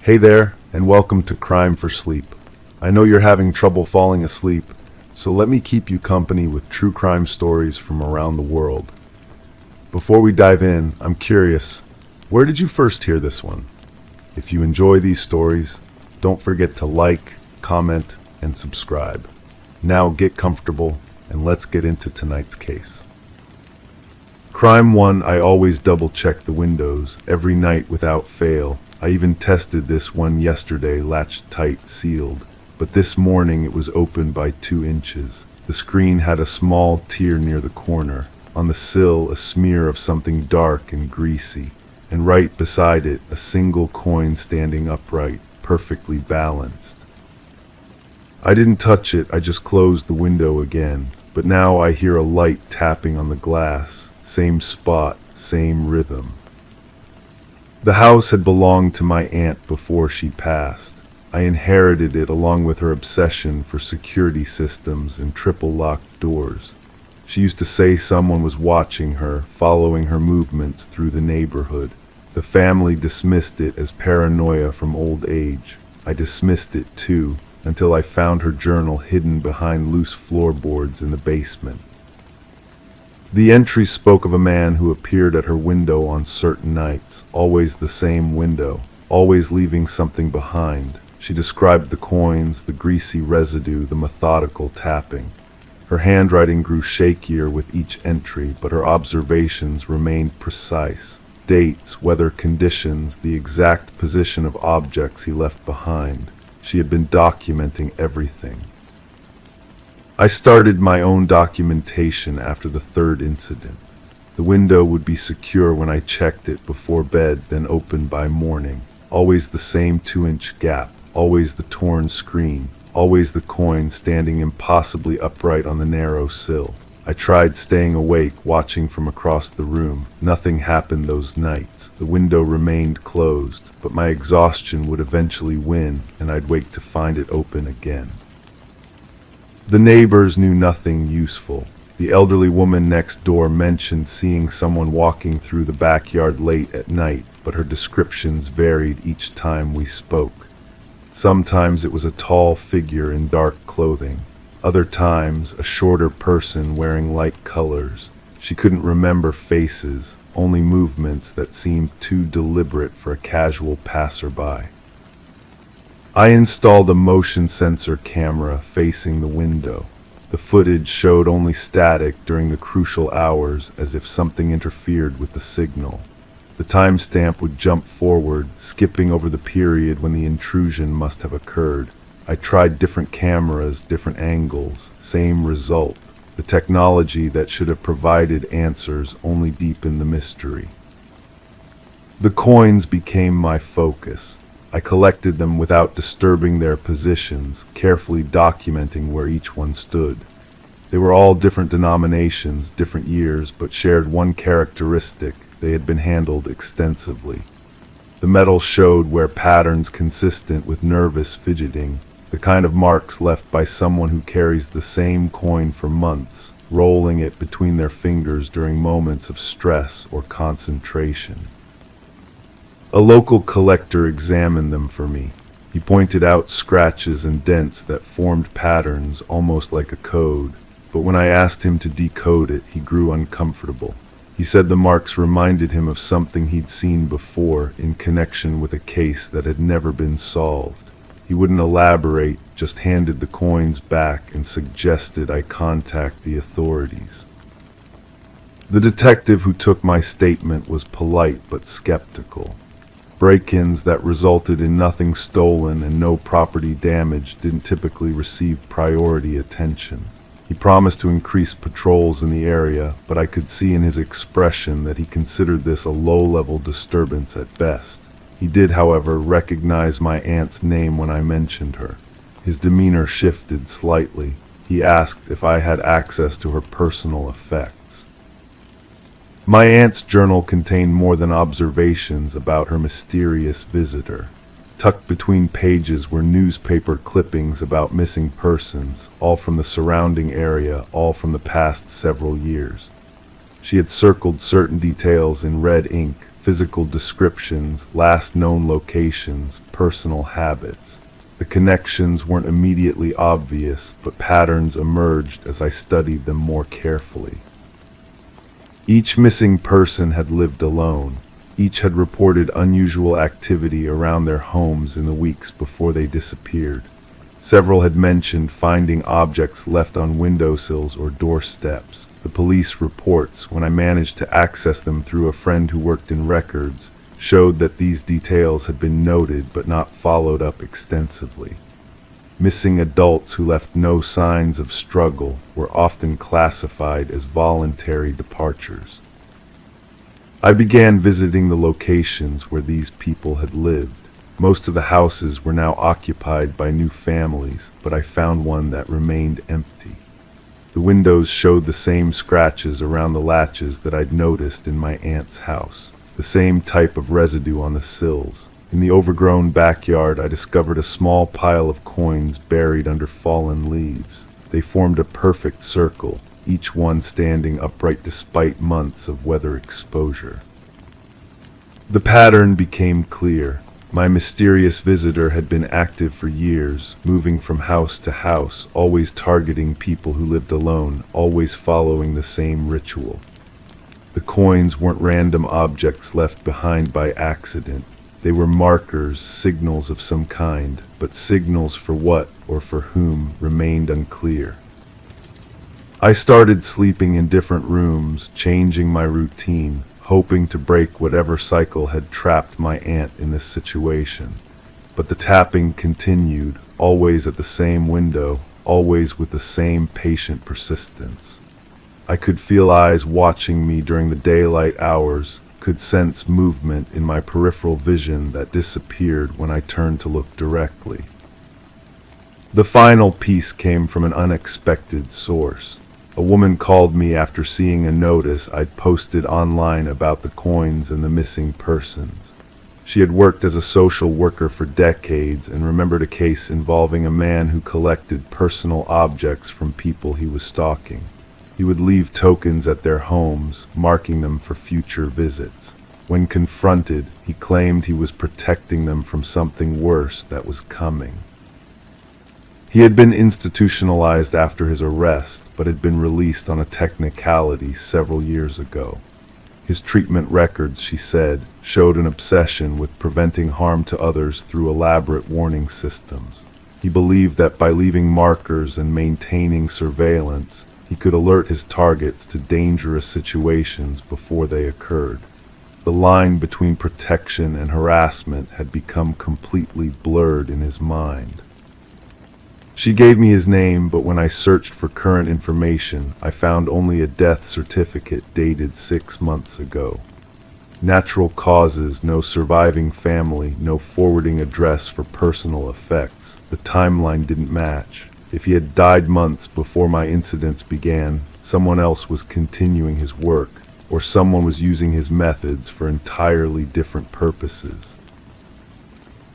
Hey there, and welcome to Crime for Sleep. I know you're having trouble falling asleep, so let me keep you company with true crime stories from around the world. Before we dive in, I'm curious, where did you first hear this one? If you enjoy these stories, don't forget to like, comment, and subscribe. Now get comfortable, and let's get into tonight's case. Crime 1. I always double-check the windows, every night without fail. I even tested this one yesterday, latched tight, sealed. But this morning it was open by 2 inches. The screen had a small tear near the corner. On the sill, a smear of something dark and greasy. And right beside it, a single coin standing upright, perfectly balanced. I didn't touch it, I just closed the window again. But now I hear a light tapping on the glass. Same spot, same rhythm. The house had belonged to my aunt before she passed. I inherited it along with her obsession for security systems and triple-locked doors. She used to say someone was watching her, following her movements through the neighborhood. The family dismissed it as paranoia from old age. I dismissed it too, until I found her journal hidden behind loose floorboards in the basement. The entry spoke of a man who appeared at her window on certain nights, always the same window, always leaving something behind. She described the coins, the greasy residue, the methodical tapping. Her handwriting grew shakier with each entry, but her observations remained precise. Dates, weather conditions, the exact position of objects he left behind. She had been documenting everything. I started my own documentation after the 3rd incident. The window would be secure when I checked it before bed, then opened by morning. Always the same 2-inch gap, always the torn screen, always the coin standing impossibly upright on the narrow sill. I tried staying awake, watching from across the room. Nothing happened those nights. The window remained closed, but my exhaustion would eventually win, and I'd wake to find it open again. The neighbors knew nothing useful. The elderly woman next door mentioned seeing someone walking through the backyard late at night, but her descriptions varied each time we spoke. Sometimes it was a tall figure in dark clothing. Other times, a shorter person wearing light colors. She couldn't remember faces, only movements that seemed too deliberate for a casual passerby. I installed a motion sensor camera facing the window. The footage showed only static during the crucial hours, as if something interfered with the signal. The timestamp would jump forward, skipping over the period when the intrusion must have occurred. I tried different cameras, different angles, same result. The technology that should have provided answers only deepened the mystery. The coins became my focus. I collected them without disturbing their positions, carefully documenting where each one stood. They were all different denominations, different years, but shared one characteristic: they had been handled extensively. The metal showed where patterns consistent with nervous fidgeting, the kind of marks left by someone who carries the same coin for months, rolling it between their fingers during moments of stress or concentration. A local collector examined them for me. He pointed out scratches and dents that formed patterns almost like a code, but when I asked him to decode it, he grew uncomfortable. He said the marks reminded him of something he'd seen before in connection with a case that had never been solved. He wouldn't elaborate, just handed the coins back and suggested I contact the authorities. The detective who took my statement was polite but skeptical. Break-ins that resulted in nothing stolen and no property damage didn't typically receive priority attention. He promised to increase patrols in the area, but I could see in his expression that he considered this a low-level disturbance at best. He did, however, recognize my aunt's name when I mentioned her. His demeanor shifted slightly. He asked if I had access to her personal effects. My aunt's journal contained more than observations about her mysterious visitor. Tucked between pages were newspaper clippings about missing persons, all from the surrounding area, all from the past several years. She had circled certain details in red ink, physical descriptions, last known locations, personal habits. The connections weren't immediately obvious, but patterns emerged as I studied them more carefully. Each missing person had lived alone. Each had reported unusual activity around their homes in the weeks before they disappeared. Several had mentioned finding objects left on windowsills or doorsteps. The police reports, when I managed to access them through a friend who worked in records, showed that these details had been noted but not followed up extensively. Missing adults who left no signs of struggle were often classified as voluntary departures. I began visiting the locations where these people had lived. Most of the houses were now occupied by new families, but I found one that remained empty. The windows showed the same scratches around the latches that I'd noticed in my aunt's house, the same type of residue on the sills. In the overgrown backyard, I discovered a small pile of coins buried under fallen leaves. They formed a perfect circle, each one standing upright despite months of weather exposure. The pattern became clear. My mysterious visitor had been active for years, moving from house to house, always targeting people who lived alone, always following the same ritual. The coins weren't random objects left behind by accident. They were markers, signals of some kind, but signals for what or for whom remained unclear. I started sleeping in different rooms, changing my routine, hoping to break whatever cycle had trapped my aunt in this situation. But the tapping continued, always at the same window, always with the same patient persistence. I could feel eyes watching me during the daylight hours, could sense movement in my peripheral vision that disappeared when I turned to look directly. The final piece came from an unexpected source. A woman called me after seeing a notice I'd posted online about the coins and the missing persons. She had worked as a social worker for decades and remembered a case involving a man who collected personal objects from people he was stalking. He would leave tokens at their homes, marking them for future visits. When confronted, he claimed he was protecting them from something worse that was coming. He had been institutionalized after his arrest, but had been released on a technicality several years ago. His treatment records, she said, showed an obsession with preventing harm to others through elaborate warning systems. He believed that by leaving markers and maintaining surveillance, he could alert his targets to dangerous situations before they occurred. The line between protection and harassment had become completely blurred in his mind. She gave me his name, but when I searched for current information, I found only a death certificate dated 6 months ago. Natural causes, no surviving family, no forwarding address for personal effects. The timeline didn't match. If he had died months before my incidents began, someone else was continuing his work, or someone was using his methods for entirely different purposes.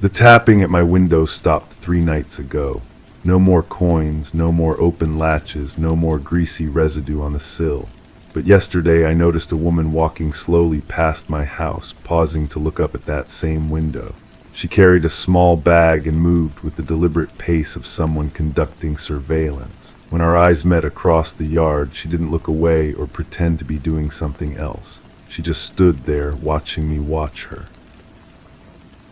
The tapping at my window stopped 3 nights ago. No more coins, no more open latches, no more greasy residue on the sill. But yesterday I noticed a woman walking slowly past my house, pausing to look up at that same window. She carried a small bag and moved with the deliberate pace of someone conducting surveillance. When our eyes met across the yard, she didn't look away or pretend to be doing something else. She just stood there, watching me watch her.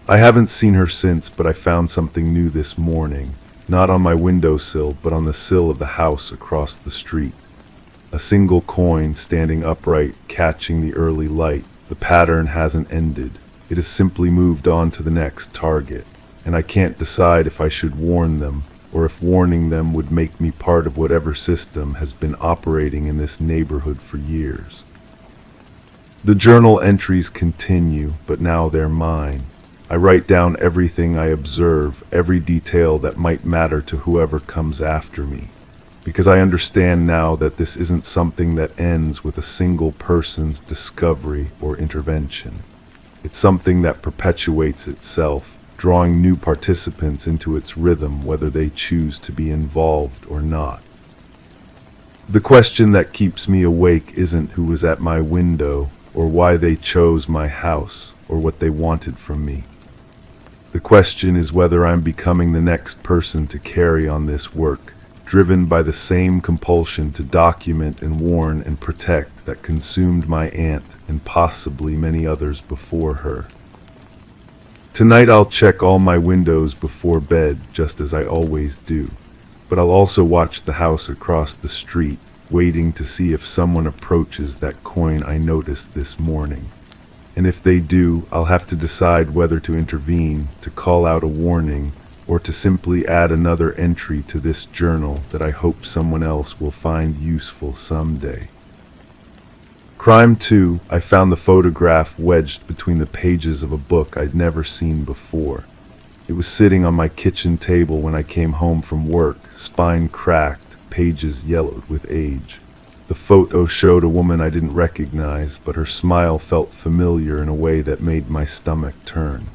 I haven't seen her since, but I found something new this morning. Not on my windowsill, but on the sill of the house across the street. A single coin standing upright, catching the early light. The pattern hasn't ended. It has simply moved on to the next target, and I can't decide if I should warn them, or if warning them would make me part of whatever system has been operating in this neighborhood for years. The journal entries continue, but now they're mine. I write down everything I observe, every detail that might matter to whoever comes after me, because I understand now that this isn't something that ends with a single person's discovery or intervention. It's something that perpetuates itself, drawing new participants into its rhythm whether they choose to be involved or not. The question that keeps me awake isn't who was at my window or why they chose my house, or what they wanted from me. The question is whether I'm becoming the next person to carry on this work, driven by the same compulsion to document and warn and protect that consumed my aunt and possibly many others before her. Tonight I'll check all my windows before bed, just as I always do, but I'll also watch the house across the street, waiting to see if someone approaches that coin I noticed this morning. And if they do, I'll have to decide whether to intervene, to call out a warning, or to simply add another entry to this journal that I hope someone else will find useful someday. Crime 2, I found the photograph wedged between the pages of a book I'd never seen before. It was sitting on my kitchen table when I came home from work, spine cracked, pages yellowed with age. The photo showed a woman I didn't recognize, but her smile felt familiar in a way that made my stomach turn.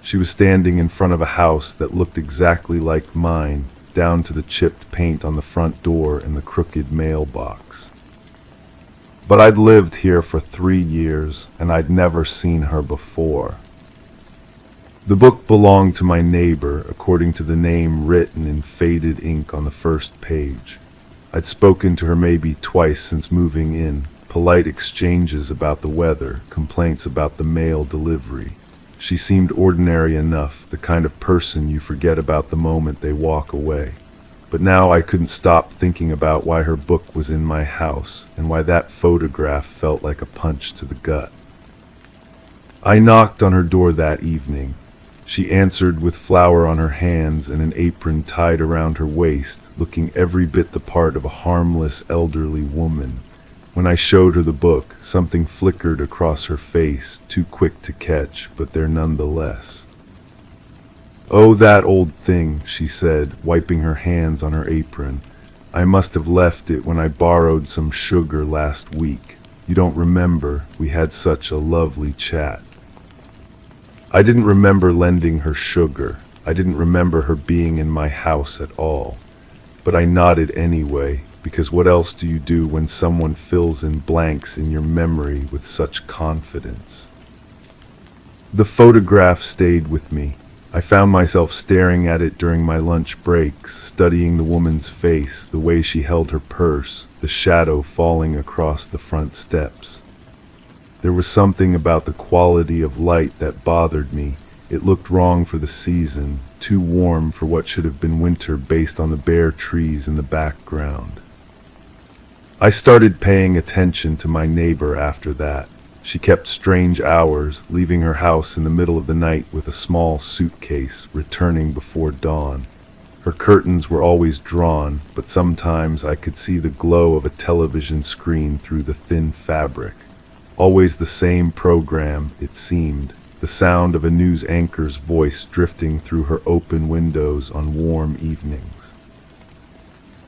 She was standing in front of a house that looked exactly like mine, down to the chipped paint on the front door and the crooked mailbox. But I'd lived here for 3 years, and I'd never seen her before. The book belonged to my neighbor, according to the name written in faded ink on the first page. I'd spoken to her maybe twice since moving in, polite exchanges about the weather, complaints about the mail delivery. She seemed ordinary enough, the kind of person you forget about the moment they walk away. But now I couldn't stop thinking about why her book was in my house, and why that photograph felt like a punch to the gut. I knocked on her door that evening. She answered with flour on her hands and an apron tied around her waist, looking every bit the part of a harmless elderly woman. When I showed her the book, something flickered across her face, too quick to catch, but there nonetheless. "Oh, that old thing," she said, wiping her hands on her apron. "I must have left it when I borrowed some sugar last week. You don't remember, we had such a lovely chat." I didn't remember lending her sugar. I didn't remember her being in my house at all. But I nodded anyway, because what else do you do when someone fills in blanks in your memory with such confidence? The photograph stayed with me. I found myself staring at it during my lunch breaks, studying the woman's face, the way she held her purse, the shadow falling across the front steps. There was something about the quality of light that bothered me. It looked wrong for the season, too warm for what should have been winter based on the bare trees in the background. I started paying attention to my neighbor after that. She kept strange hours, leaving her house in the middle of the night with a small suitcase, returning before dawn. Her curtains were always drawn, but sometimes I could see the glow of a television screen through the thin fabric. Always the same program, it seemed, the sound of a news anchor's voice drifting through her open windows on warm evenings.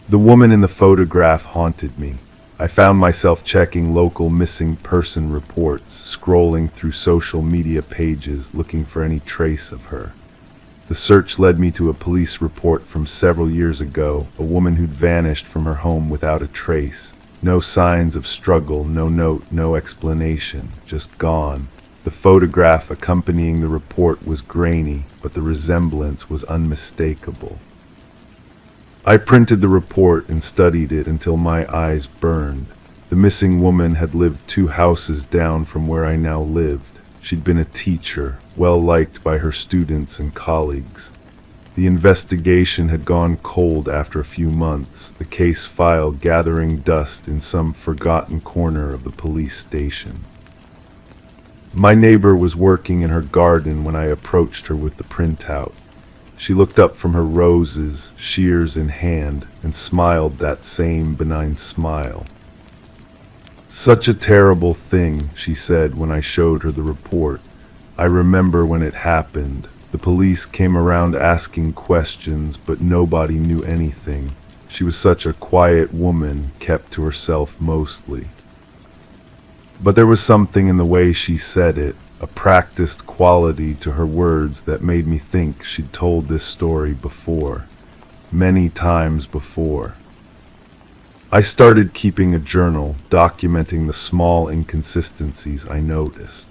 The woman in the photograph haunted me. I found myself checking local missing person reports, scrolling through social media pages looking for any trace of her. The search led me to a police report from several years ago, a woman who'd vanished from her home without a trace. No signs of struggle, no note, no explanation, just gone. The photograph accompanying the report was grainy, but the resemblance was unmistakable. I printed the report and studied it until my eyes burned. The missing woman had lived 2 houses down from where I now lived. She'd been a teacher, well liked by her students and colleagues. The investigation had gone cold after a few months, the case file gathering dust in some forgotten corner of the police station. My neighbor was working in her garden when I approached her with the printout. She looked up from her roses, shears in hand, and smiled that same benign smile. "Such a terrible thing," she said when I showed her the report. "I remember when it happened. The police came around asking questions, but nobody knew anything. She was such a quiet woman, kept to herself mostly." But there was something in the way she said it, a practiced quality to her words that made me think she'd told this story before, many times before. I started keeping a journal, documenting the small inconsistencies I noticed.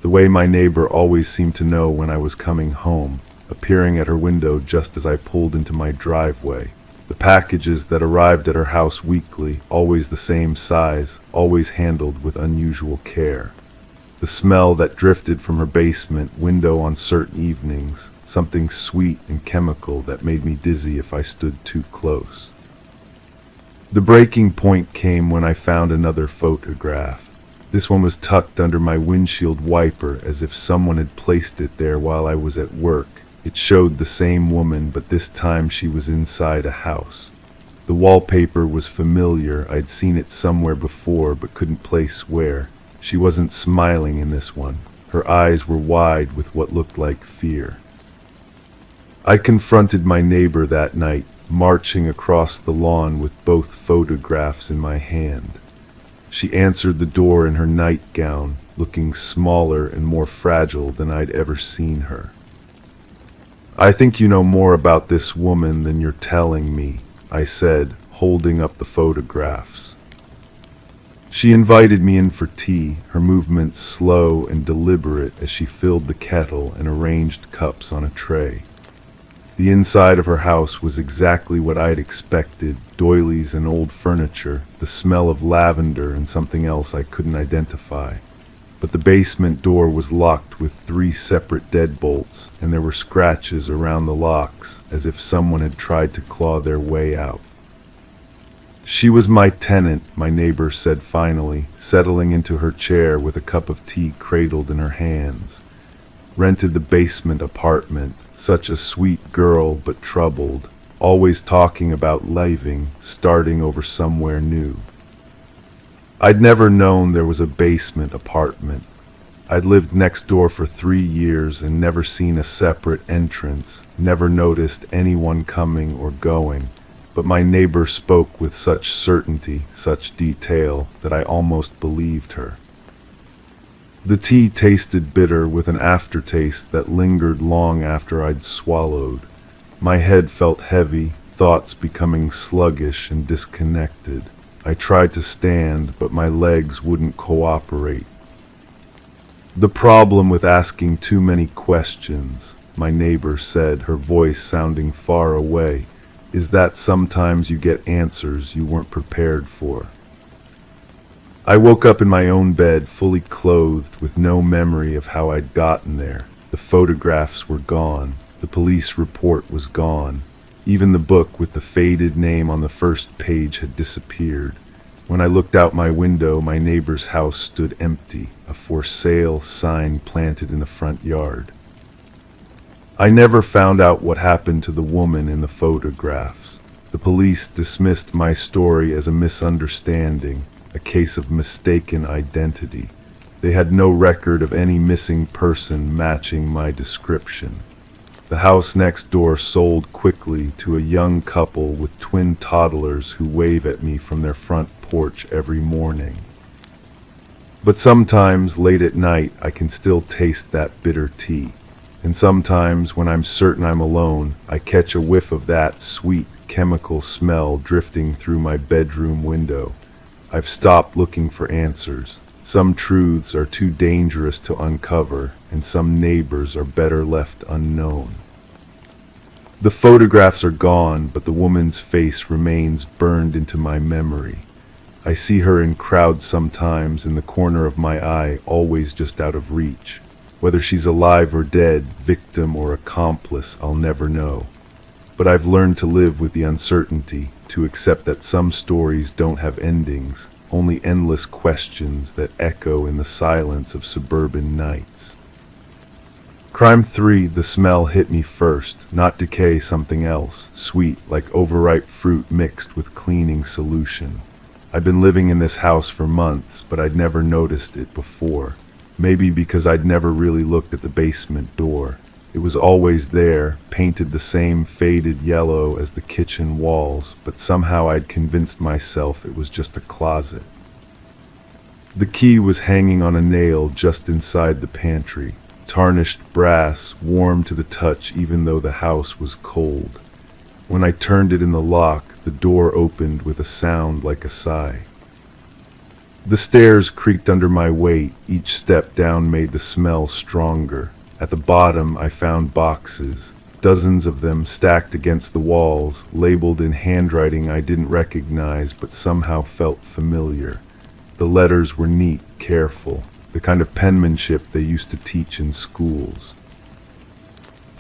The way my neighbor always seemed to know when I was coming home, appearing at her window just as I pulled into my driveway. The packages that arrived at her house weekly, always the same size, always handled with unusual care. The smell that drifted from her basement window on certain evenings, something sweet and chemical that made me dizzy if I stood too close. The breaking point came when I found another photograph. This one was tucked under my windshield wiper as if someone had placed it there while I was at work. It showed the same woman, but this time she was inside a house. The wallpaper was familiar. I'd seen it somewhere before, but couldn't place where. She wasn't smiling in this one. Her eyes were wide with what looked like fear. I confronted my neighbor that night, marching across the lawn with both photographs in my hand. She answered the door in her nightgown, looking smaller and more fragile than I'd ever seen her. "I think you know more about this woman than you're telling me," I said, holding up the photographs. She invited me in for tea, her movements slow and deliberate as she filled the kettle and arranged cups on a tray. The inside of her house was exactly what I'd expected: doilies and old furniture, the smell of lavender and something else I couldn't identify. But the basement door was locked with 3 separate deadbolts, and there were scratches around the locks, as if someone had tried to claw their way out. "She was my tenant," my neighbor said finally, settling into her chair with a cup of tea cradled in her hands. "Rented the basement apartment. Such a sweet girl, but troubled. Always talking about leaving, starting over somewhere new." I'd never known there was a basement apartment. I'd lived next door for 3 years and never seen a separate entrance, never noticed anyone coming or going, but my neighbor spoke with such certainty, such detail, that I almost believed her. The tea tasted bitter with an aftertaste that lingered long after I'd swallowed. My head felt heavy, thoughts becoming sluggish and disconnected. I tried to stand, but my legs wouldn't cooperate. "The problem with asking too many questions," my neighbor said, her voice sounding far away, "is that sometimes you get answers you weren't prepared for." I woke up in my own bed, fully clothed, with no memory of how I'd gotten there. The photographs were gone. The police report was gone. Even the book with the faded name on the first page had disappeared. When I looked out my window, my neighbor's house stood empty, a "for sale" sign planted in the front yard. I never found out what happened to the woman in the photographs. The police dismissed my story as a misunderstanding, a case of mistaken identity. They had no record of any missing person matching my description. The house next door sold quickly to a young couple with twin toddlers who wave at me from their front porch every morning. But sometimes, late at night, I can still taste that bitter tea. And sometimes, when I'm certain I'm alone, I catch a whiff of that sweet chemical smell drifting through my bedroom window. I've stopped looking for answers. Some truths are too dangerous to uncover, and some neighbors are better left unknown. The photographs are gone, but the woman's face remains burned into my memory. I see her in crowds sometimes, in the corner of my eye, always just out of reach. Whether she's alive or dead, victim or accomplice, I'll never know. But I've learned to live with the uncertainty, to accept that some stories don't have endings, only endless questions that echo in the silence of suburban nights. Crime 3, the smell hit me first, not decay, something else, sweet, like overripe fruit mixed with cleaning solution. I'd been living in this house for months, but I'd never noticed it before. Maybe because I'd never really looked at the basement door. It was always there, painted the same faded yellow as the kitchen walls, but somehow I'd convinced myself it was just a closet. The key was hanging on a nail just inside the pantry, tarnished brass, warm to the touch even though the house was cold. When I turned it in the lock, the door opened with a sound like a sigh. The stairs creaked under my weight. Each step down made the smell stronger. At the bottom, I found boxes, dozens of them stacked against the walls, labeled in handwriting I didn't recognize but somehow felt familiar. The letters were neat, careful, the kind of penmanship they used to teach in schools.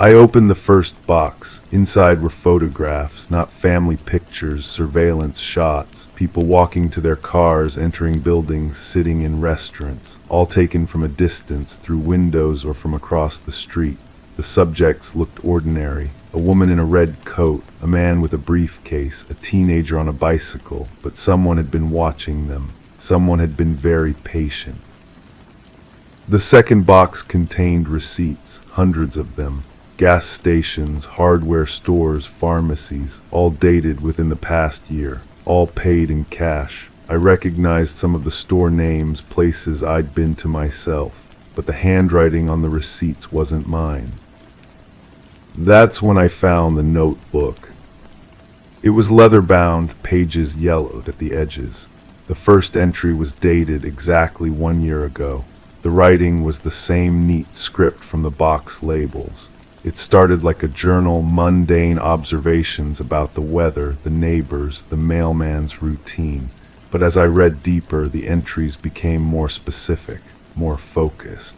I opened the first box. Inside were photographs, not family pictures, surveillance shots, people walking to their cars, entering buildings, sitting in restaurants, all taken from a distance, through windows or from across the street. The subjects looked ordinary. A woman in a red coat, a man with a briefcase, a teenager on a bicycle, but someone had been watching them. Someone had been very patient. The second box contained receipts, hundreds of them. Gas stations, hardware stores, pharmacies, all dated within the past year, all paid in cash. I recognized some of the store names, places I'd been to myself, but the handwriting on the receipts wasn't mine. That's when I found the notebook. It was leather-bound, pages yellowed at the edges. The first entry was dated exactly 1 year ago. The writing was the same neat script from the box labels. It started like a journal, mundane observations about the weather, the neighbors, the mailman's routine. But as I read deeper, the entries became more specific, more focused.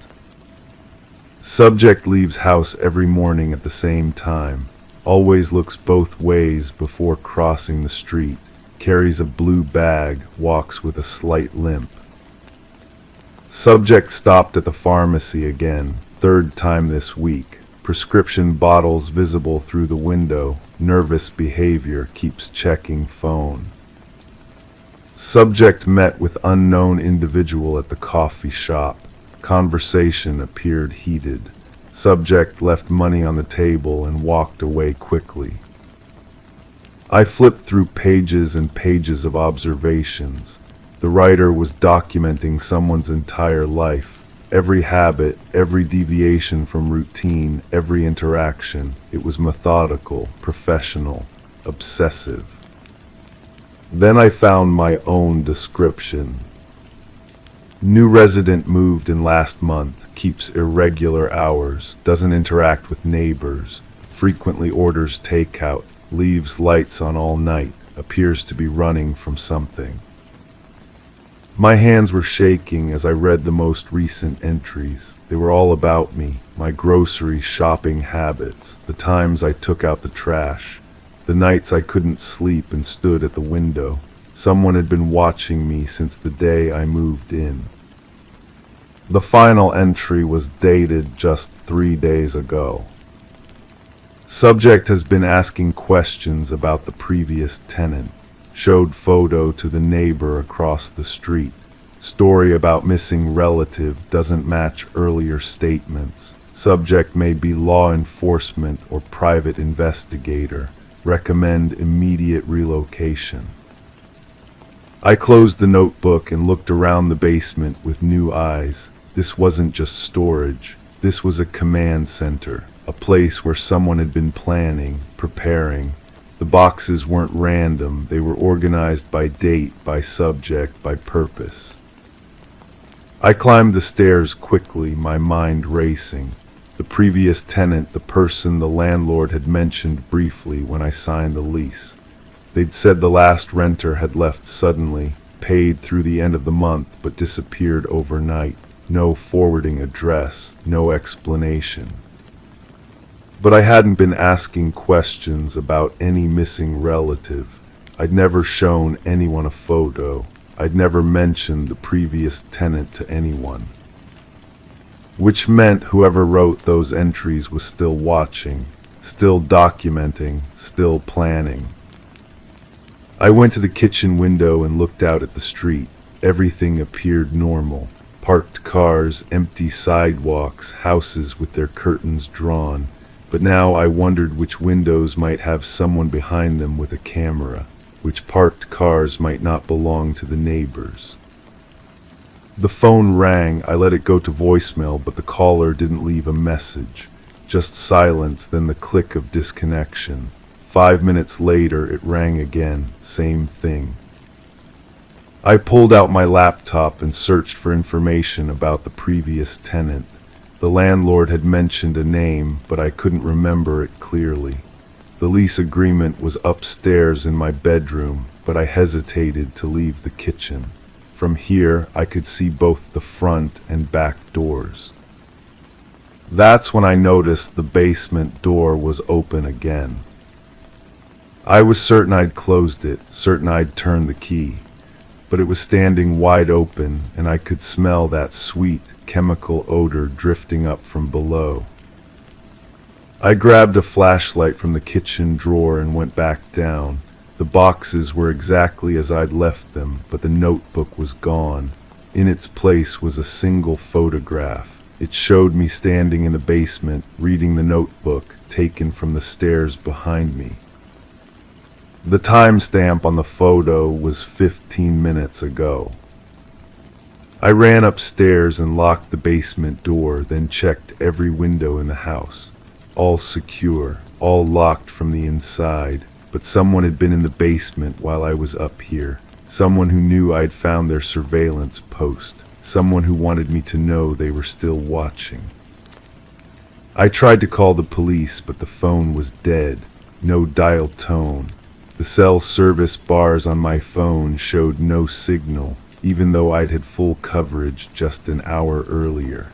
Subject leaves house every morning at the same time, always looks both ways before crossing the street, carries a blue bag, walks with a slight limp. Subject stopped at the pharmacy again, third time this week. Prescription bottles visible through the window, nervous behavior, keeps checking phone. Subject met with unknown individual at the coffee shop. Conversation appeared heated. Subject left money on the table and walked away quickly. I flipped through pages and pages of observations. The writer was documenting someone's entire life. Every habit, every deviation from routine, every interaction. It was methodical, professional, obsessive. Then I found my own description. New resident moved in last month, keeps irregular hours, doesn't interact with neighbors, frequently orders takeout, leaves lights on all night, appears to be running from something. My hands were shaking as I read the most recent entries. They were all about me, my grocery shopping habits, the times I took out the trash, the nights I couldn't sleep and stood at the window. Someone had been watching me since the day I moved in. The final entry was dated just 3 days ago. Subject has been asking questions about the previous tenant. Showed photo to the neighbor across the street. Story about missing relative doesn't match earlier statements. Subject may be law enforcement or private investigator. Recommend immediate relocation. I closed the notebook and looked around the basement with new eyes. This wasn't just storage. This was a command center, a place where someone had been planning, preparing. The boxes weren't random, they were organized by date, by subject, by purpose. I climbed the stairs quickly, my mind racing. The previous tenant, the person the landlord had mentioned briefly when I signed the lease. They'd said the last renter had left suddenly, paid through the end of the month, but disappeared overnight. No forwarding address, no explanation. But I hadn't been asking questions about any missing relative. I'd never shown anyone a photo. I'd never mentioned the previous tenant to anyone. Which meant whoever wrote those entries was still watching, still documenting, still planning. I went to the kitchen window and looked out at the street. Everything appeared normal. Parked cars, empty sidewalks, houses with their curtains drawn. But now I wondered which windows might have someone behind them with a camera, which parked cars might not belong to the neighbors. The phone rang. I let it go to voicemail, but the caller didn't leave a message. Just silence, then the click of disconnection. 5 minutes later, it rang again, same thing. I pulled out my laptop and searched for information about the previous tenant. The landlord had mentioned a name, but I couldn't remember it clearly. The lease agreement was upstairs in my bedroom, but I hesitated to leave the kitchen. From here, I could see both the front and back doors. That's when I noticed the basement door was open again. I was certain I'd closed it, certain I'd turned the key, but it was standing wide open, and I could smell that sweet chemical odor drifting up from below. I grabbed a flashlight from the kitchen drawer and went back down. The boxes were exactly as I'd left them, but the notebook was gone. In its place was a single photograph. It showed me standing in the basement, reading the notebook, taken from the stairs behind me. The timestamp on the photo was 15 minutes ago. I ran upstairs and locked the basement door, then checked every window in the house. All secure, all locked from the inside, but someone had been in the basement while I was up here. Someone who knew I'd found their surveillance post. Someone who wanted me to know they were still watching. I tried to call the police, but the phone was dead. No dial tone. The cell service bars on my phone showed no signal, even though I'd had full coverage just an hour earlier.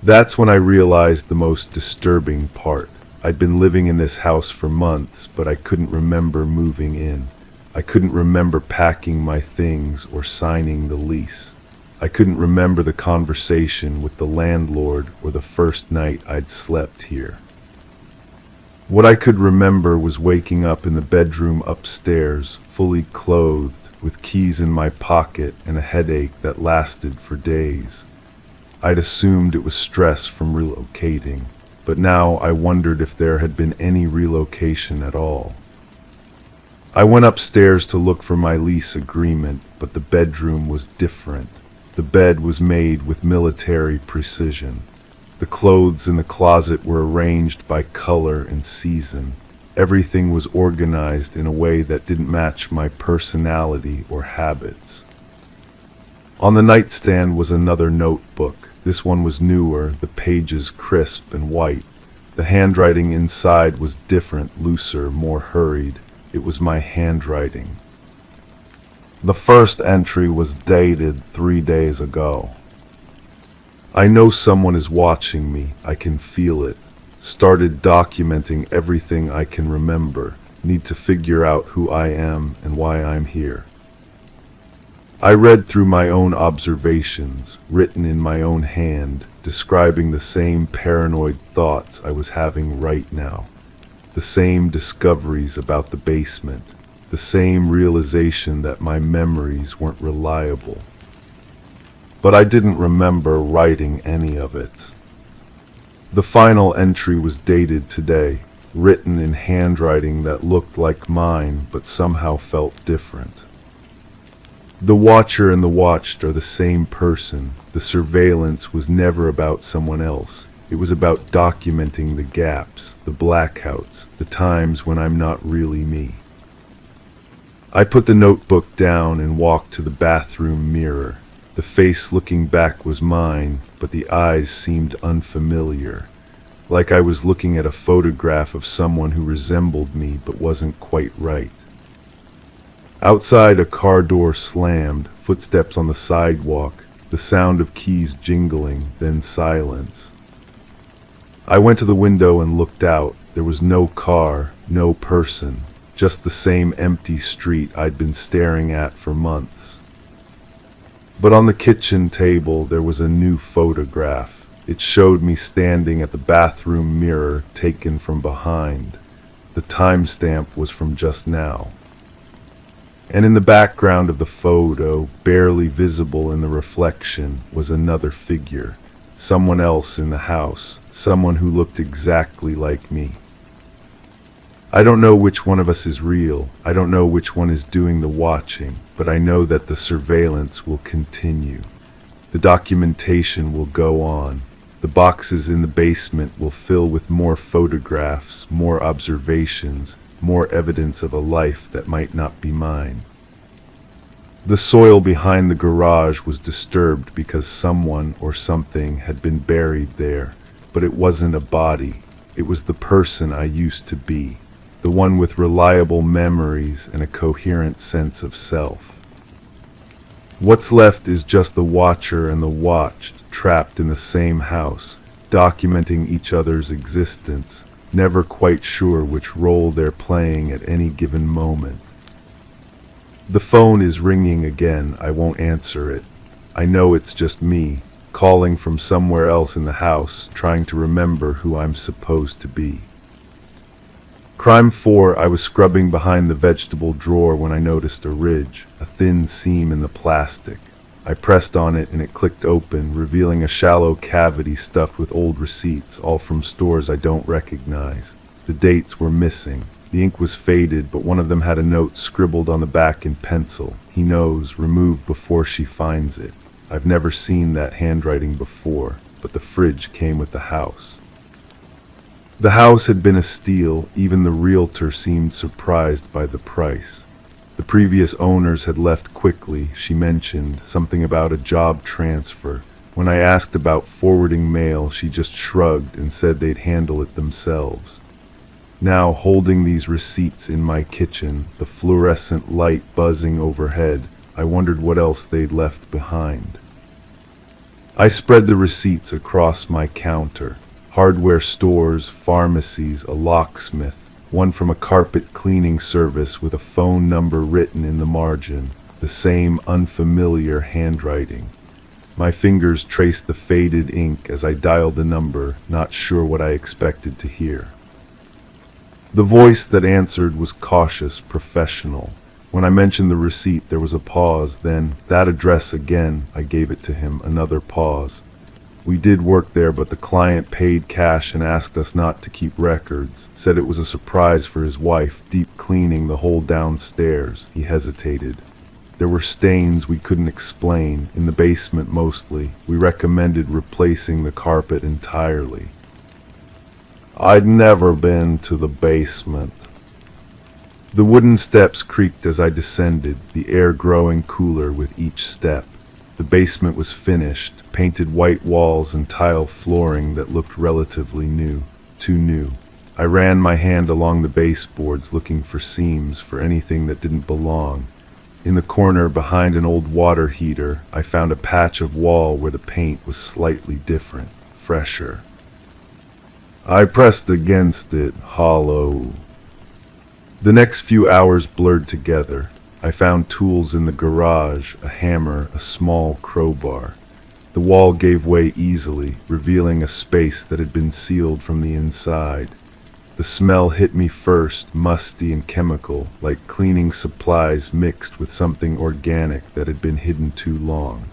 That's when I realized the most disturbing part. I'd been living in this house for months, but I couldn't remember moving in. I couldn't remember packing my things or signing the lease. I couldn't remember the conversation with the landlord or the first night I'd slept here. What I could remember was waking up in the bedroom upstairs, fully clothed, with keys in my pocket and a headache that lasted for days. I'd assumed it was stress from relocating, but now I wondered if there had been any relocation at all. I went upstairs to look for my lease agreement, but the bedroom was different. The bed was made with military precision. The clothes in the closet were arranged by color and season. Everything was organized in a way that didn't match my personality or habits. On the nightstand was another notebook. This one was newer, the pages crisp and white. The handwriting inside was different, looser, more hurried. It was my handwriting. The first entry was dated 3 days ago. I know someone is watching me. I can feel it. Started documenting everything I can remember. Need to figure out who I am and why I'm here. I read through my own observations, written in my own hand, describing the same paranoid thoughts I was having right now. The same discoveries about the basement. The same realization that my memories weren't reliable. But I didn't remember writing any of it. The final entry was dated today, written in handwriting that looked like mine but somehow felt different. The watcher and the watched are the same person. The surveillance was never about someone else. It was about documenting the gaps, the blackouts, the times when I'm not really me. I put the notebook down and walked to the bathroom mirror. The face looking back was mine, but the eyes seemed unfamiliar, like I was looking at a photograph of someone who resembled me but wasn't quite right. Outside, a car door slammed, footsteps on the sidewalk, the sound of keys jingling, then silence. I went to the window and looked out. There was no car, no person, just the same empty street I'd been staring at for months. But on the kitchen table there was a new photograph. It showed me standing at the bathroom mirror, taken from behind. The timestamp was from just now. And in the background of the photo, barely visible in the reflection, was another figure. Someone else in the house, someone who looked exactly like me. I don't know which one of us is real. I don't know which one is doing the watching, but I know that the surveillance will continue. The documentation will go on. The The boxes in the basement will fill with more photographs, more observations, more evidence of a life that might not be mine. The soil behind the garage was disturbed because someone or something had been buried there, but it wasn't a body. It was the person I used to be, the one with reliable memories and a coherent sense of self. What's left is just the watcher and the watched, trapped in the same house, documenting each other's existence, never quite sure which role they're playing at any given moment. The phone is ringing again. I won't answer it. I know it's just me, calling from somewhere else in the house, trying to remember who I'm supposed to be. Crime 4, I was scrubbing behind the vegetable drawer when I noticed a ridge, a thin seam in the plastic. I pressed on it and it clicked open, revealing a shallow cavity stuffed with old receipts, all from stores I don't recognize. The dates were missing. The ink was faded, but one of them had a note scribbled on the back in pencil. He knows, removed before she finds it. I've never seen that handwriting before, but the fridge came with the house. The house had been a steal. Even the realtor seemed surprised by the price. The previous owners had left quickly. She mentioned something about a job transfer. When I asked about forwarding mail, she just shrugged and said they'd handle it themselves. Now, holding these receipts in my kitchen, the fluorescent light buzzing overhead, I wondered what else they'd left behind. I spread the receipts across my counter. Hardware stores, pharmacies, a locksmith, one from a carpet cleaning service with a phone number written in the margin, the same unfamiliar handwriting. My fingers traced the faded ink as I dialed the number, not sure what I expected to hear. The voice that answered was cautious, professional. When I mentioned the receipt, there was a pause, then, that address again, I gave it to him, another pause. We did work there, but the client paid cash and asked us not to keep records, said it was a surprise for his wife, deep cleaning the whole downstairs. He hesitated. There were stains we couldn't explain, in the basement mostly. We recommended replacing the carpet entirely. I'd never been to the basement. The wooden steps creaked as I descended, the air growing cooler with each step. The basement was finished, painted white walls and tile flooring that looked relatively new, too new. I ran my hand along the baseboards looking for seams, for anything that didn't belong. In the corner behind an old water heater, I found a patch of wall where the paint was slightly different, fresher. I pressed against it, hollow. The next few hours blurred together. I found tools in the garage, a hammer, a small crowbar. The wall gave way easily, revealing a space that had been sealed from the inside. The smell hit me first, musty and chemical, like cleaning supplies mixed with something organic that had been hidden too long.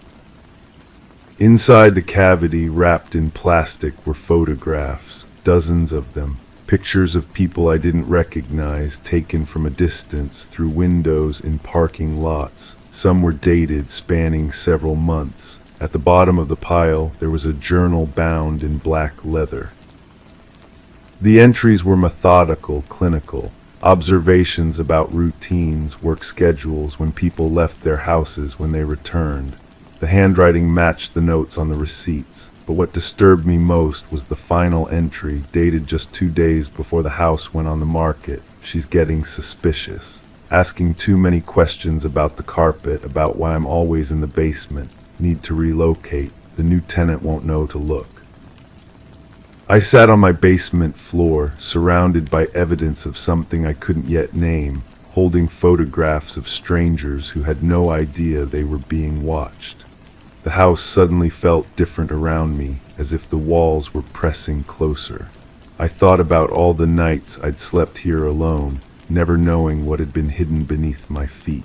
Inside the cavity, wrapped in plastic, were photographs. Dozens of them, pictures of people I didn't recognize, taken from a distance through windows in parking lots. Some were dated, spanning several months. At the bottom of the pile, there was a journal bound in black leather. The entries were methodical, clinical, observations about routines, work schedules, when people left their houses, when they returned. The handwriting matched the notes on the receipts. But what disturbed me most was the final entry, dated just 2 days before the house went on the market. She's getting suspicious, asking too many questions about the carpet, about why I'm always in the basement, need to relocate, the new tenant won't know to look. I sat on my basement floor, surrounded by evidence of something I couldn't yet name, holding photographs of strangers who had no idea they were being watched. The house suddenly felt different around me, as if the walls were pressing closer. I thought about all the nights I'd slept here alone, never knowing what had been hidden beneath my feet.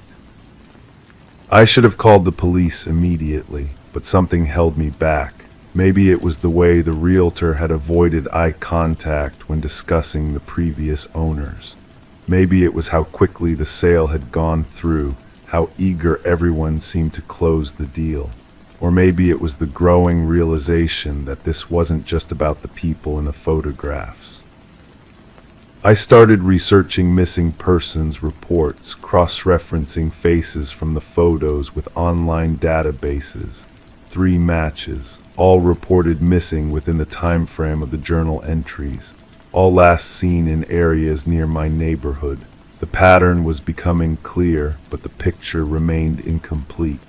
I should have called the police immediately, but something held me back. Maybe it was the way the realtor had avoided eye contact when discussing the previous owners. Maybe it was how quickly the sale had gone through, how eager everyone seemed to close the deal. Or maybe it was the growing realization that this wasn't just about the people in the photographs. I started researching missing persons reports, cross-referencing faces from the photos with online databases. 3 matches, all reported missing within the time frame of the journal entries, all last seen in areas near my neighborhood. The pattern was becoming clear, but the picture remained incomplete.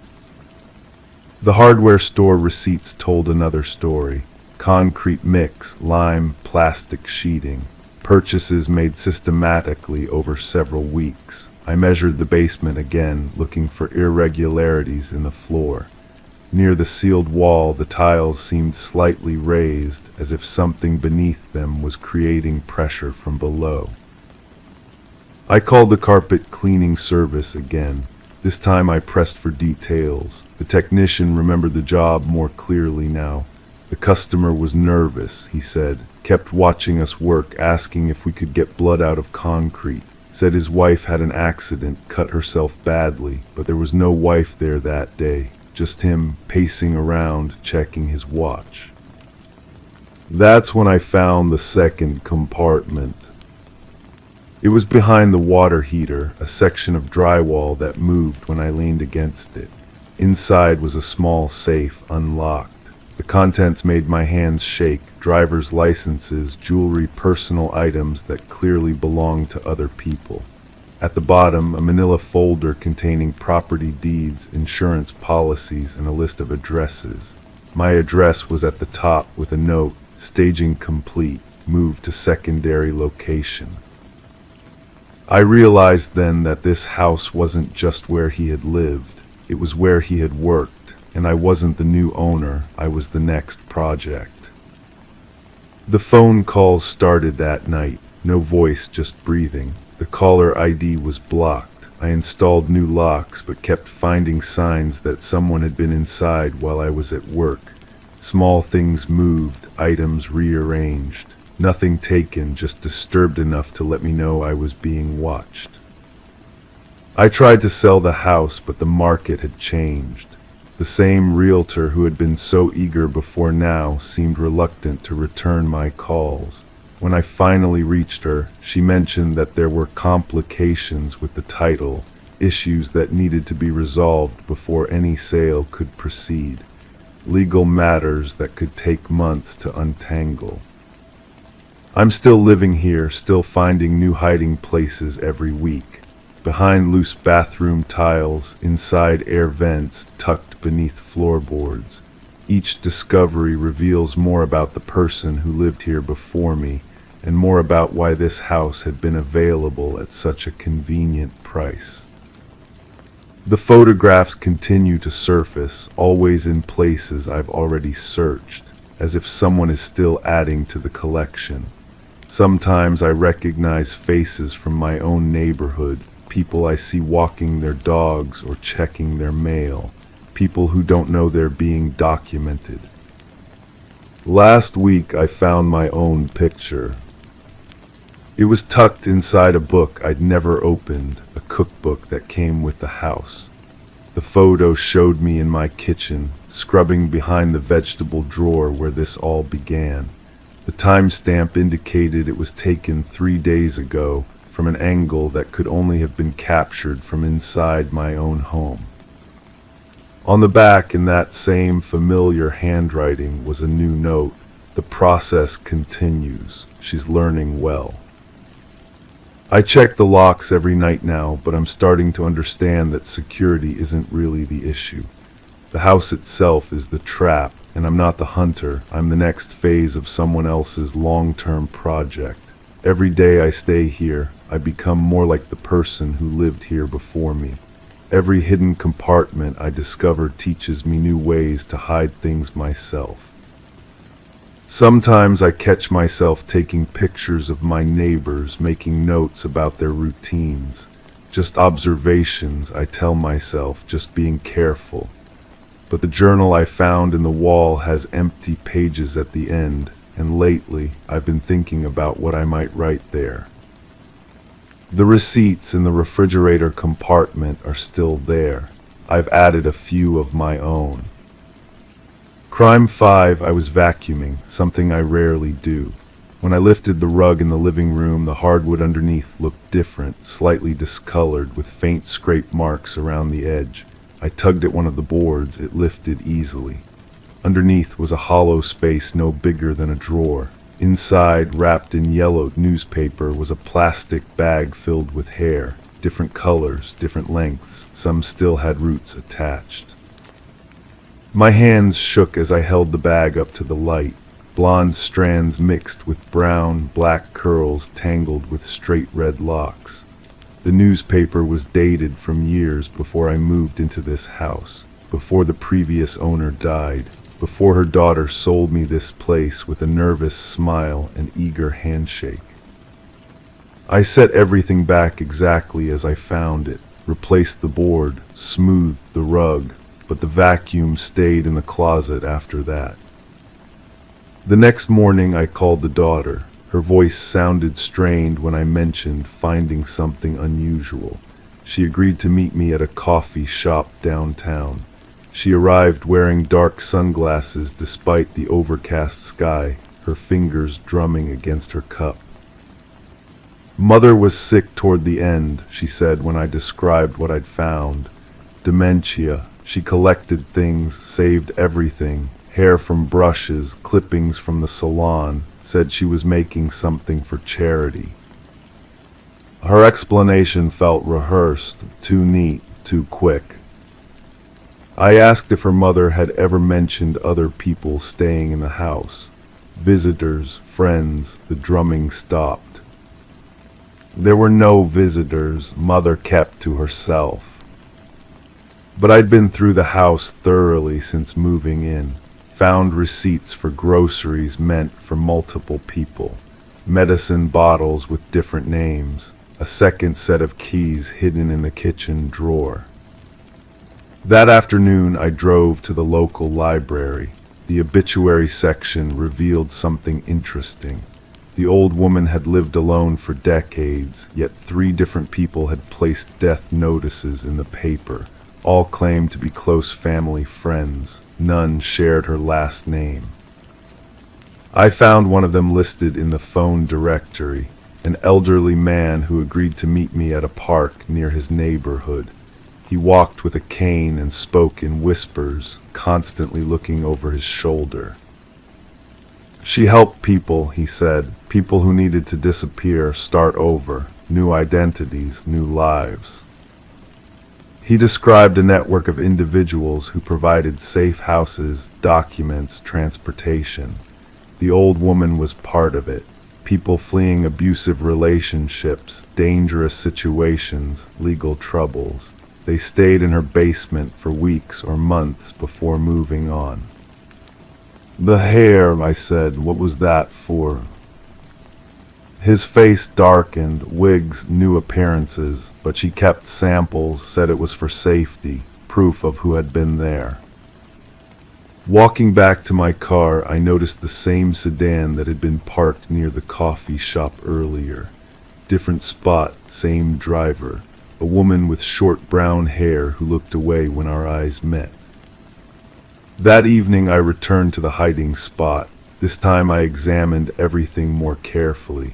The hardware store receipts told another story. Concrete mix, lime, plastic sheeting. Purchases made systematically over several weeks. I measured the basement again, looking for irregularities in the floor. Near the sealed wall, the tiles seemed slightly raised, as if something beneath them was creating pressure from below. I called the carpet cleaning service again. This time I pressed for details. The technician remembered the job more clearly now. The customer was nervous, he said, kept watching us work, asking if we could get blood out of concrete. Said his wife had an accident, cut herself badly, but there was no wife there that day. Just him pacing around, checking his watch. That's when I found the second compartment. It was behind the water heater, a section of drywall that moved when I leaned against it. Inside was a small safe, unlocked. The contents made my hands shake, driver's licenses, jewelry, personal items that clearly belonged to other people. At the bottom, a manila folder containing property deeds, insurance policies, and a list of addresses. My address was at the top with a note, staging complete, moved to secondary location. I realized then that this house wasn't just where he had lived, it was where he had worked, and I wasn't the new owner, I was the next project. The phone calls started that night, no voice, just breathing. The caller ID was blocked. I installed new locks but kept finding signs that someone had been inside while I was at work. Small things moved, items rearranged. Nothing taken, just disturbed enough to let me know I was being watched. I tried to sell the house, but the market had changed. The same realtor who had been so eager before now seemed reluctant to return my calls. When I finally reached her, she mentioned that there were complications with the title, issues that needed to be resolved before any sale could proceed, legal matters that could take months to untangle. I'm still living here, still finding new hiding places every week. Behind loose bathroom tiles, inside air vents tucked beneath floorboards. Each discovery reveals more about the person who lived here before me, and more about why this house had been available at such a convenient price. The photographs continue to surface, always in places I've already searched, as if someone is still adding to the collection. Sometimes I recognize faces from my own neighborhood, people I see walking their dogs or checking their mail, people who don't know they're being documented. Last week I found my own picture. It was tucked inside a book I'd never opened, a cookbook that came with the house. The photo showed me in my kitchen, scrubbing behind the vegetable drawer where this all began. The timestamp indicated it was taken 3 days ago from an angle that could only have been captured from inside my own home. On the back, in that same familiar handwriting, was a new note. The process continues. She's learning well. I check the locks every night now, but I'm starting to understand that security isn't really the issue. The house itself is the trap, and I'm not the hunter. I'm the next phase of someone else's long-term project. Every day I stay here, I become more like the person who lived here before me. Every hidden compartment I discover teaches me new ways to hide things myself. Sometimes I catch myself taking pictures of my neighbors, making notes about their routines. Just observations, I tell myself, just being careful. But the journal I found in the wall has empty pages at the end, and lately I've been thinking about what I might write there. The receipts in the refrigerator compartment are still there. I've added a few of my own. Crime 5, I was vacuuming, something I rarely do. When I lifted the rug in the living room, the hardwood underneath looked different, slightly discolored, with faint scrape marks around the edge. I tugged at one of the boards. It lifted easily. Underneath was a hollow space no bigger than a drawer. Inside, wrapped in yellowed newspaper, was a plastic bag filled with hair, different colors, different lengths. Some still had roots attached. My hands shook as I held the bag up to the light. Blonde strands mixed with brown, black curls tangled with straight red locks. The newspaper was dated from years before I moved into this house, before the previous owner died, before her daughter sold me this place with a nervous smile and eager handshake. I set everything back exactly as I found it, replaced the board, smoothed the rug, but the vacuum stayed in the closet after that. The next morning I called the daughter. Her voice sounded strained when I mentioned finding something unusual. She agreed to meet me at a coffee shop downtown. She arrived wearing dark sunglasses despite the overcast sky, her fingers drumming against her cup. Mother was sick toward the end, she said when I described what I'd found. Dementia. She collected things, saved everything. Hair from brushes, clippings from the salon, said she was making something for charity. Her explanation felt rehearsed, too neat, too quick. I asked if her mother had ever mentioned other people staying in the house. Visitors, friends. The drumming stopped. There were no visitors. Mother kept to herself. But I'd been through the house thoroughly since moving in. Found receipts for groceries meant for multiple people, medicine bottles with different names, a second set of keys hidden in the kitchen drawer. That afternoon I drove to the local library. The obituary section revealed something interesting. The old woman had lived alone for decades, yet 3 different people had placed death notices in the paper. All claimed to be close family friends. None shared her last name. I found one of them listed in the phone directory, an elderly man who agreed to meet me at a park near his neighborhood. He walked with a cane and spoke in whispers, constantly looking over his shoulder. She helped people, he said, people who needed to disappear, start over, new identities, new lives. He described a network of individuals who provided safe houses, documents, transportation. The old woman was part of it. People fleeing abusive relationships, dangerous situations, legal troubles. They stayed in her basement for weeks or months before moving on. The hair, I said, what was that for? His face darkened, wigs, new appearances, but she kept samples, said it was for safety, proof of who had been there. Walking back to my car, I noticed the same sedan that had been parked near the coffee shop earlier. Different spot, same driver, a woman with short brown hair who looked away when our eyes met. That evening I returned to the hiding spot. This time I examined everything more carefully.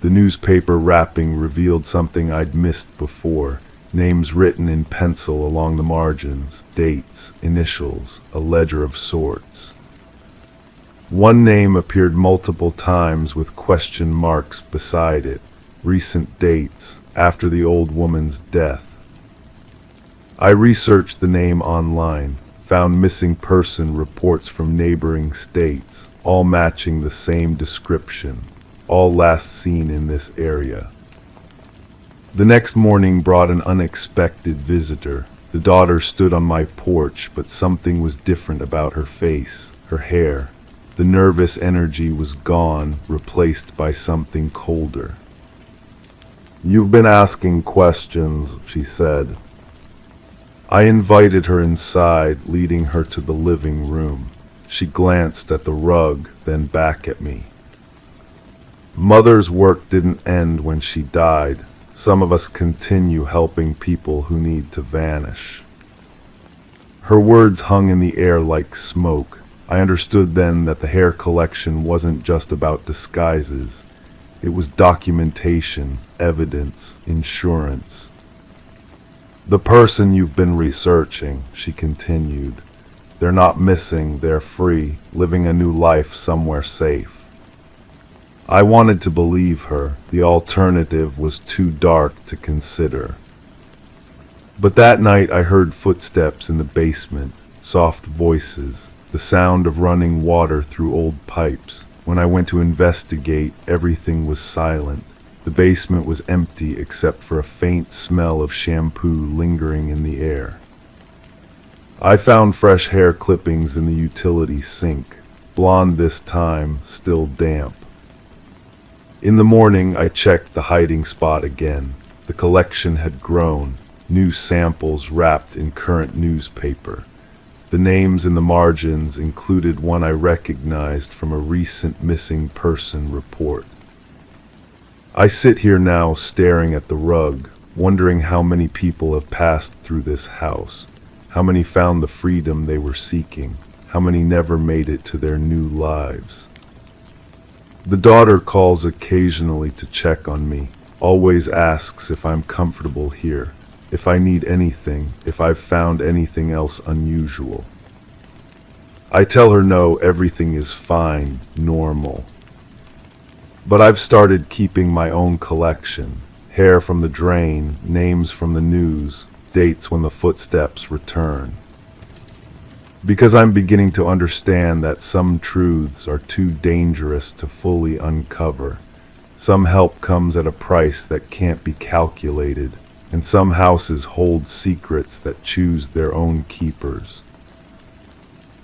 The newspaper wrapping revealed something I'd missed before, names written in pencil along the margins, dates, initials, a ledger of sorts. One name appeared multiple times with question marks beside it, recent dates, after the old woman's death. I researched the name online, found missing person reports from neighboring states, all matching the same description. All last seen in this area. The next morning brought an unexpected visitor. The daughter stood on my porch, but something was different about her face, her hair. The nervous energy was gone, replaced by something colder. "You've been asking questions," she said. I invited her inside, leading her to the living room. She glanced at the rug, then back at me. Mother's work didn't end when she died. Some of us continue helping people who need to vanish. Her words hung in the air like smoke. I understood then that the hair collection wasn't just about disguises. It was documentation, evidence, insurance. "The person you've been researching," she continued. "They're not missing, they're free, living a new life somewhere safe." I wanted to believe her. The alternative was too dark to consider. But that night I heard footsteps in the basement, soft voices, the sound of running water through old pipes. When I went to investigate, everything was silent. The basement was empty except for a faint smell of shampoo lingering in the air. I found fresh hair clippings in the utility sink, blonde this time, still damp. In the morning, I checked the hiding spot again. The collection had grown, new samples wrapped in current newspaper. The names in the margins included one I recognized from a recent missing person report. I sit here now staring at the rug, wondering how many people have passed through this house, how many found the freedom they were seeking, how many never made it to their new lives. The daughter calls occasionally to check on me, always asks if I'm comfortable here, if I need anything, if I've found anything else unusual. I tell her no, everything is fine, normal. But I've started keeping my own collection, hair from the drain, names from the news, dates when the footsteps return. Because I'm beginning to understand that some truths are too dangerous to fully uncover. Some help comes at a price that can't be calculated, and some houses hold secrets that choose their own keepers.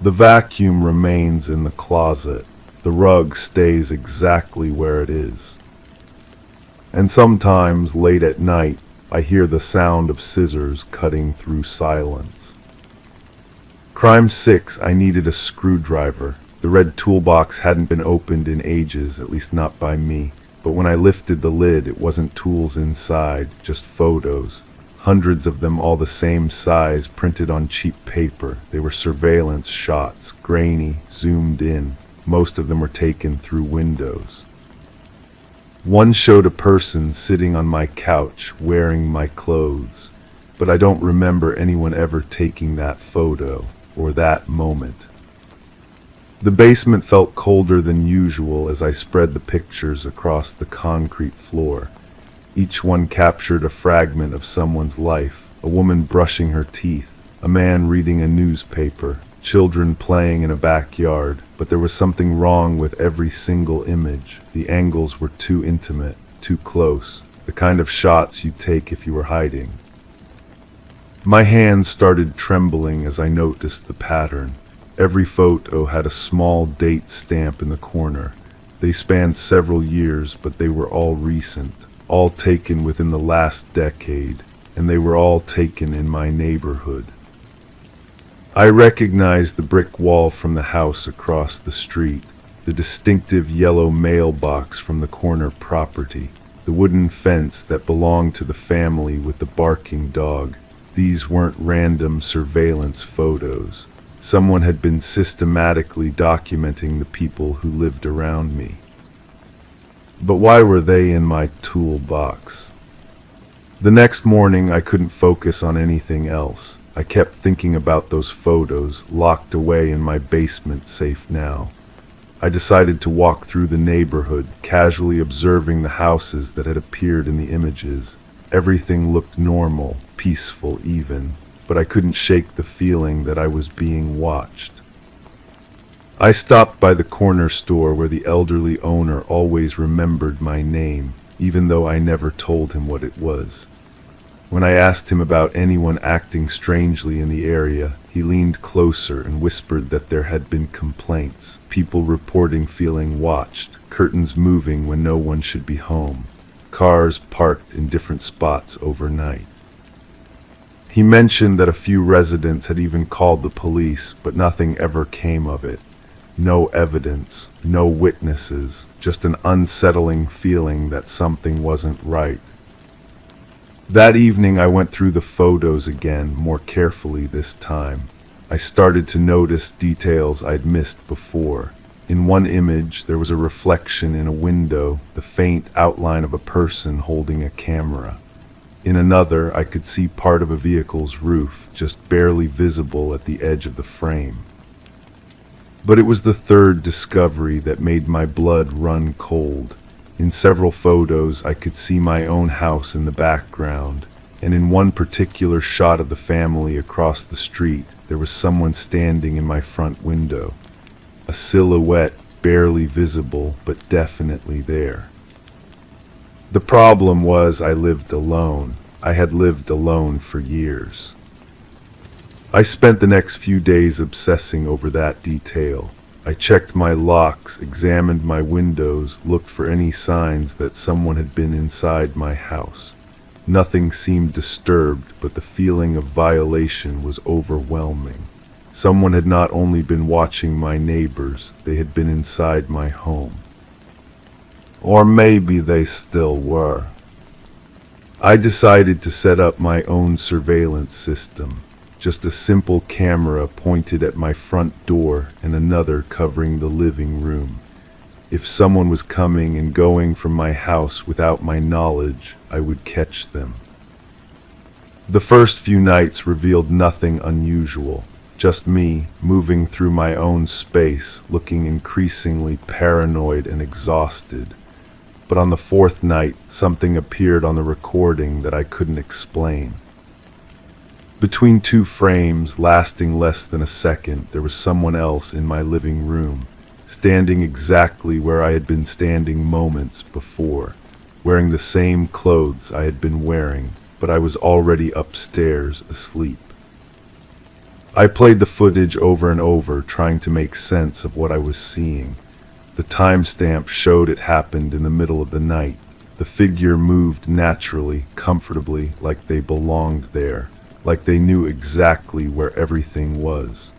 The vacuum remains in the closet. The rug stays exactly where it is. And sometimes, late at night, I hear the sound of scissors cutting through silence. Crime 6, I needed a screwdriver. The red toolbox hadn't been opened in ages, at least not by me. But when I lifted the lid, it wasn't tools inside, just photos. Hundreds of them all the same size, printed on cheap paper. They were surveillance shots, grainy, zoomed in. Most of them were taken through windows. One showed a person sitting on my couch, wearing my clothes. But I don't remember anyone ever taking that photo, or that moment. The basement felt colder than usual as I spread the pictures across the concrete floor. Each one captured a fragment of someone's life, a woman brushing her teeth, a man reading a newspaper, children playing in a backyard, but there was something wrong with every single image. The angles were too intimate, too close, the kind of shots you'd take if you were hiding. My hands started trembling as I noticed the pattern. Every photo had a small date stamp in the corner. They spanned several years, but they were all recent, all taken within the last decade, and they were all taken in my neighborhood. I recognized the brick wall from the house across the street, the distinctive yellow mailbox from the corner property, the wooden fence that belonged to the family with the barking dog. These weren't random surveillance photos. Someone had been systematically documenting the people who lived around me. But why were they in my toolbox? The next morning, I couldn't focus on anything else. I kept thinking about those photos, locked away in my basement safe now. I decided to walk through the neighborhood, casually observing the houses that had appeared in the images. Everything looked normal, peaceful even, but I couldn't shake the feeling that I was being watched. I stopped by the corner store where the elderly owner always remembered my name, even though I never told him what it was. When I asked him about anyone acting strangely in the area, he leaned closer and whispered that there had been complaints, people reporting feeling watched, curtains moving when no one should be home, cars parked in different spots overnight. He mentioned that a few residents had even called the police, but nothing ever came of it. No evidence, no witnesses, just an unsettling feeling that something wasn't right. That evening I went through the photos again, more carefully this time. I started to notice details I'd missed before. In one image, there was a reflection in a window, the faint outline of a person holding a camera. In another, I could see part of a vehicle's roof, just barely visible at the edge of the frame. But it was the third discovery that made my blood run cold. In several photos, I could see my own house in the background, and in one particular shot of the family across the street, there was someone standing in my front window. A silhouette barely visible, but definitely there. The problem was I lived alone. I had lived alone for years. I spent the next few days obsessing over that detail. I checked my locks, examined my windows, looked for any signs that someone had been inside my house. Nothing seemed disturbed, but the feeling of violation was overwhelming. Someone had not only been watching my neighbors, they had been inside my home. Or maybe they still were. I decided to set up my own surveillance system, just a simple camera pointed at my front door and another covering the living room. If someone was coming and going from my house without my knowledge, I would catch them. The first few nights revealed nothing unusual. Just me, moving through my own space, looking increasingly paranoid and exhausted. But on the fourth night, something appeared on the recording that I couldn't explain. Between two frames, lasting less than a second, there was someone else in my living room, standing exactly where I had been standing moments before, wearing the same clothes I had been wearing, but I was already upstairs, asleep. I played the footage over and over, trying to make sense of what I was seeing. The timestamp showed it happened in the middle of the night. The figure moved naturally, comfortably, like they belonged there, like they knew exactly where everything was.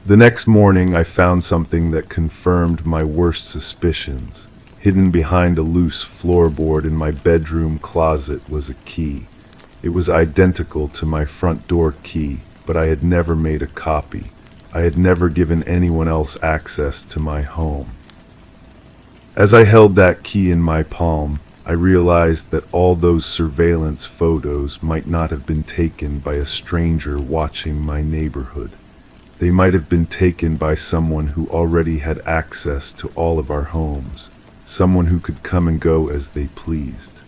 The next morning I found something that confirmed my worst suspicions. Hidden behind a loose floorboard in my bedroom closet was a key. It was identical to my front door key, but I had never made a copy. I had never given anyone else access to my home. As I held that key in my palm, I realized that all those surveillance photos might not have been taken by a stranger watching my neighborhood. They might have been taken by someone who already had access to all of our homes, someone who could come and go as they pleased.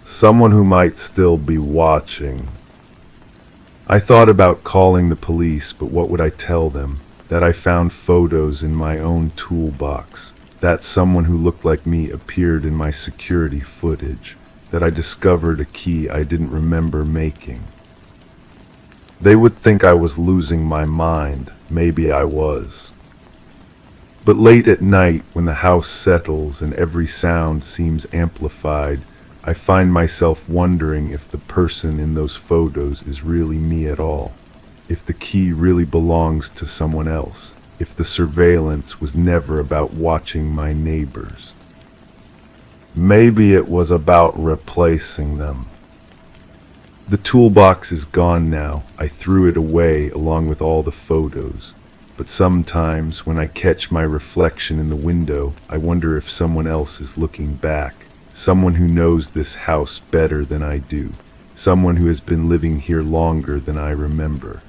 Someone who might still be watching. I thought about calling the police, but what would I tell them? That I found photos in my own toolbox, that someone who looked like me appeared in my security footage, that I discovered a key I didn't remember making. They would think I was losing my mind. Maybe I was. But late at night, when the house settles and every sound seems amplified, I find myself wondering if the person in those photos is really me at all, if the key really belongs to someone else, if the surveillance was never about watching my neighbors. Maybe it was about replacing them. The toolbox is gone now. I threw it away along with all the photos. But sometimes when I catch my reflection in the window, I wonder if someone else is looking back. Someone who knows this house better than I do. Someone who has been living here longer than I remember.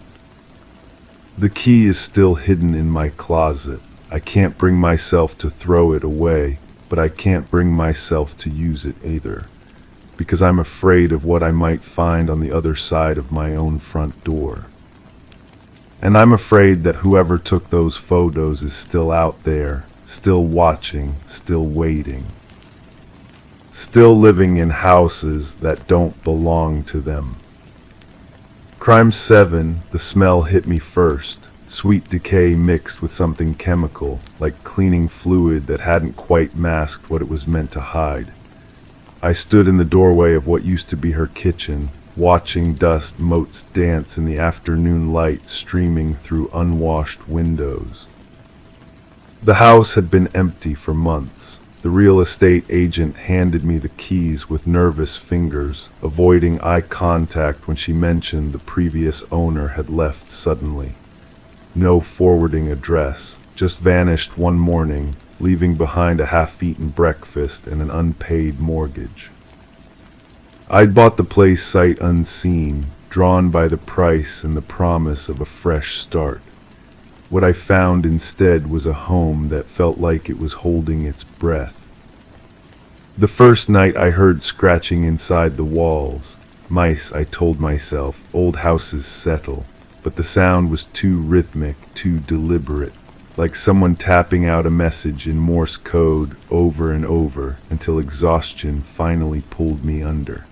The key is still hidden in my closet. I can't bring myself to throw it away, but I can't bring myself to use it either, because I'm afraid of what I might find on the other side of my own front door. And I'm afraid that whoever took those photos is still out there, still watching, still waiting. Still living in houses that don't belong to them. Crime 7, the smell hit me first. Sweet decay mixed with something chemical, like cleaning fluid that hadn't quite masked what it was meant to hide. I stood in the doorway of what used to be her kitchen, watching dust motes dance in the afternoon light streaming through unwashed windows. The house had been empty for months. The real estate agent handed me the keys with nervous fingers, avoiding eye contact when she mentioned the previous owner had left suddenly. No forwarding address, just vanished one morning, leaving behind a half-eaten breakfast and an unpaid mortgage. I'd bought the place sight unseen, drawn by the price and the promise of a fresh start. What I found instead was a home that felt like it was holding its breath. The first night I heard scratching inside the walls. Mice, I told myself, old houses settle. But the sound was too rhythmic, too deliberate, like someone tapping out a message in Morse code over and over until exhaustion finally pulled me under.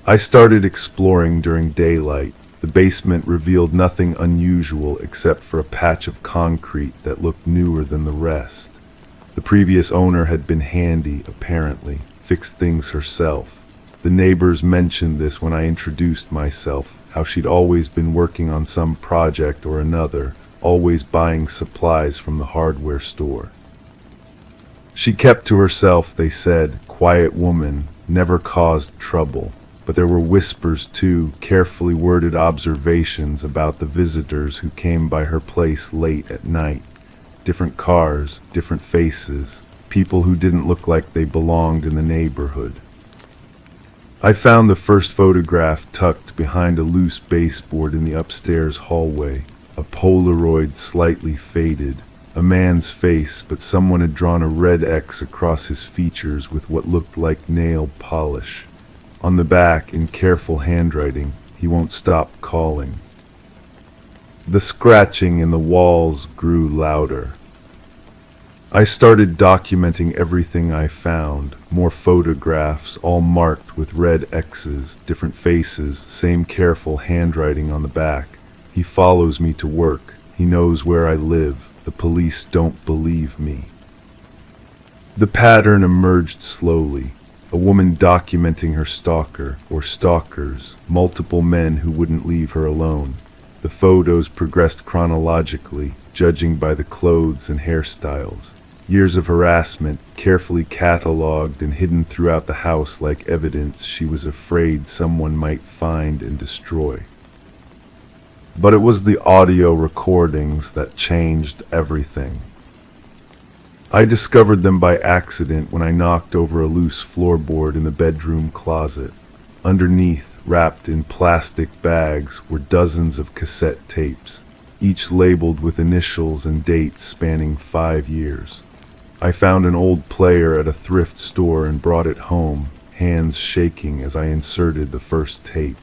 I started exploring during daylight. The basement revealed nothing unusual except for a patch of concrete that looked newer than the rest. The previous owner had been handy, apparently, fixed things herself. The neighbors mentioned this when I introduced myself, how she'd always been working on some project or another, always buying supplies from the hardware store. She kept to herself, they said, quiet woman, never caused trouble. But there were whispers too, carefully worded observations about the visitors who came by her place late at night. Different cars, different faces, people who didn't look like they belonged in the neighborhood. I found the first photograph tucked behind a loose baseboard in the upstairs hallway, a Polaroid slightly faded, a man's face, but someone had drawn a red X across his features with what looked like nail polish. On the back, in careful handwriting, he won't stop calling. The scratching in the walls grew louder. I started documenting everything I found, more photographs, all marked with red X's, different faces, same careful handwriting on the back. He follows me to work. He knows where I live. The police don't believe me. The pattern emerged slowly. A woman documenting her stalker, or stalkers, multiple men who wouldn't leave her alone. The photos progressed chronologically, judging by the clothes and hairstyles. Years of harassment, carefully catalogued and hidden throughout the house like evidence she was afraid someone might find and destroy. But it was the audio recordings that changed everything. I discovered them by accident when I knocked over a loose floorboard in the bedroom closet. Underneath, wrapped in plastic bags, were dozens of cassette tapes, each labeled with initials and dates spanning 5 years. I found an old player at a thrift store and brought it home, hands shaking as I inserted the first tape.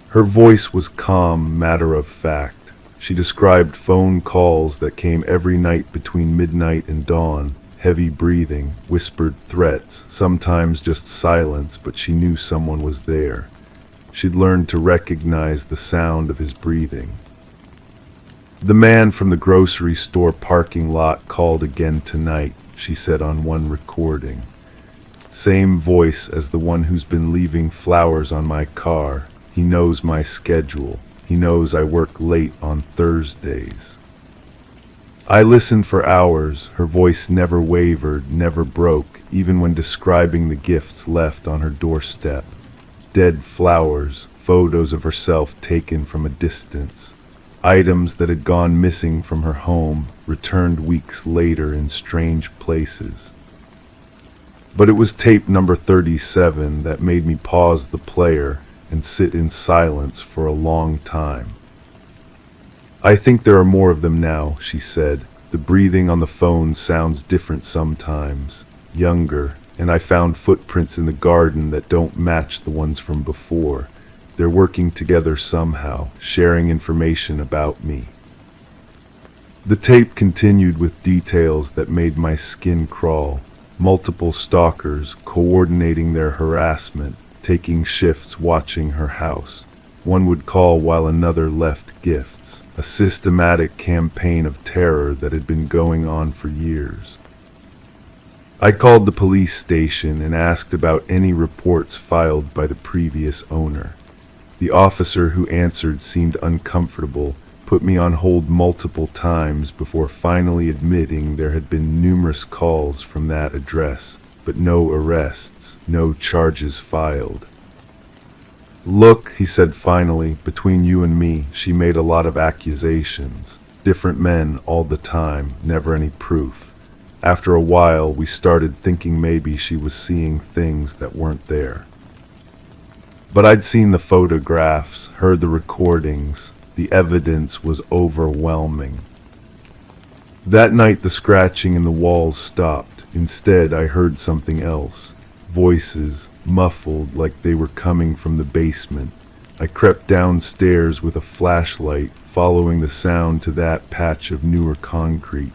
Her voice was calm, matter-of-fact. She described phone calls that came every night between midnight and dawn, heavy breathing, whispered threats, sometimes just silence, but she knew someone was there. She'd learned to recognize the sound of his breathing. The man from the grocery store parking lot called again tonight, she said on one recording. Same voice as the one who's been leaving flowers on my car. He knows my schedule. He knows I work late on Thursdays. I listened for hours. Her voice never wavered, never broke, even when describing the gifts left on her doorstep. Dead flowers, photos of herself taken from a distance. Items that had gone missing from her home, returned weeks later in strange places. But it was tape number 37 that made me pause the player and sit in silence for a long time. I think there are more of them now, she said. The breathing on the phone sounds different sometimes, younger, and I found footprints in the garden that don't match the ones from before. They're working together somehow, sharing information about me. The tape continued with details that made my skin crawl. Multiple stalkers coordinating their harassment, taking shifts watching her house. One would call while another left gifts, a systematic campaign of terror that had been going on for years. I called the police station and asked about any reports filed by the previous owner. The officer who answered seemed uncomfortable, put me on hold multiple times before finally admitting there had been numerous calls from that address, but no arrests, no charges filed. "Look," he said finally, "between you and me, she made a lot of accusations. Different men all the time, never any proof. After a while, we started thinking maybe she was seeing things that weren't there. But I'd seen the photographs, heard the recordings. The evidence was overwhelming." That night the scratching in the walls stopped. Instead, I heard something else. Voices, muffled like they were coming from the basement. I crept downstairs with a flashlight, following the sound to that patch of newer concrete.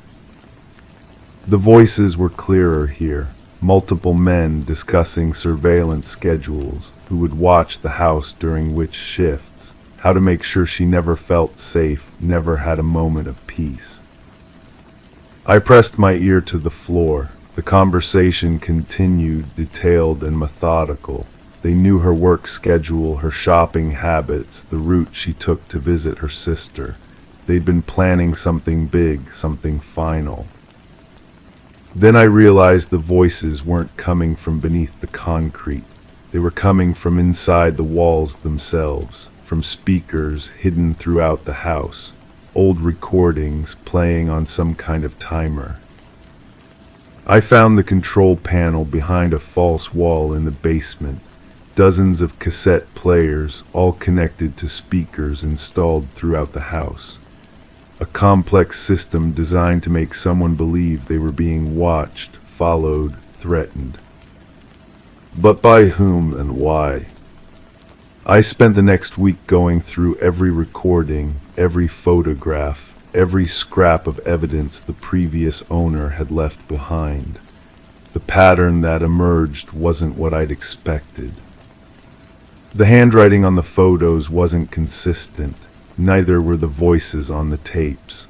The voices were clearer here. Multiple men discussing surveillance schedules, who would watch the house during which shifts, how to make sure she never felt safe, never had a moment of peace. I pressed my ear to the floor. The conversation continued, detailed and methodical. They knew her work schedule, her shopping habits, the route she took to visit her sister. They'd been planning something big, something final. Then I realized the voices weren't coming from beneath the concrete. They were coming from inside the walls themselves, from speakers hidden throughout the house, old recordings playing on some kind of timer. I found the control panel behind a false wall in the basement. Dozens of cassette players, all connected to speakers installed throughout the house. A complex system designed to make someone believe they were being watched, followed, threatened. But by whom and why? I spent the next week going through every recording, every photograph, every scrap of evidence the previous owner had left behind. The pattern that emerged wasn't what I'd expected. The handwriting on the photos wasn't consistent. Neither were the voices on the tapes.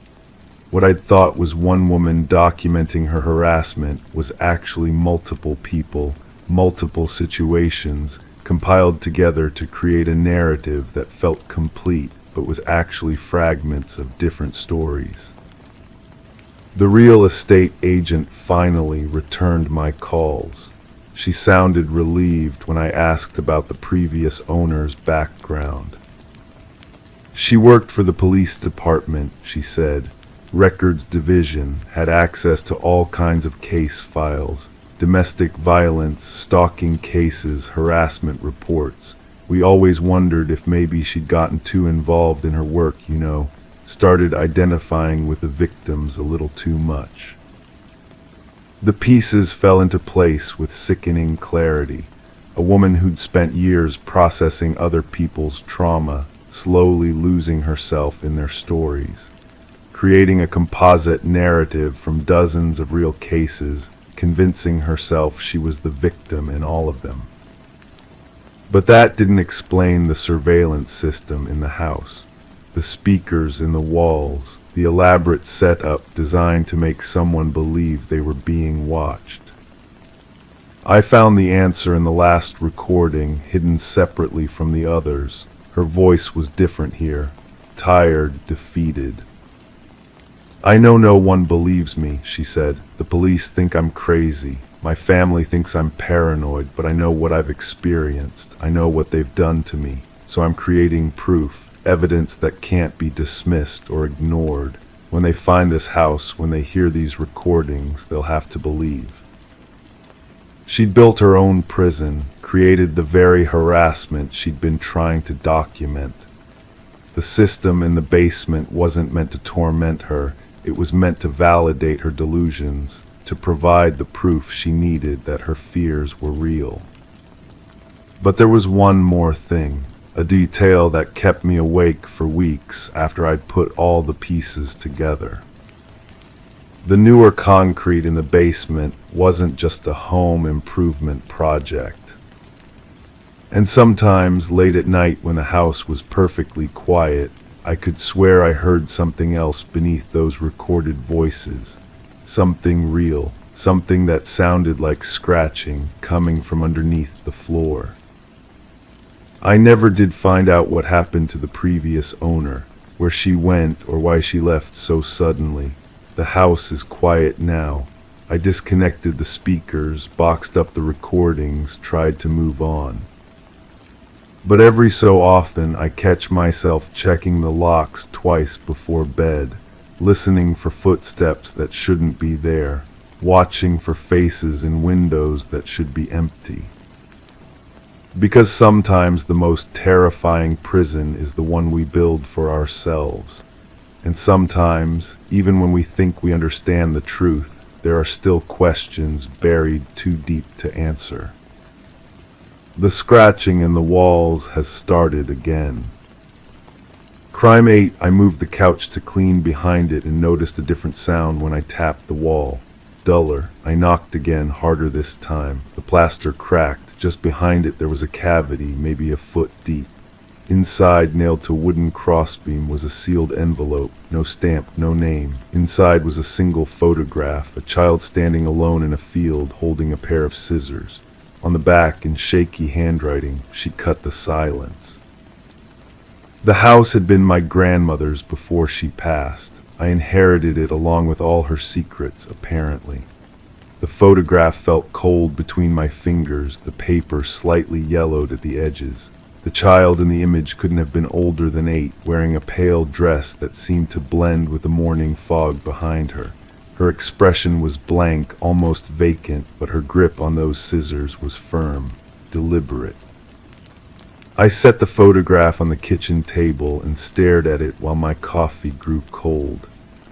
What I'd thought was one woman documenting her harassment was actually multiple people, multiple situations, compiled together to create a narrative that felt complete, but was actually fragments of different stories. The real estate agent finally returned my calls. She sounded relieved when I asked about the previous owner's background. She worked for the police department, she said. Records division, had access to all kinds of case files, domestic violence, stalking cases, harassment reports. We always wondered if maybe she'd gotten too involved in her work, started identifying with the victims a little too much. The pieces fell into place with sickening clarity. A woman who'd spent years processing other people's trauma, slowly losing herself in their stories, creating a composite narrative from dozens of real cases, convincing herself she was the victim in all of them. But that didn't explain the surveillance system in the house, the speakers in the walls, the elaborate setup designed to make someone believe they were being watched. I found the answer in the last recording, hidden separately from the others. Her voice was different here, tired, defeated. "I know no one believes me," she said. "The police think I'm crazy. My family thinks I'm paranoid, but I know what I've experienced. I know what they've done to me. So I'm creating proof, evidence that can't be dismissed or ignored. When they find this house, when they hear these recordings, they'll have to believe." She'd built her own prison, created the very harassment she'd been trying to document. The system in the basement wasn't meant to torment her. It was meant to validate her delusions, to provide the proof she needed that her fears were real. But there was one more thing, a detail that kept me awake for weeks after I'd put all the pieces together. The newer concrete in the basement wasn't just a home improvement project. And sometimes, late at night when the house was perfectly quiet, I could swear I heard something else beneath those recorded voices. Something real, something that sounded like scratching coming from underneath the floor. I never did find out what happened to the previous owner. where she went or why she left so suddenly. The house is quiet now. I disconnected the speakers, boxed up the recordings, tried to move on. But every so often I catch myself checking the locks twice before bed, listening for footsteps that shouldn't be there, watching for faces in windows that should be empty. Because sometimes the most terrifying prison is the one we build for ourselves. And sometimes, even when we think we understand the truth, there are still questions buried too deep to answer. The scratching in the walls has started again. Crime 8, I moved the couch to clean behind it and noticed a different sound when I tapped the wall. Duller. I knocked again, harder this time. The plaster cracked. Just behind it there was a cavity, maybe a foot deep. Inside, nailed to a wooden crossbeam, was a sealed envelope. No stamp, no name. Inside was a single photograph, a child standing alone in a field holding a pair of scissors. On the back, in shaky handwriting, she cut the silence. The house had been my grandmother's before she passed. I inherited it along with all her secrets, apparently. The photograph felt cold between my fingers, the paper slightly yellowed at the edges. The child in the image couldn't have been older than 8, wearing a pale dress that seemed to blend with the morning fog behind her. Her expression was blank, almost vacant, but her grip on those scissors was firm, deliberate. I set the photograph on the kitchen table and stared at it while my coffee grew cold.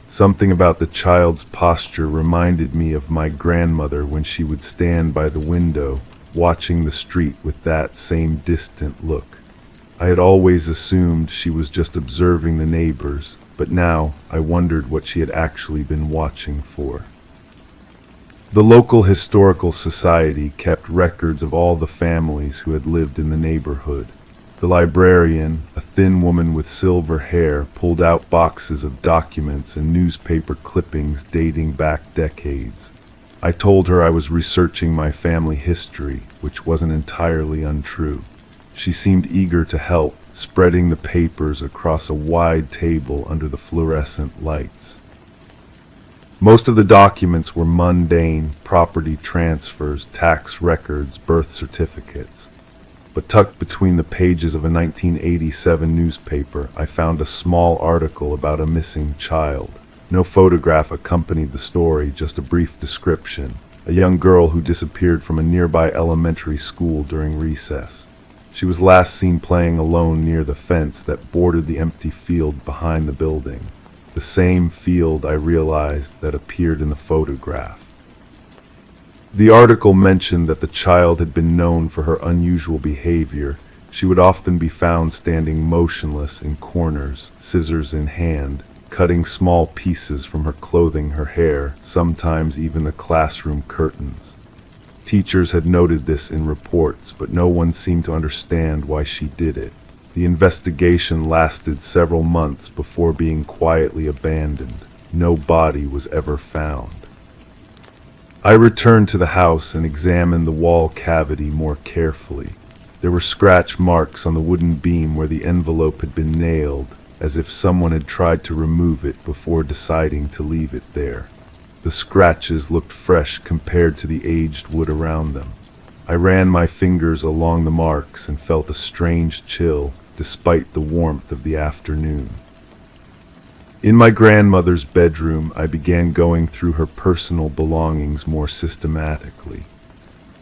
Something about the child's posture reminded me of my grandmother when she would stand by the window, watching the street with that same distant look. I had always assumed she was just observing the neighbors, but now I wondered what she had actually been watching for. The local historical society kept records of all the families who had lived in the neighborhood. The librarian, a thin woman with silver hair, pulled out boxes of documents and newspaper clippings dating back decades. I told her I was researching my family history, which wasn't entirely untrue. She seemed eager to help, spreading the papers across a wide table under the fluorescent lights. Most of the documents were mundane: property transfers, tax records, birth certificates. But tucked between the pages of a 1987 newspaper, I found a small article about a missing child. No photograph accompanied the story, just a brief description. A young girl who disappeared from a nearby elementary school during recess. She was last seen playing alone near the fence that bordered the empty field behind the building. The same field, I realized, that appeared in the photograph. The article mentioned that the child had been known for her unusual behavior. She would often be found standing motionless in corners, scissors in hand, cutting small pieces from her clothing, her hair, sometimes even the classroom curtains. Teachers had noted this in reports, but no one seemed to understand why she did it. The investigation lasted several months before being quietly abandoned. No body was ever found. I returned to the house and examined the wall cavity more carefully. There were scratch marks on the wooden beam where the envelope had been nailed, as if someone had tried to remove it before deciding to leave it there. The scratches looked fresh compared to the aged wood around them. I ran my fingers along the marks and felt a strange chill, despite the warmth of the afternoon. In my grandmother's bedroom, I began going through her personal belongings more systematically.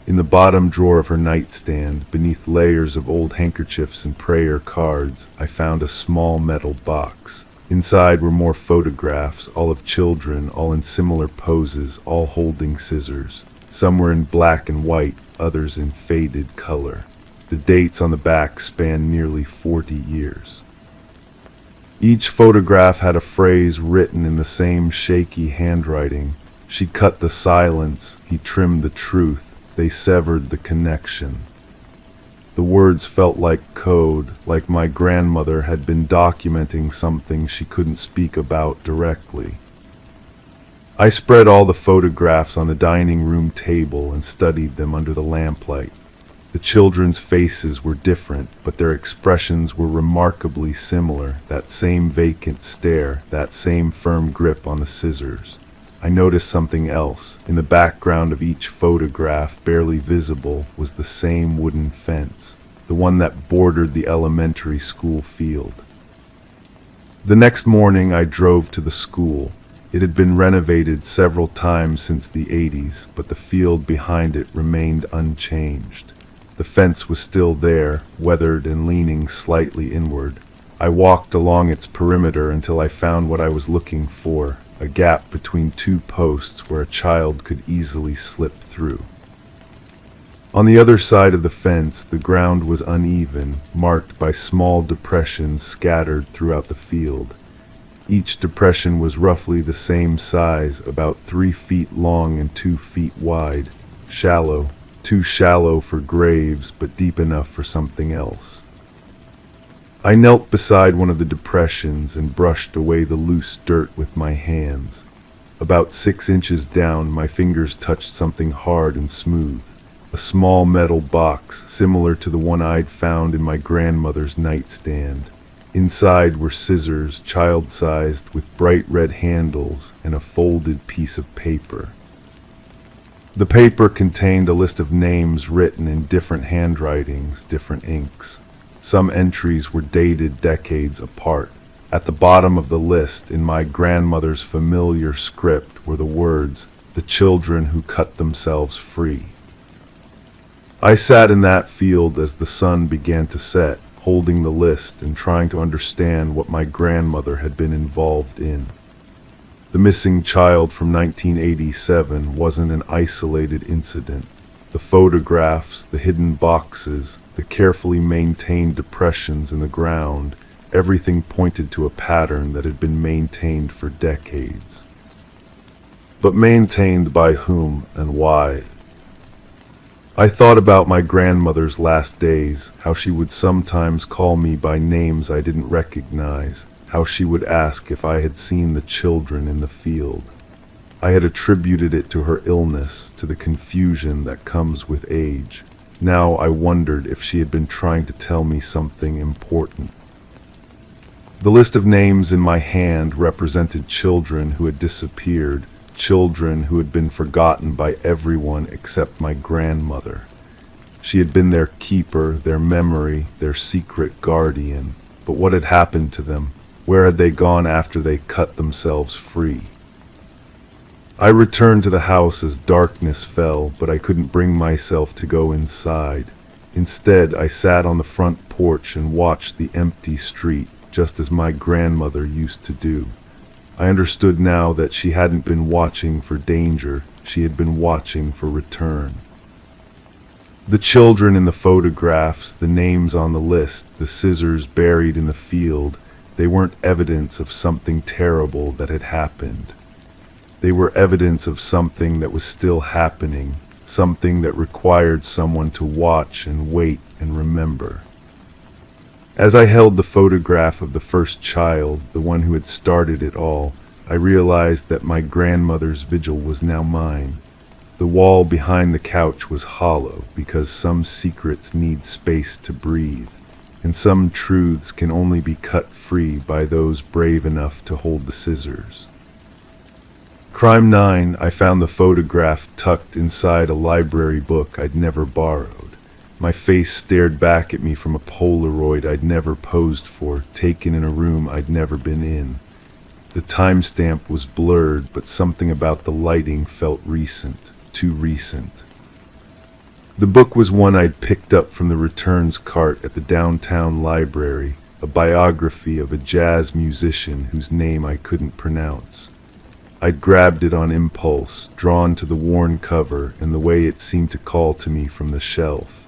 In the bottom drawer of her nightstand, beneath layers of old handkerchiefs and prayer cards, I found a small metal box. Inside were more photographs, all of children, all in similar poses, all holding scissors. Some were in black and white, others in faded color. The dates on the back spanned nearly 40 years. Each photograph had a phrase written in the same shaky handwriting. She cut the silence, he trimmed the truth, they severed the connection. The words felt like code, like my grandmother had been documenting something she couldn't speak about directly. I spread all the photographs on the dining room table and studied them under the lamplight. The children's faces were different, but their expressions were remarkably similar. That same vacant stare, that same firm grip on the scissors. I noticed something else. In the background of each photograph, barely visible, was the same wooden fence, the one that bordered the elementary school field. The next morning I drove to the school. It had been renovated several times since the 80s, but the field behind it remained unchanged. The fence was still there, weathered and leaning slightly inward. I walked along its perimeter until I found what I was looking for, a gap between two posts where a child could easily slip through. On the other side of the fence, the ground was uneven, marked by small depressions scattered throughout the field. Each depression was roughly the same size, about 3 feet long and 2 feet wide, shallow, too shallow for graves, but deep enough for something else. I knelt beside one of the depressions and brushed away the loose dirt with my hands. About 6 inches down, my fingers touched something hard and smooth, a small metal box similar to the one I'd found in my grandmother's nightstand. Inside were scissors, child-sized, with bright red handles, and a folded piece of paper. The paper contained a list of names written in different handwritings, different inks. Some entries were dated decades apart. At the bottom of the list, in my grandmother's familiar script, were the words, "The children who cut themselves free." I sat in that field as the sun began to set, holding the list and trying to understand what my grandmother had been involved in. The missing child from 1987 wasn't an isolated incident. The photographs, the hidden boxes, the carefully maintained depressions in the ground, everything pointed to a pattern that had been maintained for decades. But maintained by whom and why? I thought about my grandmother's last days, how she would sometimes call me by names I didn't recognize, how she would ask if I had seen the children in the field. I had attributed it to her illness, to the confusion that comes with age. Now I wondered if she had been trying to tell me something important. The list of names in my hand represented children who had disappeared, children who had been forgotten by everyone except my grandmother. She had been their keeper, their memory, their secret guardian. But what had happened to them? Where had they gone after they cut themselves free? I returned to the house as darkness fell, but I couldn't bring myself to go inside. Instead, I sat on the front porch and watched the empty street, just as my grandmother used to do. I understood now that she hadn't been watching for danger, she had been watching for return. The children in the photographs, the names on the list, the scissors buried in the field, they weren't evidence of something terrible that had happened. They were evidence of something that was still happening, something that required someone to watch and wait and remember. As I held the photograph of the first child, the one who had started it all, I realized that my grandmother's vigil was now mine. The wall behind the couch was hollow because some secrets need space to breathe, and some truths can only be cut free by those brave enough to hold the scissors. Crime 9, I found the photograph tucked inside a library book I'd never borrowed. My face stared back at me from a Polaroid I'd never posed for, taken in a room I'd never been in. The timestamp was blurred, but something about the lighting felt recent, too recent. The book was one I'd picked up from the returns cart at the downtown library, a biography of a jazz musician whose name I couldn't pronounce. I'd grabbed it on impulse, drawn to the worn cover and the way it seemed to call to me from the shelf.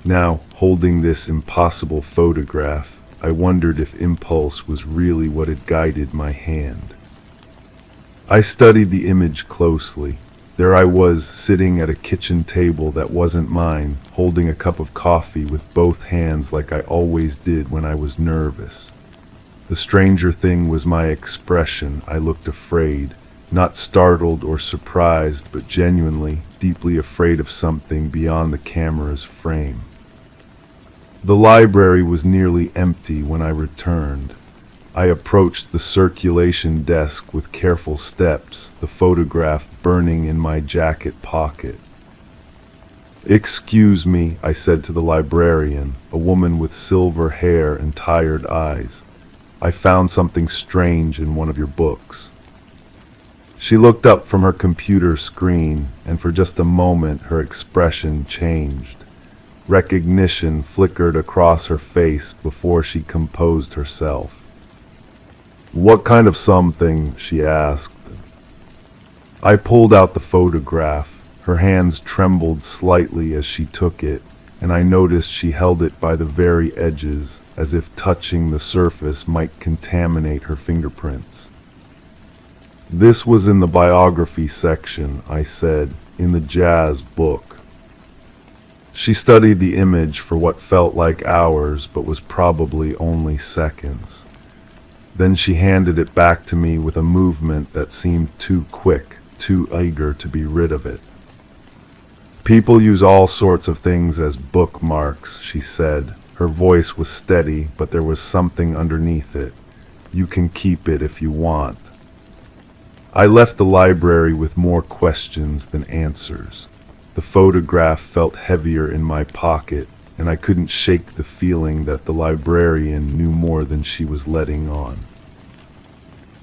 Now, holding this impossible photograph, I wondered if impulse was really what had guided my hand. I studied the image closely. There I was, sitting at a kitchen table that wasn't mine, holding a cup of coffee with both hands like I always did when I was nervous. The stranger thing was my expression. I looked afraid. not startled or surprised, but genuinely, deeply afraid of something beyond the camera's frame. The library was nearly empty when I returned. I approached the circulation desk with careful steps, the photograph burning in my jacket pocket. "Excuse me," I said to the librarian, a woman with silver hair and tired eyes. "I found something strange in one of your books." She looked up from her computer screen, and for just a moment her expression changed. Recognition flickered across her face before she composed herself. "What kind of something?" she asked. I pulled out the photograph. Her hands trembled slightly as she took it, and I noticed she held it by the very edges, as if touching the surface might contaminate her fingerprints. "This was in the biography section," I said, "in the jazz book." She studied the image for what felt like hours, but was probably only seconds. Then she handed it back to me with a movement that seemed too quick, too eager to be rid of it. "People use all sorts of things as bookmarks," she said. Her voice was steady, but there was something underneath it. "You can keep it if you want." I left the library with more questions than answers. The photograph felt heavier in my pocket, and I couldn't shake the feeling that the librarian knew more than she was letting on.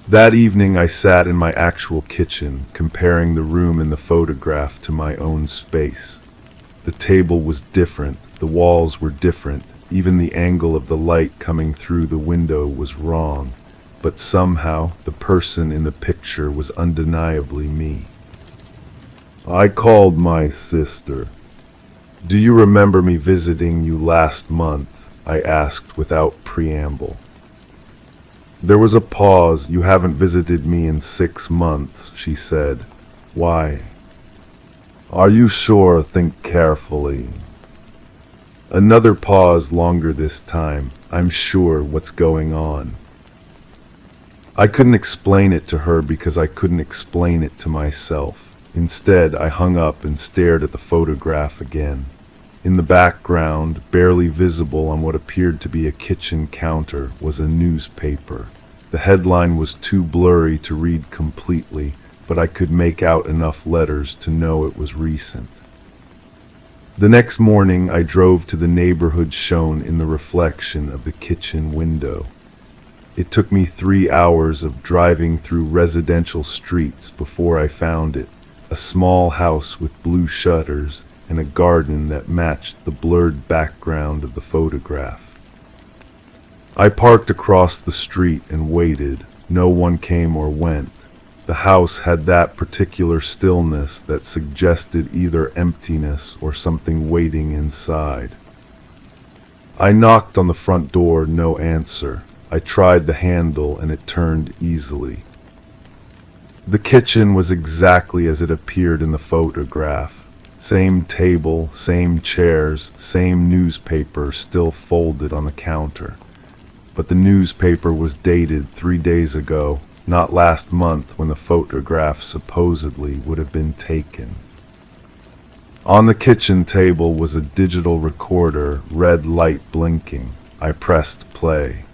That evening I sat in my actual kitchen, comparing the room in the photograph to my own space. The table was different, the walls were different, even the angle of the light coming through the window was wrong, but somehow the person in the picture was undeniably me. I called my sister. "Do you remember me visiting you last month?" I asked without preamble. There was a pause. "You haven't visited me in 6 months, she said. "Why?" "Are you sure? Think carefully." Another pause, longer this time. "I'm sure. What's going on?" I couldn't explain it to her because I couldn't explain it to myself. Instead, I hung up and stared at the photograph again. In the background, barely visible on what appeared to be a kitchen counter, was a newspaper. The headline was too blurry to read completely, but I could make out enough letters to know it was recent. The next morning, I drove to the neighborhood shown in the reflection of the kitchen window. It took me 3 hours of driving through residential streets before I found it, a small house with blue shutters and a garden that matched the blurred background of the photograph. I parked across the street and waited. No one came or went. The house had that particular stillness that suggested either emptiness or something waiting inside. I knocked on the front door, no answer. I tried the handle and it turned easily. The kitchen was exactly as it appeared in the photograph. Same table, same chairs, same newspaper still folded on the counter. But the newspaper was dated 3 days ago, not last month when the photograph supposedly would have been taken. On the kitchen table was a digital recorder, red light blinking. I pressed play.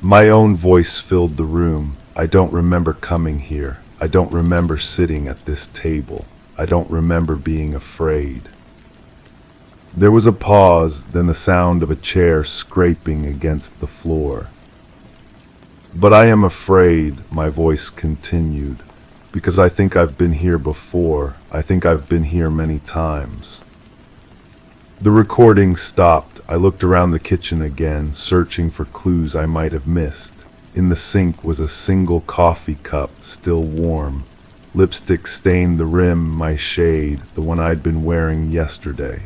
My own voice filled the room. "I don't remember coming here. I don't remember sitting at this table. I don't remember being afraid." There was a pause, then the sound of a chair scraping against the floor. "But I am afraid," my voice continued, "because I think I've been here before. I think I've been here many times." The recording stopped. I looked around the kitchen again, searching for clues I might have missed. In the sink was a single coffee cup, still warm. Lipstick stained the rim, my shade, the one I'd been wearing yesterday.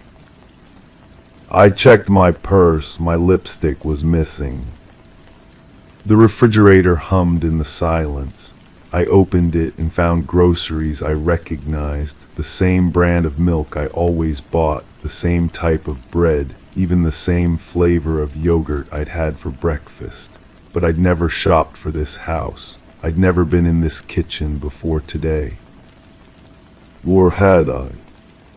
I checked my purse. My lipstick was missing. The refrigerator hummed in the silence. I opened it and found groceries I recognized, the same brand of milk I always bought, the same type of bread, even the same flavor of yogurt I'd had for breakfast. But I'd never shopped for this house. I'd never been in this kitchen before today. Or had I?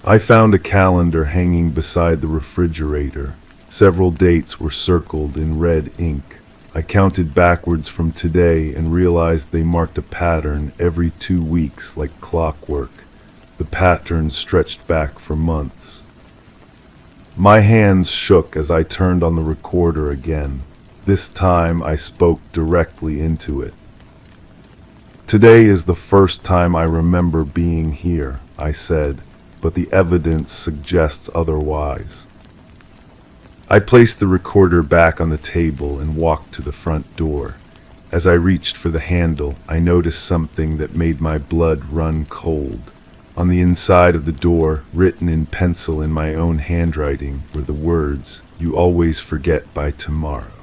I found a calendar hanging beside the refrigerator. Several dates were circled in red ink. I counted backwards from today and realized they marked a pattern every 2 weeks like clockwork. The pattern stretched back for months. My hands shook as I turned on the recorder again. This time I spoke directly into it. Today is the first time I remember being here, I said, but the evidence suggests otherwise. I placed the recorder back on the table and walked to the front door. As I reached for the handle, I noticed something that made my blood run cold. On the inside of the door, written in pencil in my own handwriting, were the words, "You always forget by tomorrow."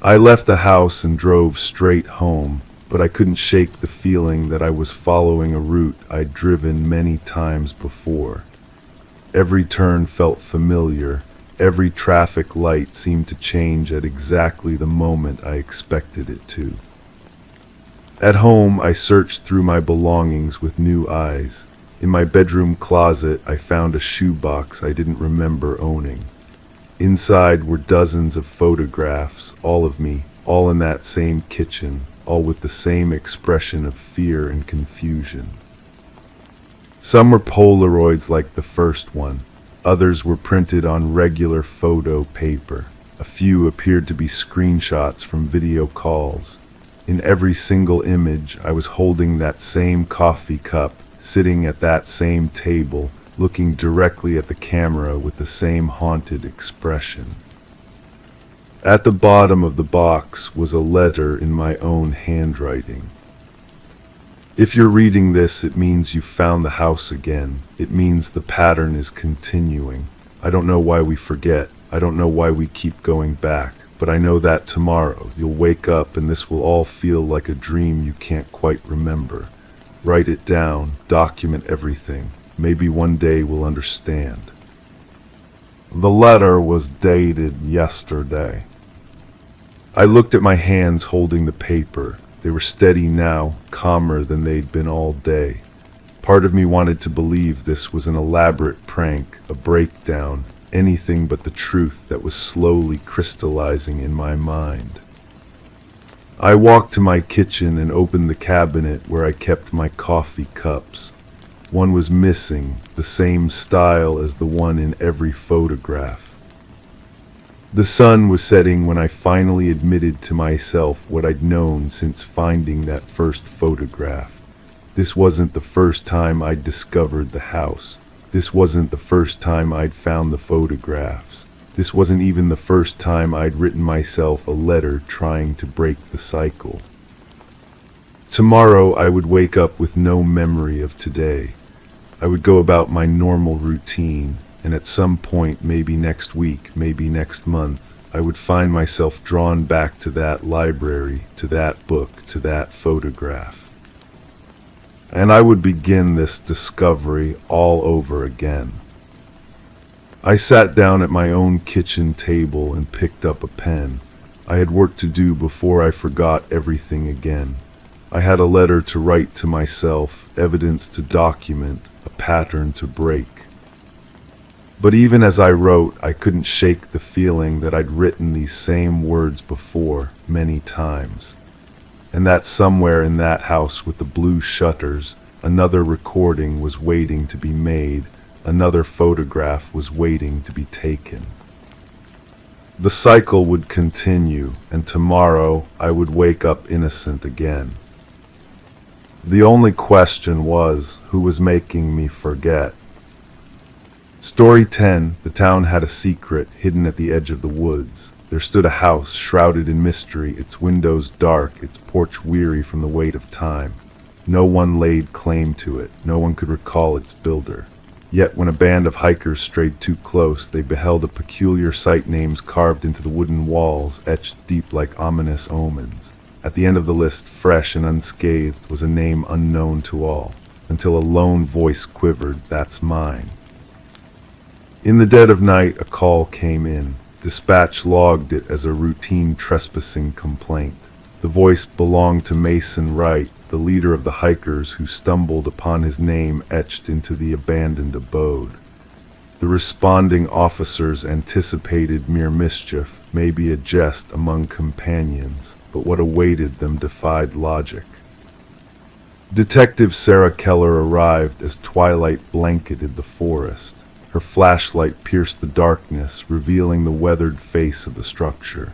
I left the house and drove straight home, but I couldn't shake the feeling that I was following a route I'd driven many times before. Every turn felt familiar. Every traffic light seemed to change at exactly the moment I expected it to. At home, I searched through my belongings with new eyes. In my bedroom closet, I found a shoebox I didn't remember owning. Inside were dozens of photographs, all of me, all in that same kitchen, all with the same expression of fear and confusion. Some were Polaroids like the first one. Others were printed on regular photo paper. A few appeared to be screenshots from video calls. In every single image, I was holding that same coffee cup, sitting at that same table, looking directly at the camera with the same haunted expression. At the bottom of the box was a letter in my own handwriting. If you're reading this, it means you've found the house again. It means the pattern is continuing. I don't know why we forget. I don't know why we keep going back. But I know that tomorrow you'll wake up and this will all feel like a dream you can't quite remember. Write it down. Document everything. Maybe one day we'll understand. The letter was dated yesterday. I looked at my hands holding the paper. They were steady now, calmer than they'd been all day. Part of me wanted to believe this was an elaborate prank, a breakdown, anything but the truth that was slowly crystallizing in my mind. I walked to my kitchen and opened the cabinet where I kept my coffee cups. One was missing, the same style as the one in every photograph. The sun was setting when I finally admitted to myself what I'd known since finding that first photograph. This wasn't the first time I'd discovered the house. This wasn't the first time I'd found the photographs. This wasn't even the first time I'd written myself a letter trying to break the cycle. Tomorrow I would wake up with no memory of today. I would go about my normal routine. And at some point, maybe next week, maybe next month, I would find myself drawn back to that library, to that book, to that photograph. And I would begin this discovery all over again. I sat down at my own kitchen table and picked up a pen. I had work to do before I forgot everything again. I had a letter to write to myself, evidence to document, a pattern to break. But even as I wrote, I couldn't shake the feeling that I'd written these same words before, many times. And that somewhere in that house with the blue shutters, another recording was waiting to be made, another photograph was waiting to be taken. The cycle would continue, and tomorrow I would wake up innocent again. The only question was, who was making me forget? Story 10. The town had a secret hidden at the edge of the woods. There stood a house shrouded in mystery, its windows dark, its porch weary from the weight of time. No one laid claim to it. No one could recall its builder. Yet when a band of hikers strayed too close, they beheld a peculiar sight, names carved into the wooden walls, etched deep like ominous omens. At the end of the list, fresh and unscathed, was a name unknown to all, until a lone voice quivered, "That's mine." In the dead of night, a call came in. Dispatch logged it as a routine trespassing complaint. The voice belonged to Mason Wright, the leader of the hikers who stumbled upon his name etched into the abandoned abode. The responding officers anticipated mere mischief, maybe a jest among companions, but what awaited them defied logic. Detective Sarah Keller arrived as twilight blanketed the forest. Her flashlight pierced the darkness, revealing the weathered face of the structure.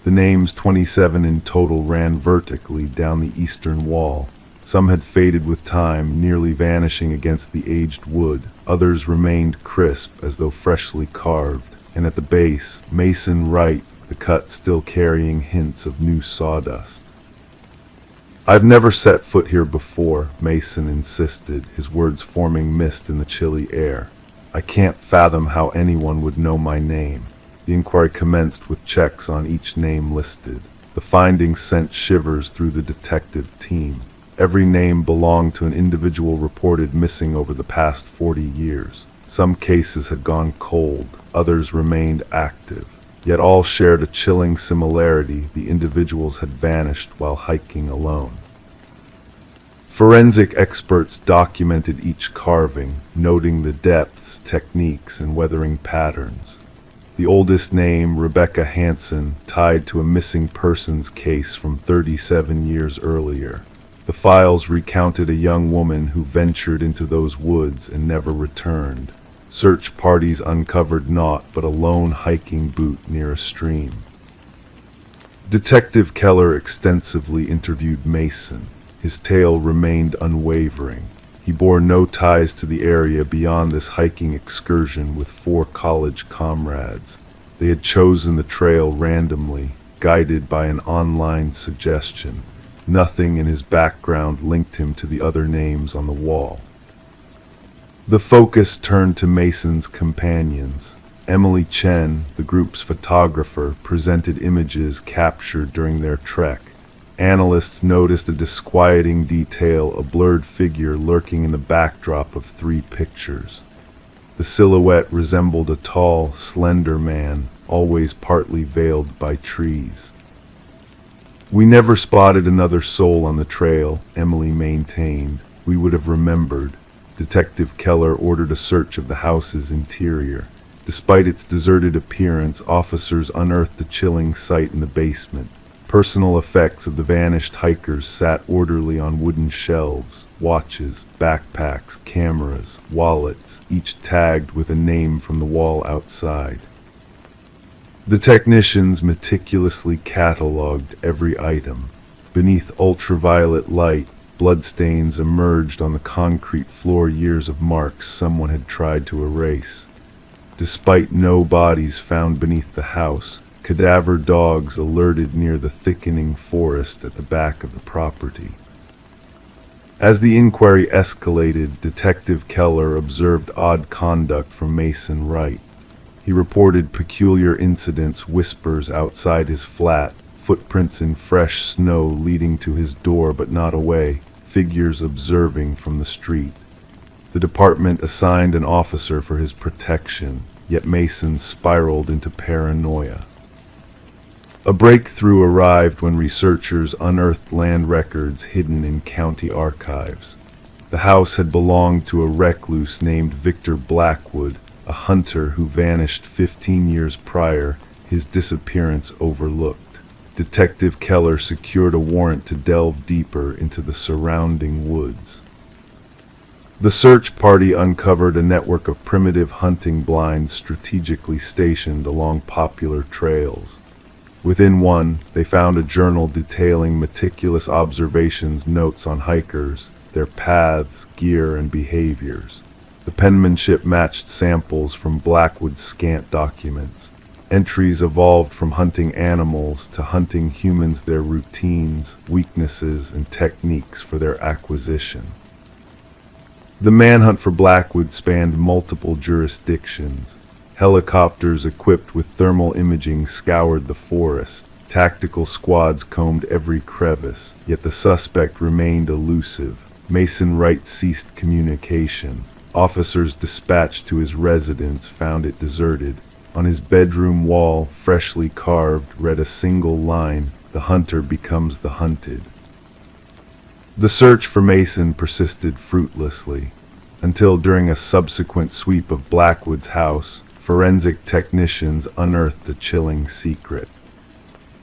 The names 27 in total ran vertically down the eastern wall. Some had faded with time, nearly vanishing against the aged wood. Others remained crisp, as though freshly carved. And at the base, Mason Wright, the cut still carrying hints of new sawdust. "I've never set foot here before," Mason insisted, his words forming mist in the chilly air. "I can't fathom how anyone would know my name." The inquiry commenced with checks on each name listed. The findings sent shivers through the detective team. Every name belonged to an individual reported missing over the past 40 years. Some cases had gone cold, others remained active. Yet all shared a chilling similarity: the individuals had vanished while hiking alone. Forensic experts documented each carving, noting the depths, techniques, and weathering patterns. The oldest name, Rebecca Hansen, tied to a missing persons case from 37 years earlier. The files recounted a young woman who ventured into those woods and never returned. Search parties uncovered naught but a lone hiking boot near a stream. Detective Keller extensively interviewed Mason. His tale remained unwavering. He bore no ties to the area beyond this hiking excursion with 4 college comrades. They had chosen the trail randomly, guided by an online suggestion. Nothing in his background linked him to the other names on the wall. The focus turned to Mason's companions. Emily Chen, the group's photographer, presented images captured during their trek. Analysts noticed a disquieting detail: a blurred figure lurking in the backdrop of 3 pictures. The silhouette resembled a tall, slender man, always partly veiled by trees. "We never spotted another soul on the trail," Emily maintained. "We would have remembered." Detective Keller ordered a search of the house's interior. Despite its deserted appearance, officers unearthed a chilling sight in the basement. Personal effects of the vanished hikers sat orderly on wooden shelves: watches, backpacks, cameras, wallets, each tagged with a name from the wall outside. The technicians meticulously catalogued every item. Beneath ultraviolet light, bloodstains emerged on the concrete floor, years of marks someone had tried to erase. Despite no bodies found beneath the house, cadaver dogs alerted near the thickening forest at the back of the property. As the inquiry escalated, Detective Keller observed odd conduct from Mason Wright. He reported peculiar incidents: whispers outside his flat, footprints in fresh snow leading to his door but not away, figures observing from the street. The department assigned an officer for his protection, yet Mason spiraled into paranoia. A breakthrough arrived when researchers unearthed land records hidden in county archives. The house had belonged to a recluse named Victor Blackwood, a hunter who vanished 15 years prior, his disappearance overlooked. Detective Keller secured a warrant to delve deeper into the surrounding woods. The search party uncovered a network of primitive hunting blinds strategically stationed along popular trails. Within one, they found a journal detailing meticulous observations, notes on hikers, their paths, gear, and behaviors. The penmanship matched samples from Blackwood's scant documents. Entries evolved from hunting animals to hunting humans, their routines, weaknesses, and techniques for their acquisition. The manhunt for Blackwood spanned multiple jurisdictions. Helicopters equipped with thermal imaging scoured the forest. Tactical squads combed every crevice, yet the suspect remained elusive. Mason Wright ceased communication. Officers dispatched to his residence found it deserted. On his bedroom wall, freshly carved, read a single line: the hunter becomes the hunted. The search for Mason persisted fruitlessly, until during a subsequent sweep of Blackwood's house, forensic technicians unearthed a chilling secret.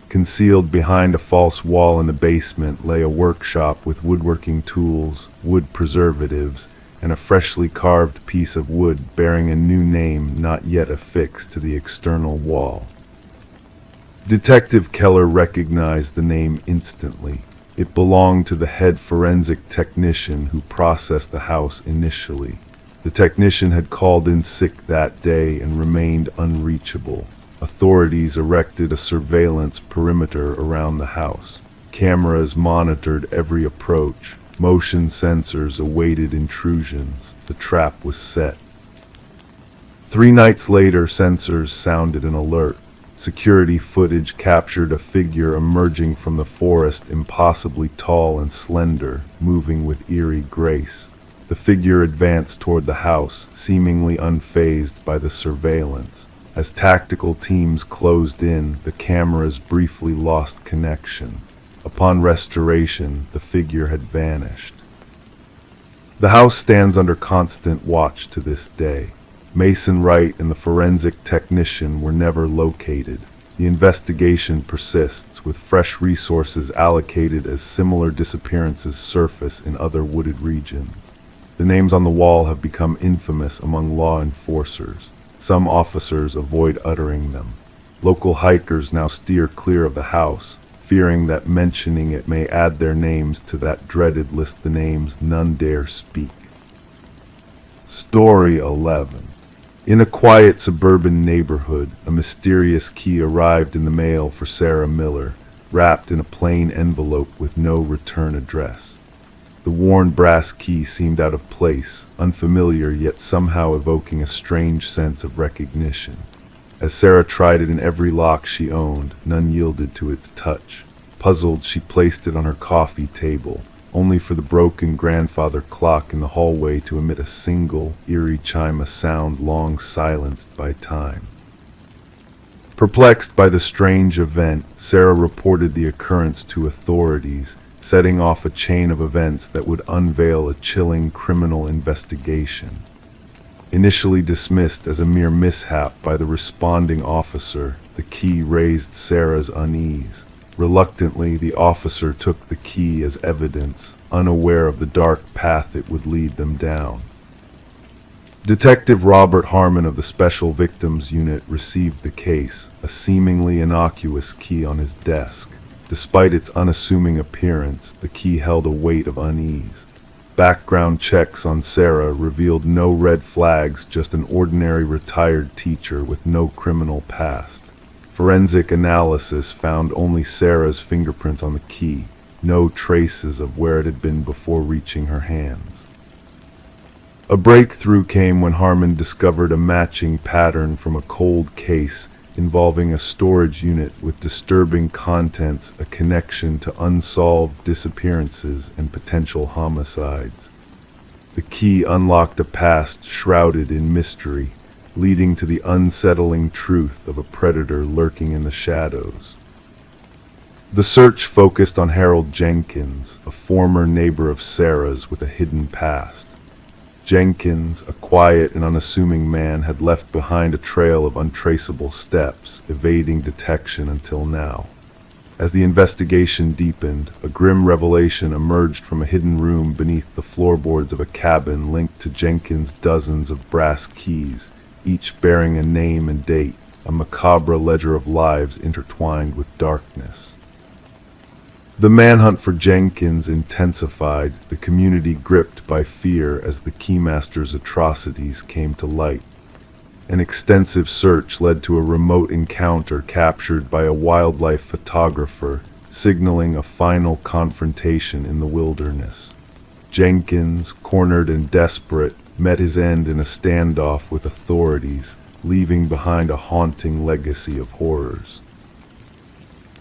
Concealed behind a false wall in the basement lay a workshop with woodworking tools, wood preservatives, and a freshly carved piece of wood bearing a new name not yet affixed to the external wall. Detective Keller recognized the name instantly. It belonged to the head forensic technician who processed the house initially. The technician had called in sick that day and remained unreachable. Authorities erected a surveillance perimeter around the house. Cameras monitored every approach. Motion sensors awaited intrusions. The trap was set. 3 nights later, sensors sounded an alert. Security footage captured a figure emerging from the forest, impossibly tall and slender, moving with eerie grace. The figure advanced toward the house, seemingly unfazed by the surveillance. As tactical teams closed in, the cameras briefly lost connection. Upon restoration, the figure had vanished. The house stands under constant watch to this day. Mason Wright and the forensic technician were never located. The investigation persists, with fresh resources allocated as similar disappearances surface in other wooded regions. The names on the wall have become infamous among law enforcers. Some officers avoid uttering them. Local hikers now steer clear of the house, fearing that mentioning it may add their names to that dreaded list of names none dare speak. Story 11. In a quiet suburban neighborhood, a mysterious key arrived in the mail for Sarah Miller, wrapped in a plain envelope with no return address. The worn brass key seemed out of place, unfamiliar yet somehow evoking a strange sense of recognition. As Sarah tried it in every lock she owned, none yielded to its touch. Puzzled, she placed it on her coffee table, only for the broken grandfather clock in the hallway to emit a single, eerie chime, a sound long silenced by time. Perplexed by the strange event, Sarah reported the occurrence to authorities, setting off a chain of events that would unveil a chilling criminal investigation. Initially dismissed as a mere mishap by the responding officer, the key raised Sarah's unease. Reluctantly, the officer took the key as evidence, unaware of the dark path it would lead them down. Detective Robert Harmon of the Special Victims Unit received the case, a seemingly innocuous key on his desk. Despite its unassuming appearance, the key held a weight of unease. Background checks on Sarah revealed no red flags, just an ordinary retired teacher with no criminal past. Forensic analysis found only Sarah's fingerprints on the key, no traces of where it had been before reaching her hands. A breakthrough came when Harmon discovered a matching pattern from a cold case involving a storage unit with disturbing contents, a connection to unsolved disappearances and potential homicides. The key unlocked a past shrouded in mystery, leading to the unsettling truth of a predator lurking in the shadows. The search focused on Harold Jenkins, a former neighbor of Sarah's with a hidden past. Jenkins, a quiet and unassuming man, had left behind a trail of untraceable steps, evading detection until now. As the investigation deepened, a grim revelation emerged from a hidden room beneath the floorboards of a cabin linked to Jenkins' dozens of brass keys, each bearing a name and date, a macabre ledger of lives intertwined with darkness. The manhunt for Jenkins intensified, the community gripped by fear as the keymaster's atrocities came to light. An extensive search led to a remote encounter captured by a wildlife photographer, signaling a final confrontation in the wilderness. Jenkins, cornered and desperate, met his end in a standoff with authorities, leaving behind a haunting legacy of horrors.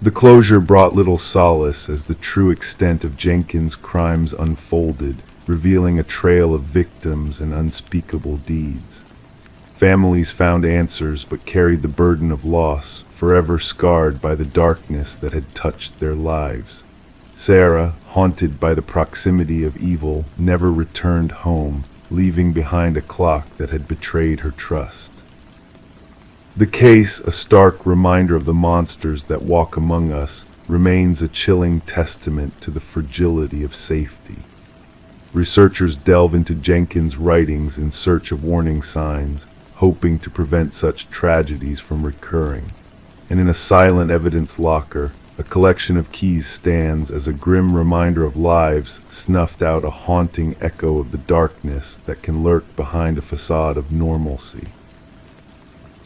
The closure brought little solace as the true extent of Jenkins' crimes unfolded, revealing a trail of victims and unspeakable deeds. Families found answers but carried the burden of loss, forever scarred by the darkness that had touched their lives. Sarah, haunted by the proximity of evil, never returned home, leaving behind a clock that had betrayed her trust. The case, a stark reminder of the monsters that walk among us, remains a chilling testament to the fragility of safety. Researchers delve into Jenkins' writings in search of warning signs, hoping to prevent such tragedies from recurring. And in a silent evidence locker, a collection of keys stands as a grim reminder of lives snuffed out, a haunting echo of the darkness that can lurk behind a facade of normalcy.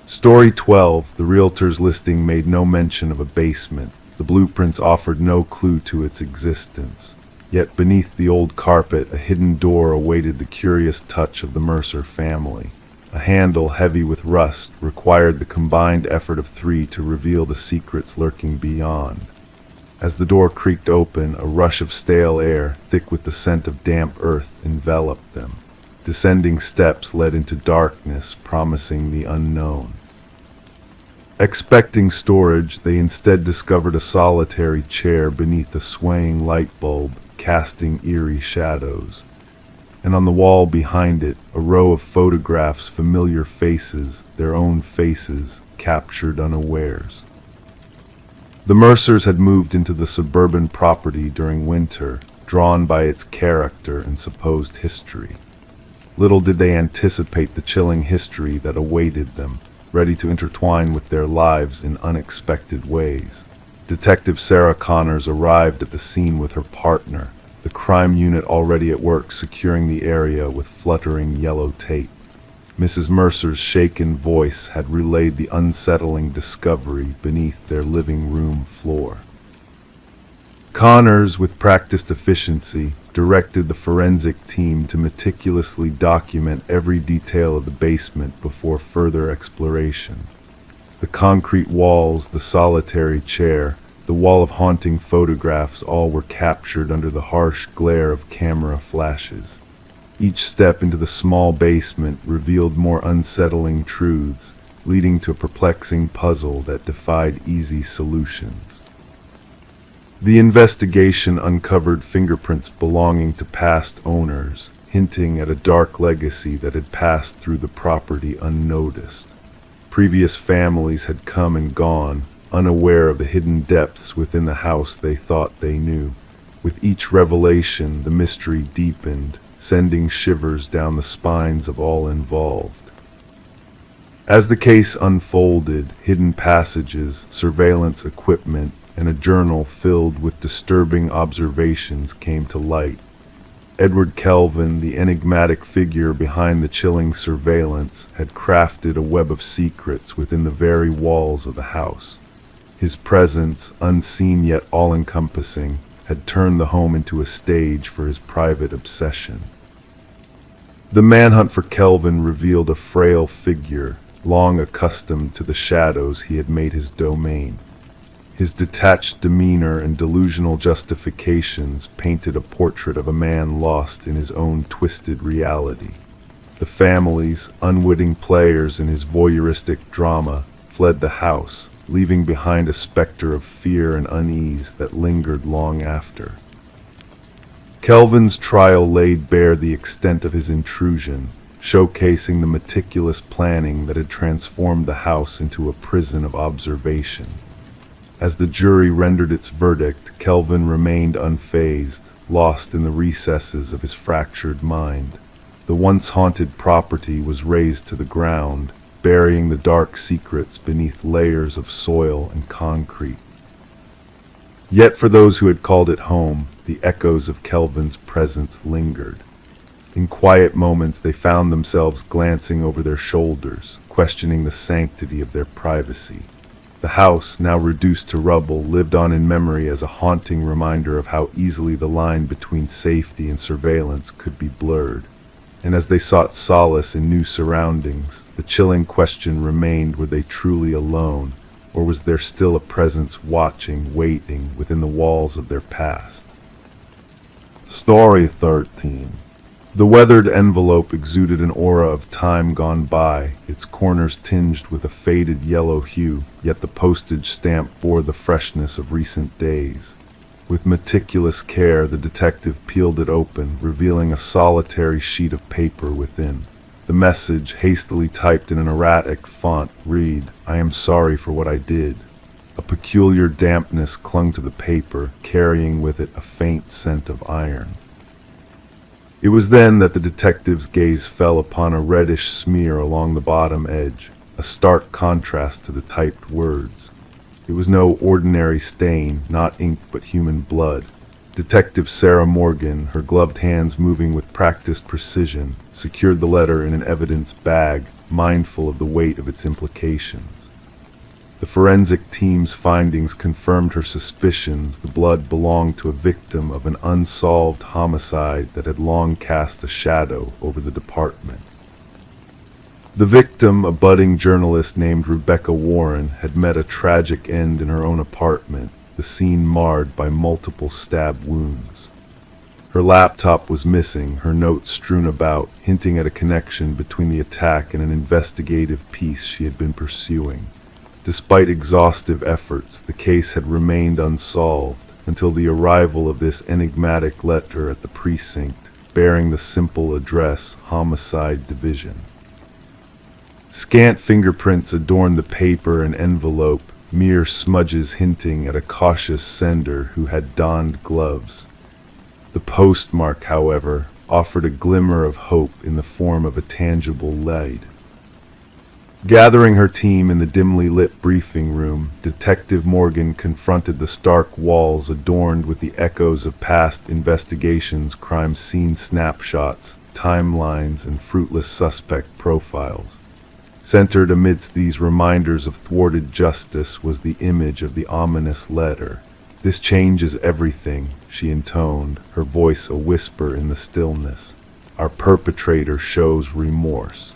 Story 12, the realtor's listing made no mention of a basement. The blueprints offered no clue to its existence. Yet beneath the old carpet, a hidden door awaited the curious touch of the Mercer family. A handle heavy with rust required the combined effort of three to reveal the secrets lurking beyond. As the door creaked open, a rush of stale air, thick with the scent of damp earth, enveloped them. Descending steps led into darkness, promising the unknown. Expecting storage, they instead discovered a solitary chair beneath a swaying light bulb, casting eerie shadows. And on the wall behind it, a row of photographs, familiar faces, their own faces, captured unawares. The Mercers had moved into the suburban property during winter, drawn by its character and supposed history. Little did they anticipate the chilling history that awaited them, ready to intertwine with their lives in unexpected ways. Detective Sarah Connors arrived at the scene with her partner, the crime unit already at work securing the area with fluttering yellow tape. Mrs. Mercer's shaken voice had relayed the unsettling discovery beneath their living room floor. Connors, with practiced efficiency, directed the forensic team to meticulously document every detail of the basement before further exploration. The concrete walls, the solitary chair, the wall of haunting photographs, all were captured under the harsh glare of camera flashes. Each step into the small basement revealed more unsettling truths, leading to a perplexing puzzle that defied easy solutions. The investigation uncovered fingerprints belonging to past owners, hinting at a dark legacy that had passed through the property unnoticed. Previous families had come and gone, unaware of the hidden depths within the house they thought they knew. With each revelation, the mystery deepened, sending shivers down the spines of all involved. As the case unfolded, hidden passages, surveillance equipment, and a journal filled with disturbing observations came to light. Edward Kelvin, the enigmatic figure behind the chilling surveillance, had crafted a web of secrets within the very walls of the house. His presence, unseen yet all-encompassing, had turned the home into a stage for his private obsession. The manhunt for Kelvin revealed a frail figure, long accustomed to the shadows he had made his domain. His detached demeanor and delusional justifications painted a portrait of a man lost in his own twisted reality. The families, unwitting players in his voyeuristic drama, fled the house, leaving behind a specter of fear and unease that lingered long after. Kelvin's trial laid bare the extent of his intrusion, showcasing the meticulous planning that had transformed the house into a prison of observation. As the jury rendered its verdict, Kelvin remained unfazed, lost in the recesses of his fractured mind. The once haunted property was razed to the ground, burying the dark secrets beneath layers of soil and concrete. Yet for those who had called it home, the echoes of Kelvin's presence lingered. In quiet moments they found themselves glancing over their shoulders, questioning the sanctity of their privacy. The house, now reduced to rubble, lived on in memory as a haunting reminder of how easily the line between safety and surveillance could be blurred. And as they sought solace in new surroundings, the chilling question remained, were they truly alone, or was there still a presence watching, waiting within the walls of their past? Story 13. The weathered envelope exuded an aura of time gone by, its corners tinged with a faded yellow hue, yet the postage stamp bore the freshness of recent days. With meticulous care, the detective peeled it open, revealing a solitary sheet of paper within. The message, hastily typed in an erratic font, read, "I am sorry for what I did." A peculiar dampness clung to the paper, carrying with it a faint scent of iron. It was then that the detective's gaze fell upon a reddish smear along the bottom edge, a stark contrast to the typed words. It was no ordinary stain, not ink but human blood. Detective Sarah Morgan, her gloved hands moving with practiced precision, secured the letter in an evidence bag, mindful of the weight of its implications. The forensic team's findings confirmed her suspicions. The blood belonged to a victim of an unsolved homicide that had long cast a shadow over the department. The victim, a budding journalist named Rebecca Warren, had met a tragic end in her own apartment, the scene marred by multiple stab wounds. Her laptop was missing, her notes strewn about, hinting at a connection between the attack and an investigative piece she had been pursuing. Despite exhaustive efforts, the case had remained unsolved until the arrival of this enigmatic letter at the precinct, bearing the simple address, Homicide Division. Scant fingerprints adorned the paper and envelope, mere smudges hinting at a cautious sender who had donned gloves. The postmark, however, offered a glimmer of hope in the form of a tangible lead. Gathering her team in the dimly lit briefing room, Detective Morgan confronted the stark walls adorned with the echoes of past investigations, crime scene snapshots, timelines, and fruitless suspect profiles. Centered amidst these reminders of thwarted justice was the image of the ominous letter. "This changes everything," she intoned, her voice a whisper in the stillness. "Our perpetrator shows remorse."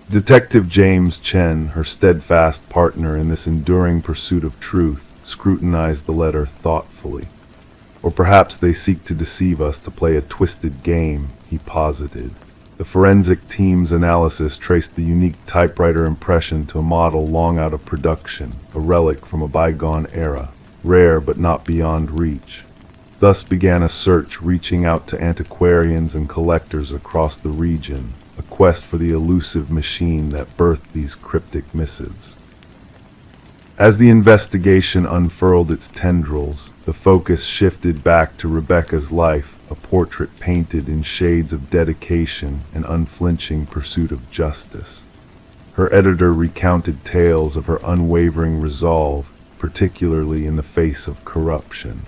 Detective James Chen, her steadfast partner in this enduring pursuit of truth, scrutinized the letter thoughtfully. "Or perhaps they seek to deceive us, to play a twisted game," he posited. The forensic team's analysis traced the unique typewriter impression to a model long out of production, a relic from a bygone era, rare but not beyond reach. Thus began a search reaching out to antiquarians and collectors across the region, a quest for the elusive machine that birthed these cryptic missives. As the investigation unfurled its tendrils, the focus shifted back to Rebecca's life, a portrait painted in shades of dedication and unflinching pursuit of justice. Her editor recounted tales of her unwavering resolve, particularly in the face of corruption.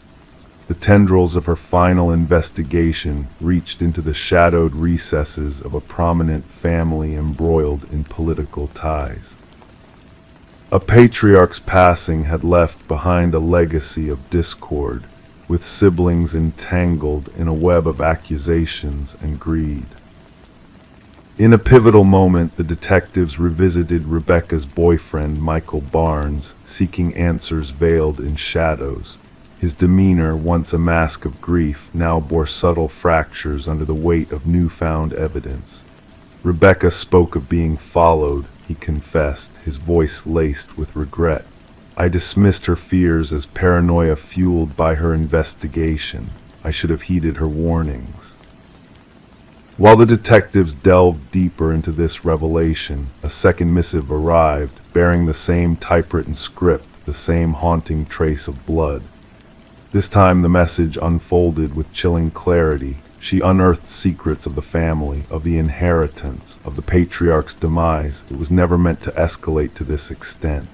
The tendrils of her final investigation reached into the shadowed recesses of a prominent family embroiled in political ties. A patriarch's passing had left behind a legacy of discord, with siblings entangled in a web of accusations and greed. In a pivotal moment, the detectives revisited Rebecca's boyfriend, Michael Barnes, seeking answers veiled in shadows. His demeanor, once a mask of grief, now bore subtle fractures under the weight of newfound evidence. Rebecca spoke of being followed, he confessed, his voice laced with regret. "I dismissed her fears as paranoia fueled by her investigation. I should have heeded her warnings." While the detectives delved deeper into this revelation, a second missive arrived, bearing the same typewritten script, the same haunting trace of blood. This time the message unfolded with chilling clarity. She unearthed secrets of the family, of the inheritance, of the patriarch's demise. It was never meant to escalate to this extent.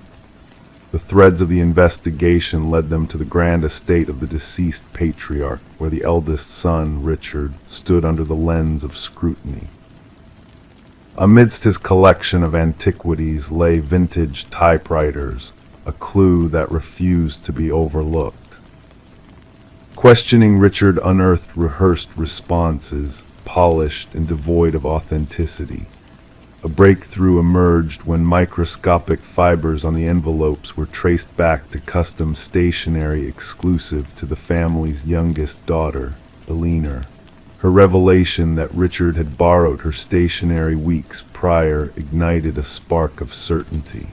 The threads of the investigation led them to the grand estate of the deceased patriarch, where the eldest son, Richard, stood under the lens of scrutiny. Amidst his collection of antiquities lay vintage typewriters, a clue that refused to be overlooked. Questioning Richard unearthed rehearsed responses, polished and devoid of authenticity. A breakthrough emerged when microscopic fibers on the envelopes were traced back to custom stationery exclusive to the family's youngest daughter, Eleanor. Her revelation that Richard had borrowed her stationery weeks prior ignited a spark of certainty.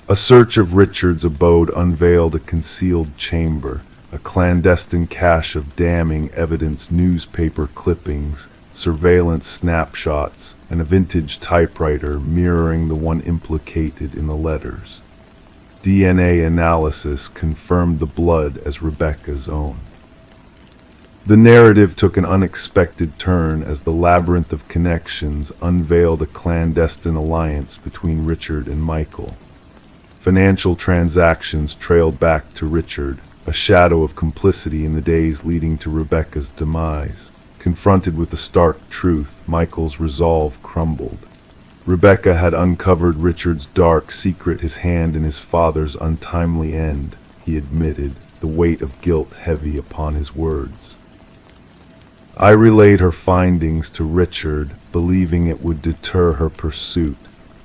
A search of Richard's abode unveiled a concealed chamber, a clandestine cache of damning evidence, newspaper clippings, surveillance snapshots, and a vintage typewriter mirroring the one implicated in the letters. DNA analysis confirmed the blood as Rebecca's own. The narrative took an unexpected turn as the labyrinth of connections unveiled a clandestine alliance between Richard and Michael. Financial transactions trailed back to Richard, a shadow of complicity in the days leading to Rebecca's demise. Confronted with the stark truth, Michael's resolve crumbled. Rebecca had uncovered Richard's dark secret, his hand in his father's untimely end, he admitted, the weight of guilt heavy upon his words. I relayed her findings to Richard, believing it would deter her pursuit.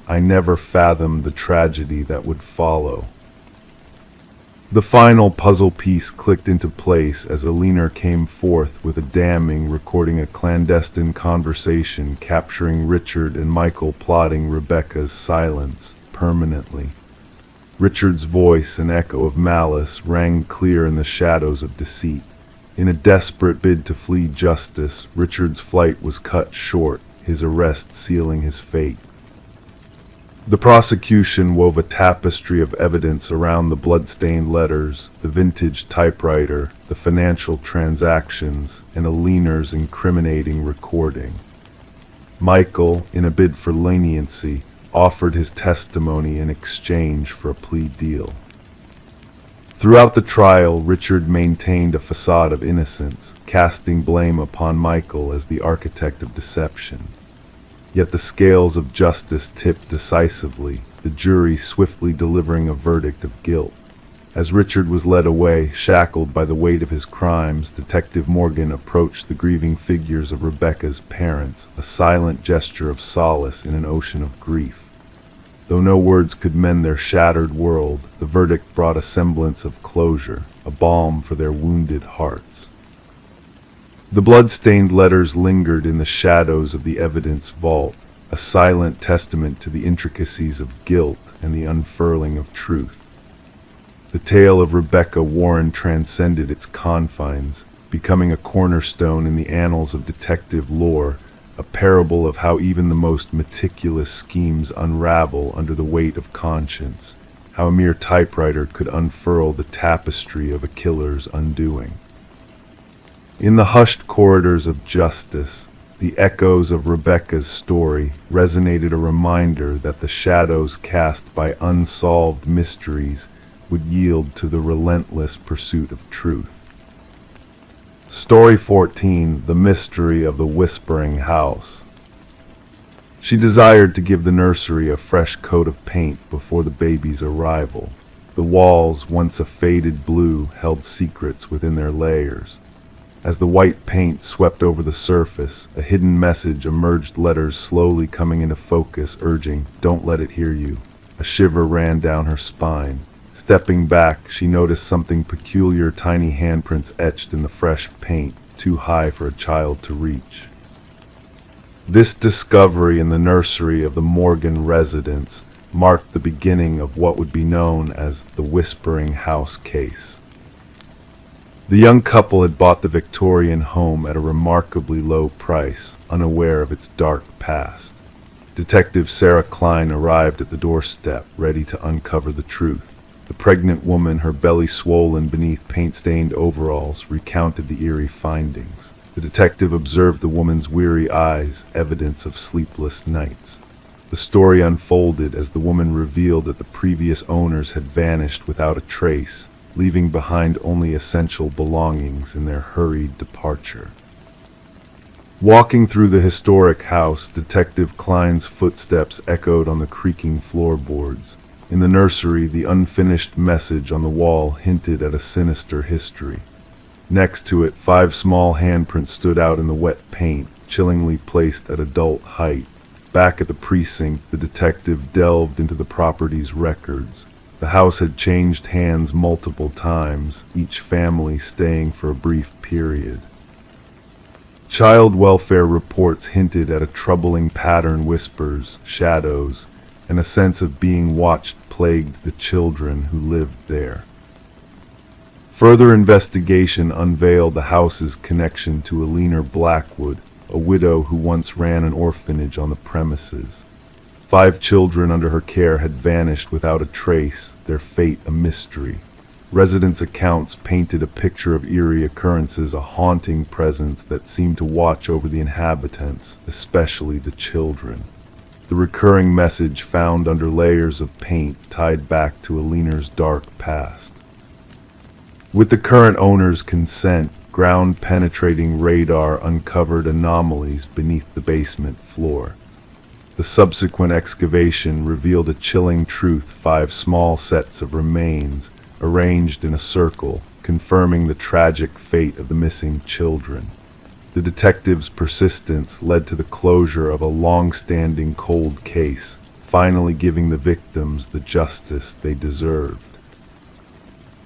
I never fathomed the tragedy that would follow. The final puzzle piece clicked into place as a leaner came forth with a damning recording, a clandestine conversation capturing Richard and Michael plotting Rebecca's silence permanently. Richard's voice, an echo of malice, rang clear in the shadows of deceit. In a desperate bid to flee justice, Richard's flight was cut short, his arrest sealing his fate. The prosecution wove a tapestry of evidence around the blood-stained letters, the vintage typewriter, the financial transactions, and a leaner's incriminating recording. Michael, in a bid for leniency, offered his testimony in exchange for a plea deal. Throughout the trial, Richard maintained a facade of innocence, casting blame upon Michael as the architect of deception. Yet the scales of justice tipped decisively, the jury swiftly delivering a verdict of guilt. As Richard was led away, shackled by the weight of his crimes, Detective Morgan approached the grieving figures of Rebecca's parents, a silent gesture of solace in an ocean of grief. Though no words could mend their shattered world, the verdict brought a semblance of closure, a balm for their wounded hearts. The blood-stained letters lingered in the shadows of the evidence vault, a silent testament to the intricacies of guilt and the unfurling of truth. The tale of Rebecca Warren transcended its confines, becoming a cornerstone in the annals of detective lore, a parable of how even the most meticulous schemes unravel under the weight of conscience, how a mere typewriter could unfurl the tapestry of a killer's undoing. In the hushed corridors of justice, the echoes of Rebecca's story resonated, a reminder that the shadows cast by unsolved mysteries would yield to the relentless pursuit of truth. Story 14: The Mystery of the Whispering House. She desired to give the nursery a fresh coat of paint before the baby's arrival. The walls, once a faded blue, held secrets within their layers. As the white paint swept over the surface, a hidden message emerged, letters slowly coming into focus, urging, "Don't let it hear you." A shiver ran down her spine. Stepping back, she noticed something peculiar, tiny handprints etched in the fresh paint, too high for a child to reach. This discovery in the nursery of the Morgan residence marked the beginning of what would be known as the Whispering House case. The young couple had bought the Victorian home at a remarkably low price, unaware of its dark past. Detective Sarah Klein arrived at the doorstep, ready to uncover the truth. The pregnant woman, her belly swollen beneath paint-stained overalls, recounted the eerie findings. The detective observed the woman's weary eyes, evidence of sleepless nights. The story unfolded as the woman revealed that the previous owners had vanished without a trace, leaving behind only essential belongings in their hurried departure. Walking through the historic house, Detective Klein's footsteps echoed on the creaking floorboards. In the nursery, the unfinished message on the wall hinted at a sinister history. Next to it, 5 small handprints stood out in the wet paint, chillingly placed at adult height. Back at the precinct, the detective delved into the property's records. The house had changed hands multiple times, each family staying for a brief period. Child welfare reports hinted at a troubling pattern. Whispers, shadows, and a sense of being watched plagued the children who lived there. Further investigation unveiled the house's connection to Eleanor Blackwood, a widow who once ran an orphanage on the premises. 5 children under her care had vanished without a trace, their fate a mystery. Residents' accounts painted a picture of eerie occurrences, a haunting presence that seemed to watch over the inhabitants, especially the children. The recurring message found under layers of paint tied back to Eleanor's dark past. With the current owner's consent, ground-penetrating radar uncovered anomalies beneath the basement floor. The subsequent excavation revealed a chilling truth: 5 small sets of remains, arranged in a circle, confirming the tragic fate of the missing children. The detectives' persistence led to the closure of a long-standing cold case, finally giving the victims the justice they deserved.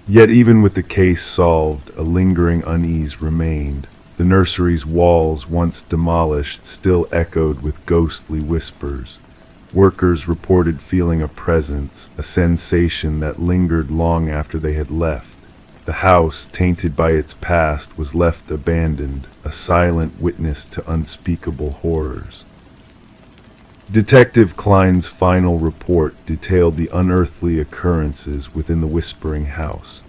Yet even with the case solved, a lingering unease remained. The nursery's walls, once demolished, still echoed with ghostly whispers. Workers reported feeling a presence, a sensation that lingered long after they had left. The house, tainted by its past, was left abandoned, a silent witness to unspeakable horrors. Detective Klein's final report detailed the unearthly occurrences within the Whispering House.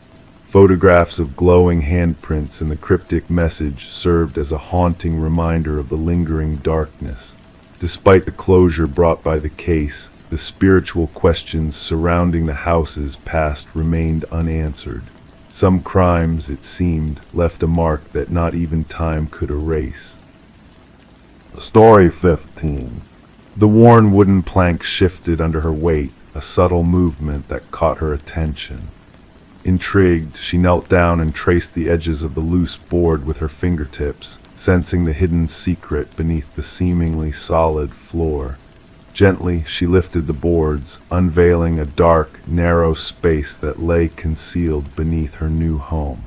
Photographs of glowing handprints and the cryptic message served as a haunting reminder of the lingering darkness. Despite the closure brought by the case, the spiritual questions surrounding the house's past remained unanswered. Some crimes, it seemed, left a mark that not even time could erase. Story 15. The worn wooden plank shifted under her weight, a subtle movement that caught her attention. Intrigued, she knelt down and traced the edges of the loose board with her fingertips, sensing the hidden secret beneath the seemingly solid floor. Gently, she lifted the boards, unveiling a dark, narrow space that lay concealed beneath her new home.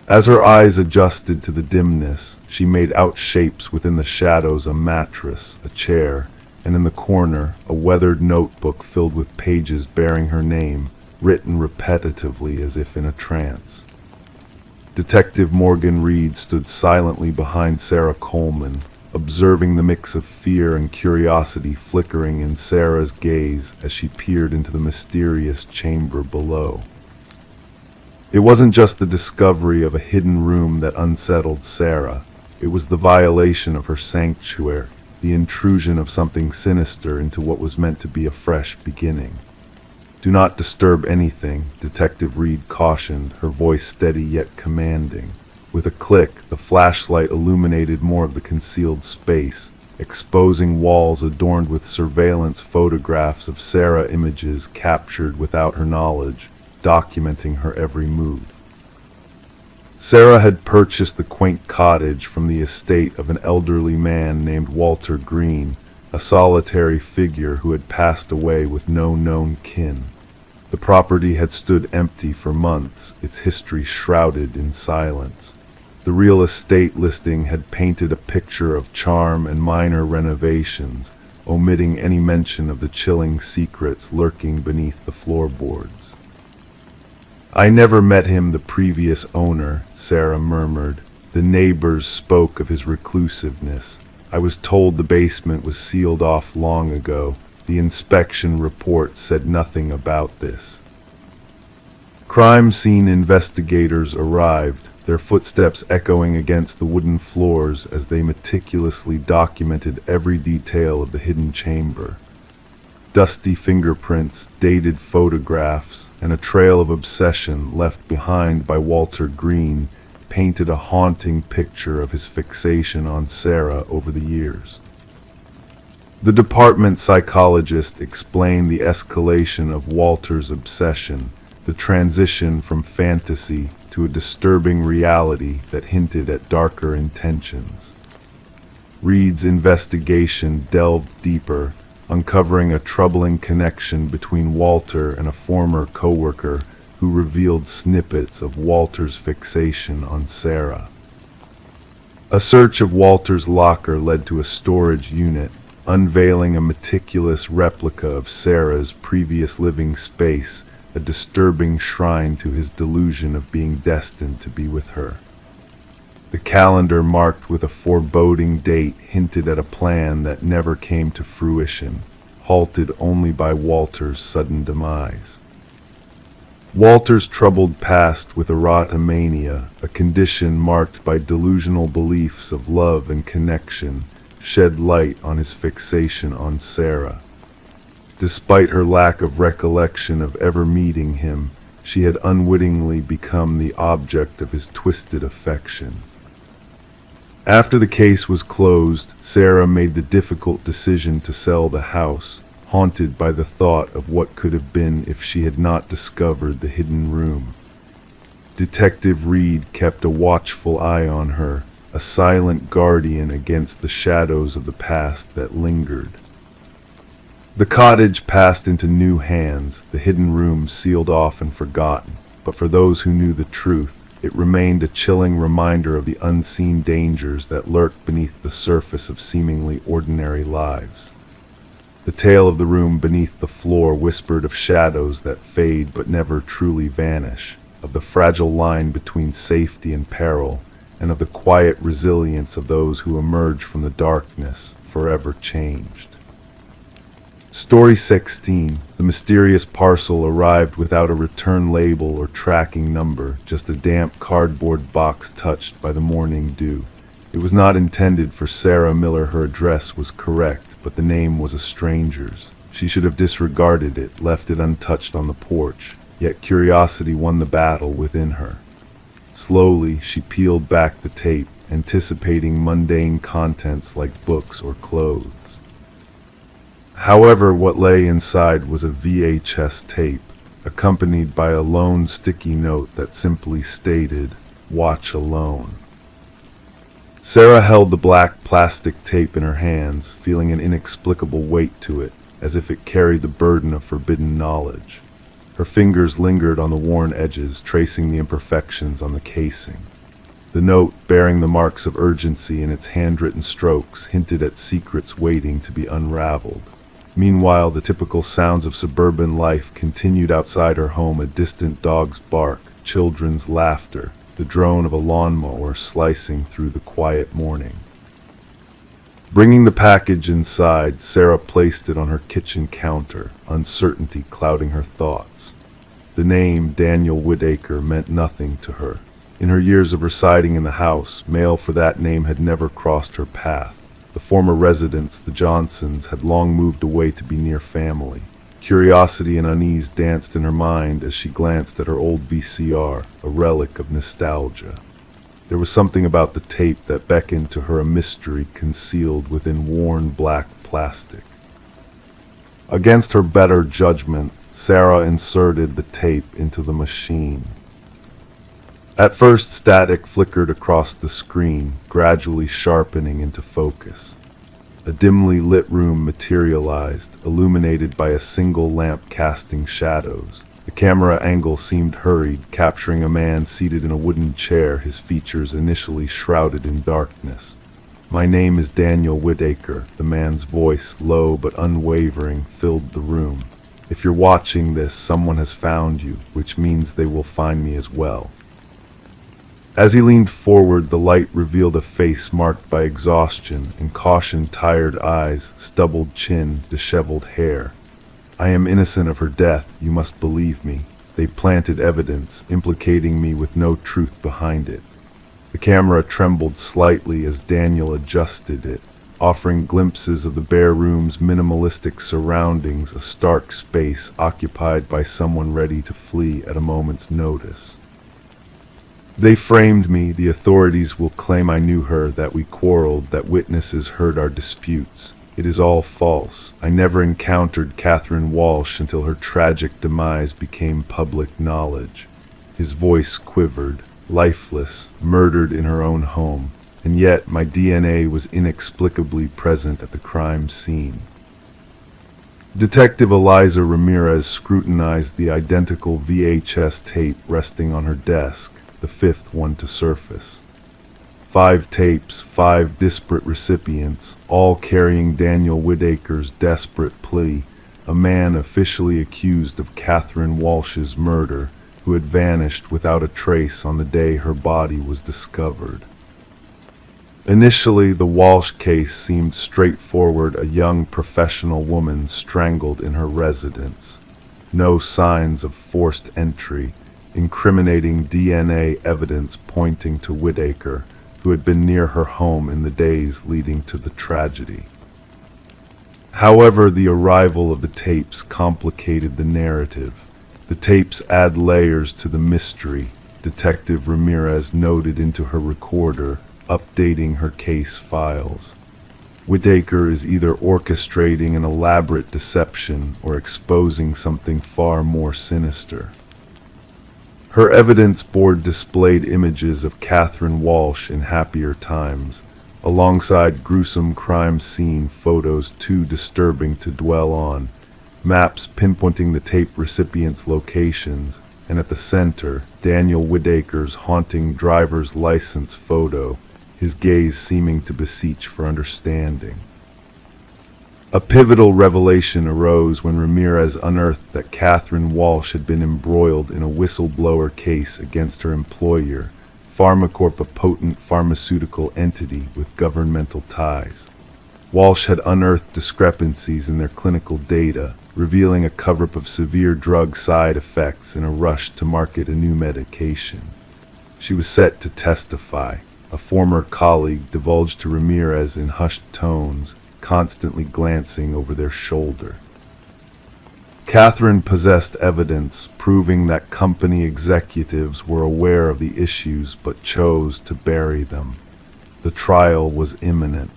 As her eyes adjusted to the dimness, she made out shapes within the shadows: a mattress, a chair, and in the corner, a weathered notebook filled with pages bearing her name, written repetitively as if in a trance. Detective Morgan Reed stood silently behind Sarah Coleman, observing the mix of fear and curiosity flickering in Sarah's gaze as she peered into the mysterious chamber below. It wasn't just the discovery of a hidden room that unsettled Sarah. It was the violation of her sanctuary, the intrusion of something sinister into what was meant to be a fresh beginning. "Do not disturb anything," Detective Reed cautioned, her voice steady yet commanding. With a click, the flashlight illuminated more of the concealed space, exposing walls adorned with surveillance photographs of Sarah, images captured without her knowledge, documenting her every move. Sarah had purchased the quaint cottage from the estate of an elderly man named Walter Green, a solitary figure who had passed away with no known kin. The property had stood empty for months, its history shrouded in silence. The real estate listing had painted a picture of charm and minor renovations, omitting any mention of the chilling secrets lurking beneath the floorboards. "I never met him, the previous owner," Sarah murmured. "The neighbors spoke of his reclusiveness. I was told the basement was sealed off long ago. The inspection report said nothing about this." Crime scene investigators arrived, their footsteps echoing against the wooden floors as they meticulously documented every detail of the hidden chamber. Dusty fingerprints, dated photographs, and a trail of obsession left behind by Walter Green painted a haunting picture of his fixation on Sarah over the years. The department psychologist explained the escalation of Walter's obsession, the transition from fantasy to a disturbing reality that hinted at darker intentions. Reed's investigation delved deeper, uncovering a troubling connection between Walter and a former coworker who revealed snippets of Walter's fixation on Sarah. A search of Walter's locker led to a storage unit, unveiling a meticulous replica of Sarah's previous living space, a disturbing shrine to his delusion of being destined to be with her. The calendar marked with a foreboding date hinted at a plan that never came to fruition, halted only by Walter's sudden demise. Walter's troubled past with erotomania, a condition marked by delusional beliefs of love and connection, shed light on his fixation on Sarah. Despite her lack of recollection of ever meeting him, she had unwittingly become the object of his twisted affection. After the case was closed, Sarah made the difficult decision to sell the house, haunted by the thought of what could have been if she had not discovered the hidden room. Detective Reed kept a watchful eye on her, a silent guardian against the shadows of the past that lingered. The cottage passed into new hands, the hidden room sealed off and forgotten, but for those who knew the truth, it remained a chilling reminder of the unseen dangers that lurked beneath the surface of seemingly ordinary lives. The tale of the room beneath the floor whispered of shadows that fade but never truly vanish, of the fragile line between safety and peril, and of the quiet resilience of those who emerge from the darkness, forever changed. Story 16. The mysterious parcel arrived without a return label or tracking number, just a damp cardboard box touched by the morning dew. It was not intended for Sarah Miller. Her address was correct, but the name was a stranger's. She should have disregarded it, left it untouched on the porch, yet curiosity won the battle within her. Slowly, she peeled back the tape, anticipating mundane contents like books or clothes. However, what lay inside was a VHS tape, accompanied by a lone sticky note that simply stated, "Watch alone." Sarah held the black plastic tape in her hands, feeling an inexplicable weight to it, as if it carried the burden of forbidden knowledge. Her fingers lingered on the worn edges, tracing the imperfections on the casing. The note, bearing the marks of urgency in its handwritten strokes, hinted at secrets waiting to be unraveled. Meanwhile, the typical sounds of suburban life continued outside her home: a distant dog's bark, children's laughter, the drone of a lawnmower slicing through the quiet morning. Bringing the package inside, Sarah placed it on her kitchen counter, uncertainty clouding her thoughts. The name Daniel Whitaker meant nothing to her. In her years of residing in the house, mail for that name had never crossed her path. The former residents, the Johnsons, had long moved away to be near family. Curiosity and unease danced in her mind as she glanced at her old VCR, a relic of nostalgia. There was something about the tape that beckoned to her, a mystery concealed within worn black plastic. Against her better judgment, Sarah inserted the tape into the machine. At first, static flickered across the screen, gradually sharpening into focus. A dimly lit room materialized, illuminated by a single lamp casting shadows. The camera angle seemed hurried, capturing a man seated in a wooden chair, his features initially shrouded in darkness. "My name is Daniel Whitaker," the man's voice, low but unwavering, filled the room. "If you're watching this, someone has found you, which means they will find me as well." As he leaned forward, the light revealed a face marked by exhaustion and caution-tired eyes, stubbled chin, disheveled hair. "I am innocent of her death, you must believe me. They planted evidence, implicating me with no truth behind it." The camera trembled slightly as Daniel adjusted it, offering glimpses of the bare room's minimalistic surroundings, a stark space occupied by someone ready to flee at a moment's notice. "They framed me. The authorities will claim I knew her, that we quarreled, that witnesses heard our disputes. It is all false. I never encountered Catherine Walsh until her tragic demise became public knowledge." His voice quivered, lifeless, murdered in her own home, and yet my DNA was inexplicably present at the crime scene. Detective Eliza Ramirez scrutinized the identical VHS tape resting on her desk, the fifth one to surface. 5 tapes, 5 disparate recipients, all carrying Daniel Whitaker's desperate plea, a man officially accused of Catherine Walsh's murder, who had vanished without a trace on the day her body was discovered. Initially, the Walsh case seemed straightforward: a young professional woman strangled in her residence. No signs of forced entry, incriminating DNA evidence pointing to Whitaker, who had been near her home in the days leading to the tragedy. However, the arrival of the tapes complicated the narrative. The tapes add layers to the mystery, Detective Ramirez noted into her recorder, updating her case files. Whitaker is either orchestrating an elaborate deception or exposing something far more sinister. Her evidence board displayed images of Catherine Walsh in happier times, alongside gruesome crime scene photos too disturbing to dwell on, maps pinpointing the tape recipients' locations, and at the center, Daniel Whitaker's haunting driver's license photo, his gaze seeming to beseech for understanding. A pivotal revelation arose when Ramirez unearthed that Catherine Walsh had been embroiled in a whistleblower case against her employer, Pharmacorp, a potent pharmaceutical entity with governmental ties. Walsh had unearthed discrepancies in their clinical data, revealing a cover-up of severe drug side effects in a rush to market a new medication. She was set to testify. A former colleague divulged to Ramirez in hushed tones, constantly glancing over their shoulder. Catherine possessed evidence proving that company executives were aware of the issues but chose to bury them. The trial was imminent.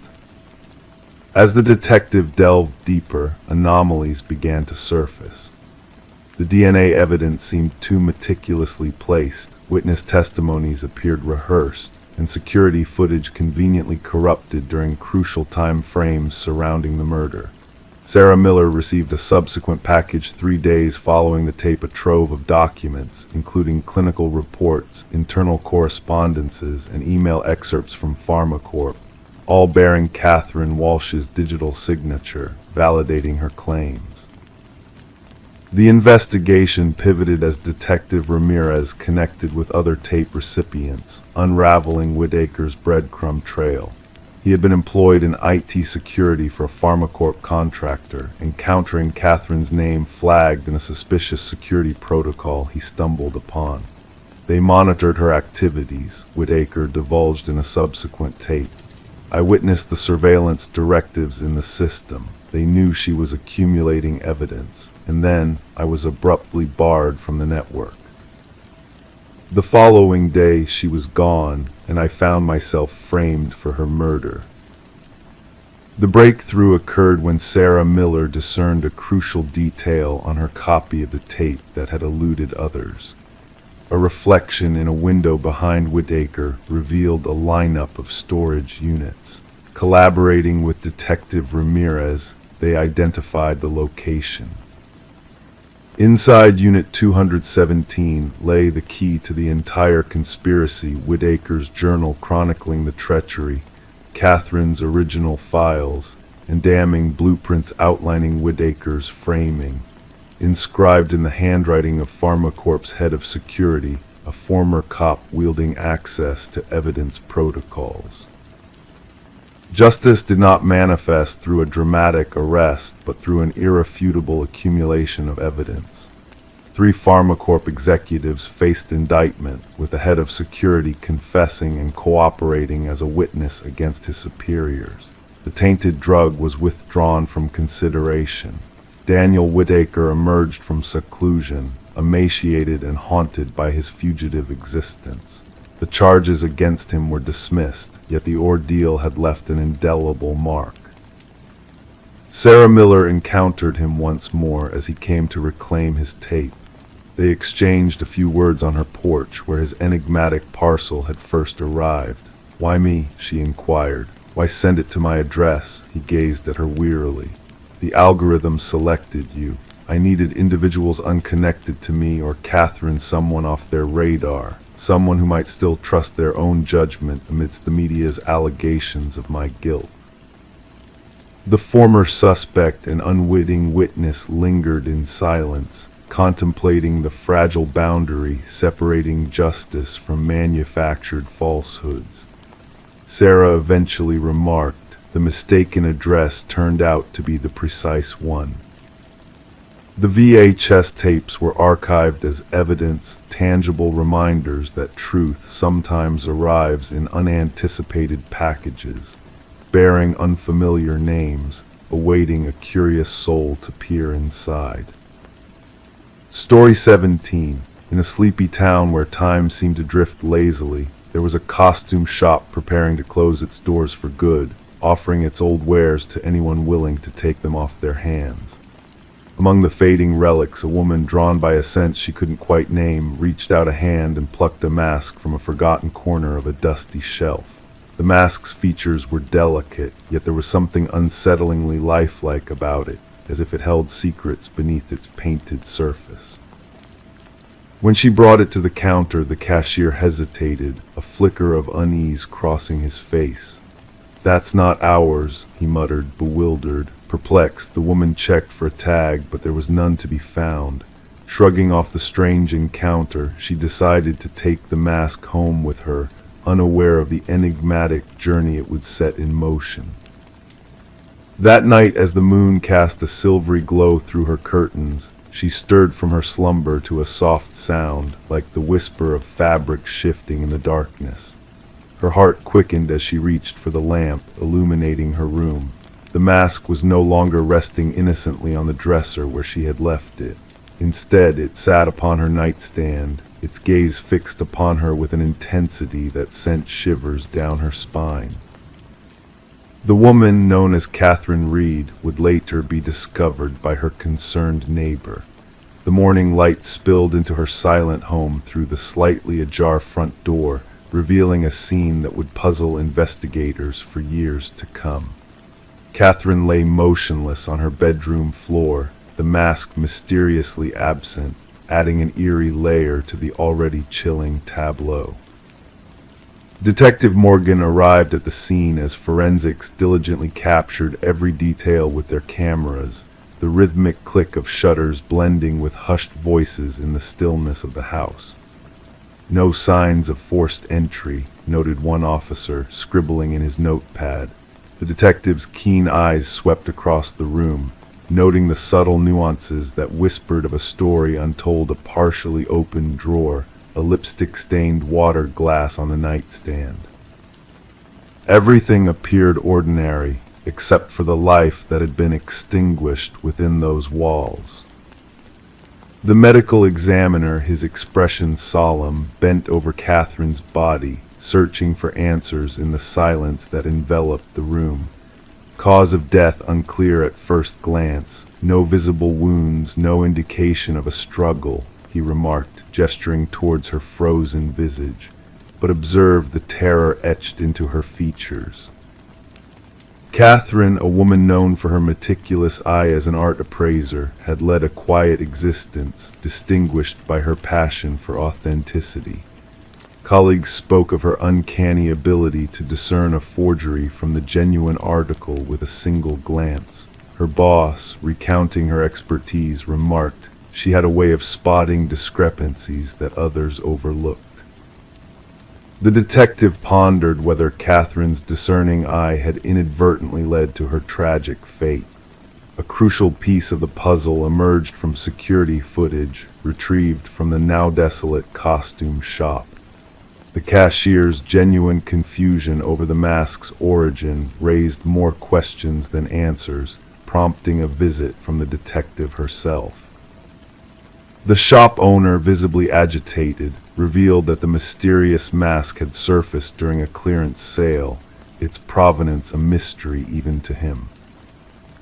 As the detective delved deeper, anomalies began to surface. The DNA evidence seemed too meticulously placed, witness testimonies appeared rehearsed, and security footage conveniently corrupted during crucial time frames surrounding the murder. Sarah Miller received a subsequent package 3 days following the tape, a trove of documents, including clinical reports, internal correspondences, and email excerpts from Pharmacorp, all bearing Catherine Walsh's digital signature, validating her claims. The investigation pivoted as Detective Ramirez connected with other tape recipients, unraveling Whitaker's breadcrumb trail. He had been employed in IT security for a Pharmacorp contractor, encountering Catherine's name flagged in a suspicious security protocol he stumbled upon. They monitored her activities, Whitaker divulged in a subsequent tape. I witnessed the surveillance directives in the system. They knew she was accumulating evidence, and then I was abruptly barred from the network. The following day she was gone, and I found myself framed for her murder. The breakthrough occurred when Sarah Miller discerned a crucial detail on her copy of the tape that had eluded others. A reflection in a window behind Whitaker revealed a lineup of storage units. Collaborating with Detective Ramirez, they identified the location. Inside Unit 217 lay the key to the entire conspiracy: Whitaker's journal chronicling the treachery, Catherine's original files, and damning blueprints outlining Whitaker's framing. Inscribed in the handwriting of Pharmacorp's head of security, a former cop wielding access to evidence protocols. Justice did not manifest through a dramatic arrest, but through an irrefutable accumulation of evidence. 3 Pharmacorp executives faced indictment, with the head of security confessing and cooperating as a witness against his superiors. The tainted drug was withdrawn from consideration. Daniel Whitaker emerged from seclusion, emaciated and haunted by his fugitive existence. The charges against him were dismissed, yet the ordeal had left an indelible mark. Sarah Miller encountered him once more as he came to reclaim his tape. They exchanged a few words on her porch, where his enigmatic parcel had first arrived. "Why me?" she inquired. "Why send it to my address?" He gazed at her wearily. "The algorithm selected you. I needed individuals unconnected to me or Catherine, someone off their radar. someone who might still trust their own judgment amidst the media's allegations of my guilt. The former suspect and unwitting witness lingered in silence, contemplating the fragile boundary separating justice from manufactured falsehoods. Sarah eventually remarked, the mistaken address turned out to be the precise one. The VHS tapes were archived as evidence, tangible reminders that truth sometimes arrives in unanticipated packages, bearing unfamiliar names, awaiting a curious soul to peer inside. Story 17. In a sleepy town where time seemed to drift lazily, there was a costume shop preparing to close its doors for good, offering its old wares to anyone willing to take them off their hands. Among the fading relics, a woman drawn by a sense she couldn't quite name reached out a hand and plucked a mask from a forgotten corner of a dusty shelf. The mask's features were delicate, yet there was something unsettlingly lifelike about it, as if it held secrets beneath its painted surface. When she brought it to the counter, the cashier hesitated, a flicker of unease crossing his face. "That's not ours," he muttered, bewildered. Perplexed, the woman checked for a tag, but there was none to be found. Shrugging off the strange encounter, she decided to take the mask home with her, unaware of the enigmatic journey it would set in motion. That night, as the moon cast a silvery glow through her curtains, she stirred from her slumber to a soft sound, like the whisper of fabric shifting in the darkness. Her heart quickened as she reached for the lamp, illuminating her room. The mask was no longer resting innocently on the dresser where she had left it. Instead, it sat upon her nightstand, its gaze fixed upon her with an intensity that sent shivers down her spine. The woman, known as Catherine Reed, would later be discovered by her concerned neighbor. The morning light spilled into her silent home through the slightly ajar front door, revealing a scene that would puzzle investigators for years to come. Catherine lay motionless on her bedroom floor, the mask mysteriously absent, adding an eerie layer to the already chilling tableau. Detective Morgan arrived at the scene as forensics diligently captured every detail with their cameras, the rhythmic click of shutters blending with hushed voices in the stillness of the house. "No signs of forced entry," noted one officer, scribbling in his notepad. The detective's keen eyes swept across the room, noting the subtle nuances that whispered of a story untold: a partially open drawer, a lipstick-stained water glass on the nightstand. Everything appeared ordinary, except for the life that had been extinguished within those walls. The medical examiner, his expression solemn, bent over Catherine's body, searching for answers in the silence that enveloped the room. Cause of death unclear at first glance, no visible wounds, no indication of a struggle, he remarked, gesturing towards her frozen visage, but observed the terror etched into her features. Catherine, a woman known for her meticulous eye as an art appraiser, had led a quiet existence, distinguished by her passion for authenticity. Colleagues spoke of her uncanny ability to discern a forgery from the genuine article with a single glance. Her boss, recounting her expertise, remarked she had a way of spotting discrepancies that others overlooked. The detective pondered whether Catherine's discerning eye had inadvertently led to her tragic fate. A crucial piece of the puzzle emerged from security footage retrieved from the now desolate costume shop. The cashier's genuine confusion over the mask's origin raised more questions than answers, prompting a visit from the detective herself. The shop owner, visibly agitated, revealed that the mysterious mask had surfaced during a clearance sale, its provenance a mystery even to him.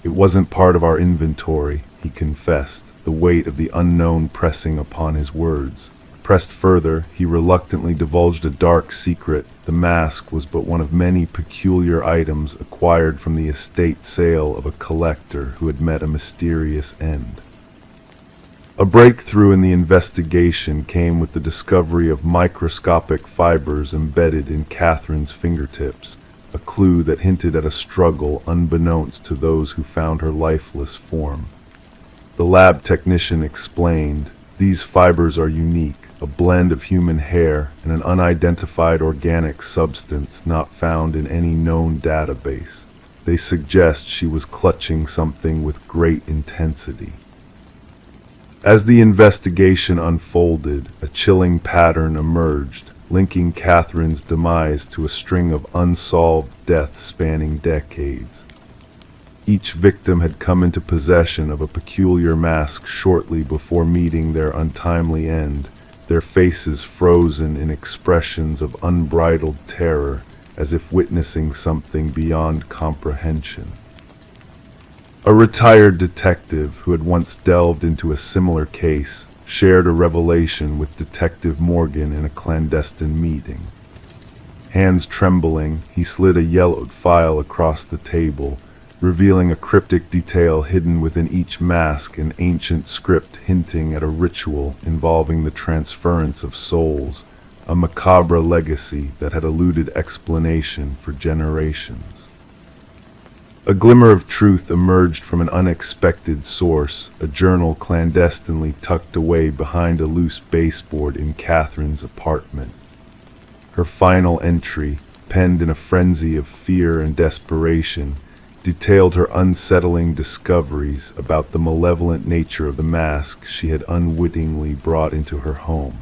"It wasn't part of our inventory," he confessed, the weight of the unknown pressing upon his words. Pressed further, he reluctantly divulged a dark secret. The mask was but one of many peculiar items acquired from the estate sale of a collector who had met a mysterious end. A breakthrough in the investigation came with the discovery of microscopic fibers embedded in Catherine's fingertips, a clue that hinted at a struggle unbeknownst to those who found her lifeless form. The lab technician explained, "These fibers are unique, a blend of human hair and an unidentified organic substance not found in any known database. They suggest she was clutching something with great intensity." As the investigation unfolded, a chilling pattern emerged, linking Catherine's demise to a string of unsolved deaths spanning decades. Each victim had come into possession of a peculiar mask shortly before meeting their untimely end, their faces frozen in expressions of unbridled terror, as if witnessing something beyond comprehension. A retired detective who had once delved into a similar case shared a revelation with Detective Morgan in a clandestine meeting. Hands trembling, he slid a yellowed file across the table, revealing a cryptic detail hidden within each mask, an ancient script hinting at a ritual involving the transference of souls, a macabre legacy that had eluded explanation for generations. A glimmer of truth emerged from an unexpected source, a journal clandestinely tucked away behind a loose baseboard in Catherine's apartment. Her final entry, penned in a frenzy of fear and desperation, detailed her unsettling discoveries about the malevolent nature of the mask she had unwittingly brought into her home.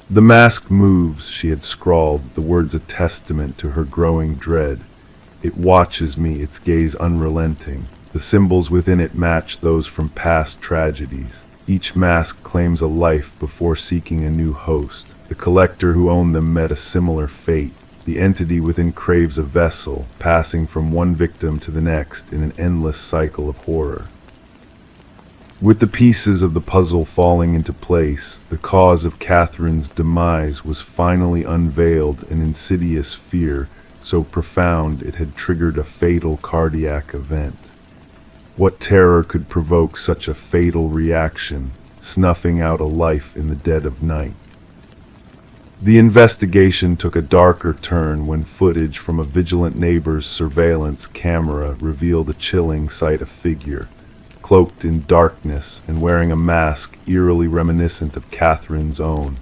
"The mask moves," she had scrawled, the words a testament to her growing dread. "It watches me, its gaze unrelenting. The symbols within it match those from past tragedies. Each mask claims a life before seeking a new host. The collector who owned them met a similar fate. The entity within craves a vessel, passing from one victim to the next in an endless cycle of horror." With the pieces of the puzzle falling into place, the cause of Catherine's demise was finally unveiled, an insidious fear so profound it had triggered a fatal cardiac event. What terror could provoke such a fatal reaction, snuffing out a life in the dead of night? The investigation took a darker turn when footage from a vigilant neighbor's surveillance camera revealed a chilling sight: a figure, cloaked in darkness and wearing a mask eerily reminiscent of Catherine's own,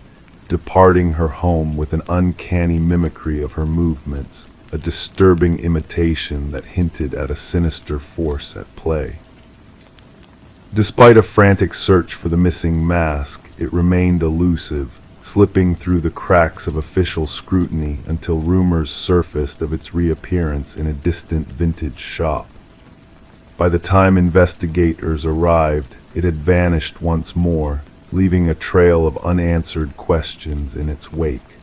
departing her home with an uncanny mimicry of her movements, a disturbing imitation that hinted at a sinister force at play. Despite a frantic search for the missing mask, it remained elusive, slipping through the cracks of official scrutiny until rumors surfaced of its reappearance in a distant vintage shop. By the time investigators arrived, it had vanished once more, leaving a trail of unanswered questions in its wake.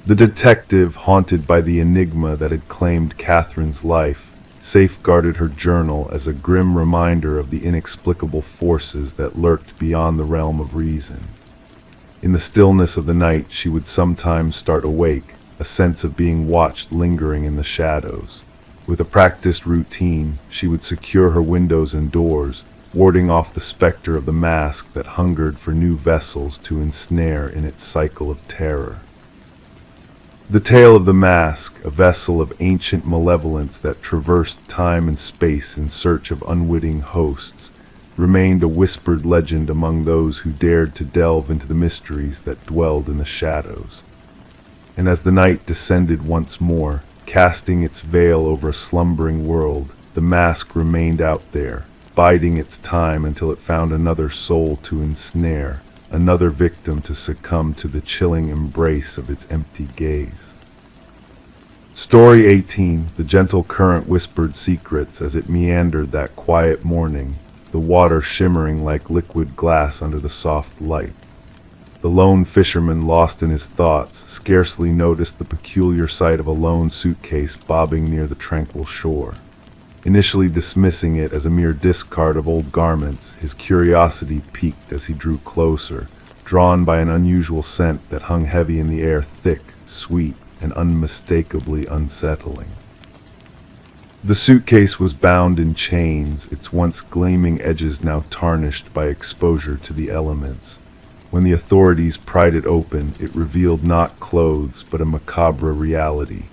The detective, haunted by the enigma that had claimed Catherine's life, safeguarded her journal as a grim reminder of the inexplicable forces that lurked beyond the realm of reason. In the stillness of the night, she would sometimes start awake, a sense of being watched lingering in the shadows. With a practiced routine, she would secure her windows and doors, warding off the specter of the mask that hungered for new vessels to ensnare in its cycle of terror. The tale of the mask, a vessel of ancient malevolence that traversed time and space in search of unwitting hosts, remained a whispered legend among those who dared to delve into the mysteries that dwelled in the shadows. And as the night descended once more, casting its veil over a slumbering world, the mask remained out there, biding its time until it found another soul to ensnare, another victim to succumb to the chilling embrace of its empty gaze. Story 18. The gentle current whispered secrets as it meandered that quiet morning, the water shimmering like liquid glass under the soft light. The lone fisherman, lost in his thoughts, scarcely noticed the peculiar sight of a lone suitcase bobbing near the tranquil shore. Initially dismissing it as a mere discard of old garments, his curiosity piqued as he drew closer, drawn by an unusual scent that hung heavy in the air, thick, sweet, and unmistakably unsettling. The suitcase was bound in chains, its once gleaming edges now tarnished by exposure to the elements. When the authorities pried it open, it revealed not clothes, but a macabre reality.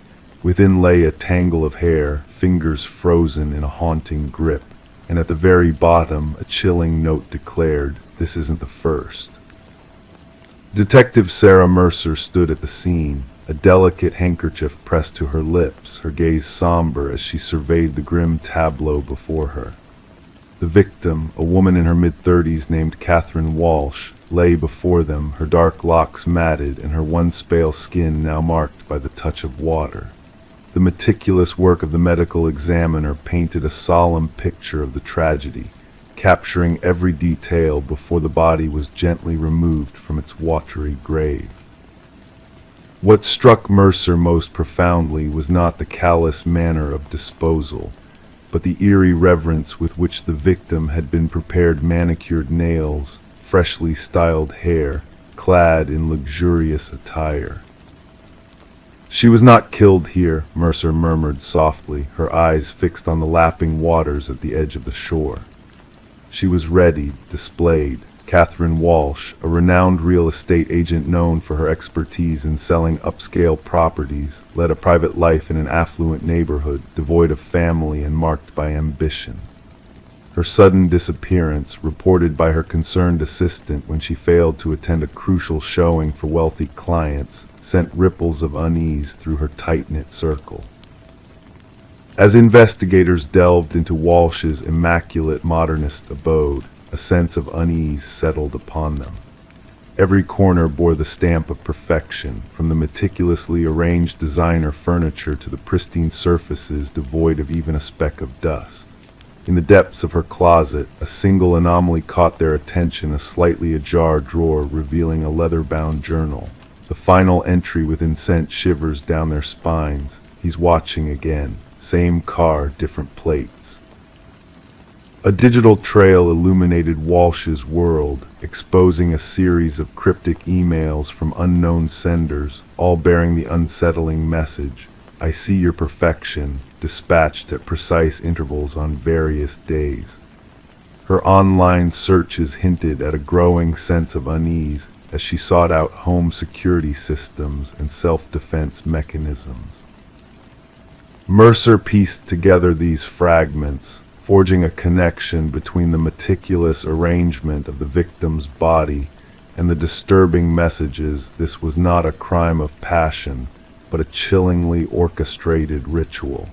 Within lay a tangle of hair, fingers frozen in a haunting grip, and at the very bottom, a chilling note declared, "This isn't the first." Detective Sarah Mercer stood at the scene, a delicate handkerchief pressed to her lips, her gaze somber as she surveyed the grim tableau before her. The victim, a woman in her mid-30s named Catherine Walsh, lay before them, her dark locks matted and her once pale skin now marked by the touch of water. The meticulous work of the medical examiner painted a solemn picture of the tragedy, capturing every detail before the body was gently removed from its watery grave. What struck Mercer most profoundly was not the callous manner of disposal, but the eerie reverence with which the victim had been prepared, manicured nails, freshly styled hair, clad in luxurious attire. "She was not killed here," Mercer murmured softly, her eyes fixed on the lapping waters at the edge of the shore. She was readied, displayed. Catherine Walsh, a renowned real estate agent known for her expertise in selling upscale properties, led a private life in an affluent neighborhood devoid of family and marked by ambition. Her sudden disappearance, reported by her concerned assistant when she failed to attend a crucial showing for wealthy clients, sent ripples of unease through her tight-knit circle. As investigators delved into Walsh's immaculate modernist abode, a sense of unease settled upon them. Every corner bore the stamp of perfection, from the meticulously arranged designer furniture to the pristine surfaces devoid of even a speck of dust. In the depths of her closet, a single anomaly caught their attention, a slightly ajar drawer revealing a leather-bound journal. The final entry within sent shivers down their spines. "He's watching again. Same car, different plates." A digital trail illuminated Walsh's world, exposing a series of cryptic emails from unknown senders, all bearing the unsettling message, "I see your perfection," dispatched at precise intervals on various days. Her online searches hinted at a growing sense of unease as she sought out home security systems and self-defense mechanisms. Mercer pieced together these fragments, forging a connection between the meticulous arrangement of the victim's body and the disturbing messages. This was not a crime of passion, but a chillingly orchestrated ritual.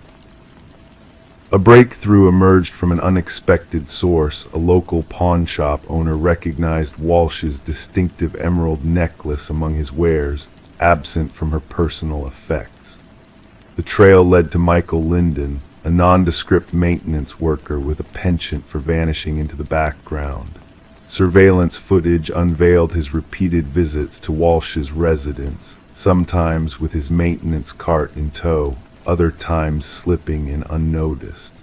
A breakthrough emerged from an unexpected source. A local pawn shop owner recognized Walsh's distinctive emerald necklace among his wares, absent from her personal effects. The trail led to Michael Linden, a nondescript maintenance worker with a penchant for vanishing into the background. Surveillance footage unveiled his repeated visits to Walsh's residence, sometimes with his maintenance cart in tow, other times slipping in unnoticed.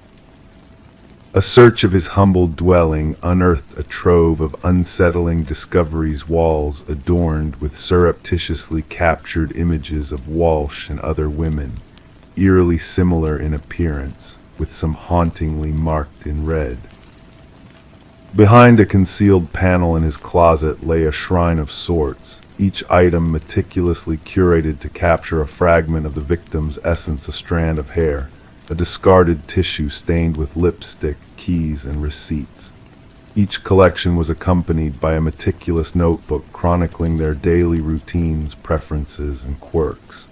A search of his humble dwelling unearthed a trove of unsettling discoveries, walls adorned with surreptitiously captured images of Walsh and other women, eerily similar in appearance, with some hauntingly marked in red. Behind a concealed panel in his closet lay a shrine of sorts, each item meticulously curated to capture a fragment of the victim's essence: a strand of hair, a discarded tissue stained with lipstick, keys, and receipts. Each collection was accompanied by a meticulous notebook chronicling their daily routines, preferences, and quirks.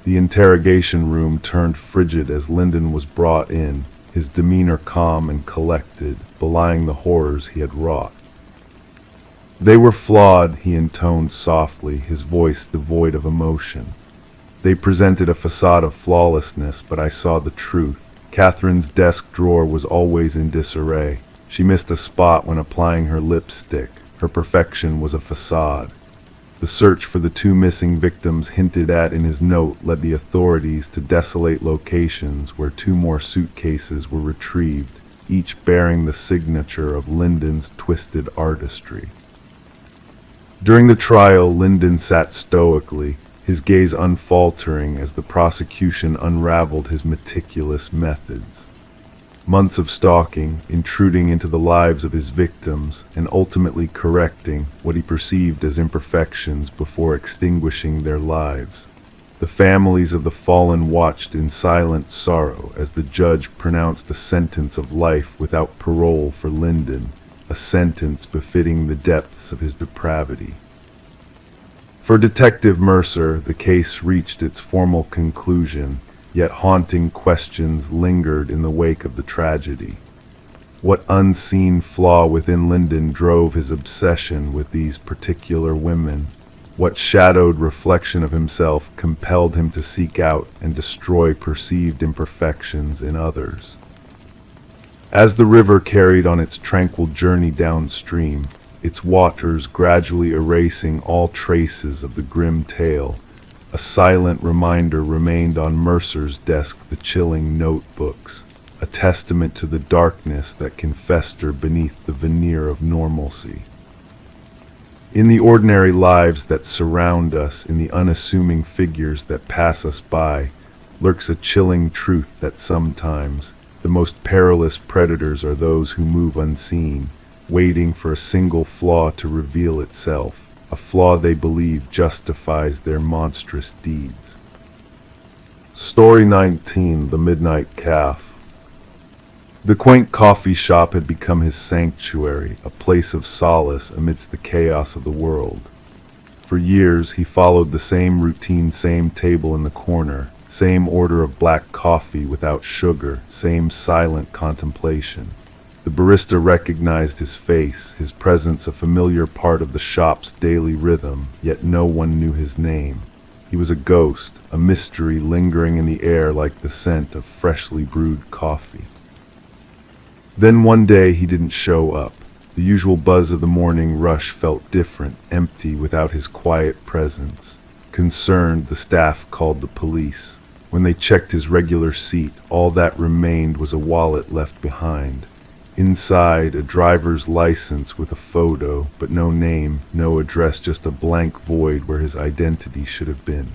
The interrogation room turned frigid as Linden was brought in, his demeanor calm and collected, belying the horrors he had wrought. "They were flawed," he intoned softly, his voice devoid of emotion. "They presented a facade of flawlessness, but I saw the truth. Catherine's desk drawer was always in disarray. She missed a spot when applying her lipstick. Her perfection was a facade." The search for the two missing victims hinted at in his note led the authorities to desolate locations where two more suitcases were retrieved, each bearing the signature of Linden's twisted artistry. During the trial, Linden sat stoically, his gaze unfaltering as the prosecution unraveled his meticulous methods. Months of stalking, intruding into the lives of his victims, and ultimately correcting what he perceived as imperfections before extinguishing their lives. The families of the fallen watched in silent sorrow as the judge pronounced a sentence of life without parole for Lyndon, a sentence befitting the depths of his depravity. For Detective Mercer, the case reached its formal conclusion, yet haunting questions lingered in the wake of the tragedy. What unseen flaw within Lyndon drove his obsession with these particular women? What shadowed reflection of himself compelled him to seek out and destroy perceived imperfections in others? As the river carried on its tranquil journey downstream, its waters gradually erasing all traces of the grim tale, a silent reminder remained on Mercer's desk, the chilling notebooks, a testament to the darkness that can fester beneath the veneer of normalcy. In the ordinary lives that surround us, in the unassuming figures that pass us by, lurks a chilling truth that sometimes the most perilous predators are those who move unseen, waiting for a single flaw to reveal itself, a flaw they believe justifies their monstrous deeds. Story 19: The Midnight Calf. The quaint coffee shop had become his sanctuary, a place of solace amidst the chaos of the world. For years he followed the same routine, same table in the corner, same order of black coffee without sugar, same silent contemplation. The barista recognized his face, his presence a familiar part of the shop's daily rhythm, yet no one knew his name. He was a ghost, a mystery lingering in the air like the scent of freshly brewed coffee. Then one day he didn't show up. The usual buzz of the morning rush felt different, empty without his quiet presence. Concerned, the staff called the police. When they checked his regular seat, all that remained was a wallet left behind. Inside, a driver's license with a photo, but no name, no address, just a blank void where his identity should have been.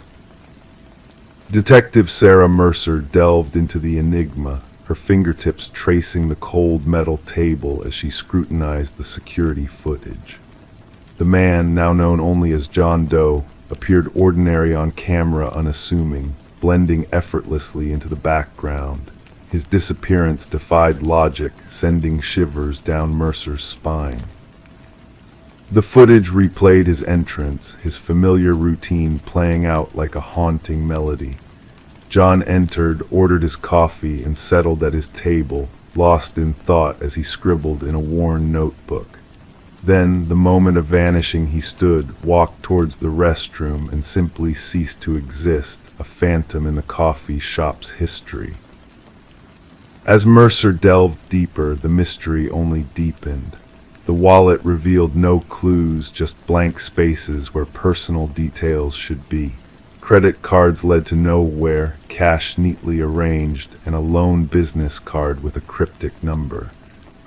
Detective Sarah Mercer delved into the enigma, her fingertips tracing the cold metal table as she scrutinized the security footage. The man, now known only as John Doe, appeared ordinary on camera, unassuming, blending effortlessly into the background. His disappearance defied logic, sending shivers down Mercer's spine. The footage replayed his entrance, his familiar routine playing out like a haunting melody. John entered, ordered his coffee, and settled at his table, lost in thought as he scribbled in a worn notebook. Then, the moment of vanishing, he stood, walked towards the restroom, and simply ceased to exist, a phantom in the coffee shop's history. As Mercer delved deeper, the mystery only deepened. The wallet revealed no clues, just blank spaces where personal details should be. Credit cards led to nowhere, cash neatly arranged, and a lone business card with a cryptic number.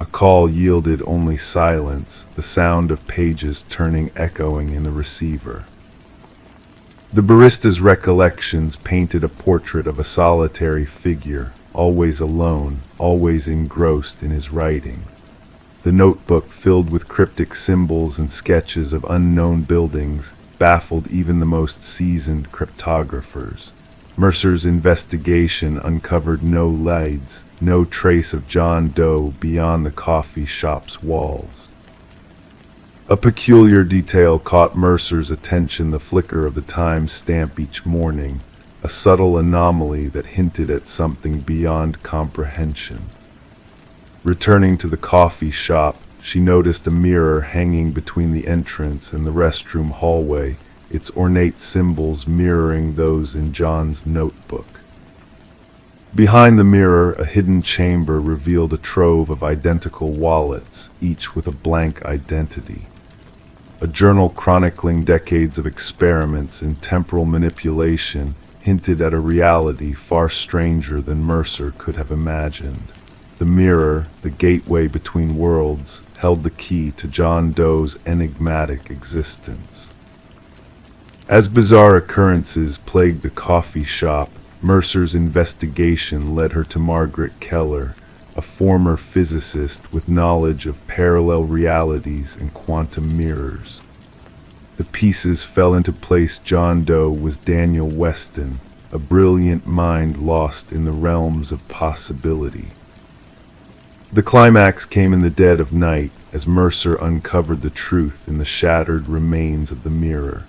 A call yielded only silence, the sound of pages turning echoing in the receiver. The barista's recollections painted a portrait of a solitary figure, always alone, always engrossed in his writing. The notebook, filled with cryptic symbols and sketches of unknown buildings, baffled even the most seasoned cryptographers. Mercer's investigation uncovered no leads, no trace of John Doe beyond the coffee shop's walls. A peculiar detail caught Mercer's attention, the flicker of the time stamp each morning, a subtle anomaly that hinted at something beyond comprehension. Returning to the coffee shop, she noticed a mirror hanging between the entrance and the restroom hallway, its ornate symbols mirroring those in John's notebook. Behind the mirror, a hidden chamber revealed a trove of identical wallets, each with a blank identity. A journal chronicling decades of experiments in temporal manipulation hinted at a reality far stranger than Mercer could have imagined. The mirror, the gateway between worlds, held the key to John Doe's enigmatic existence. As bizarre occurrences plagued the coffee shop, Mercer's investigation led her to Margaret Keller, a former physicist with knowledge of parallel realities and quantum mirrors. The pieces fell into place. John Doe was Daniel Weston, a brilliant mind lost in the realms of possibility. The climax came in the dead of night as Mercer uncovered the truth in the shattered remains of the mirror.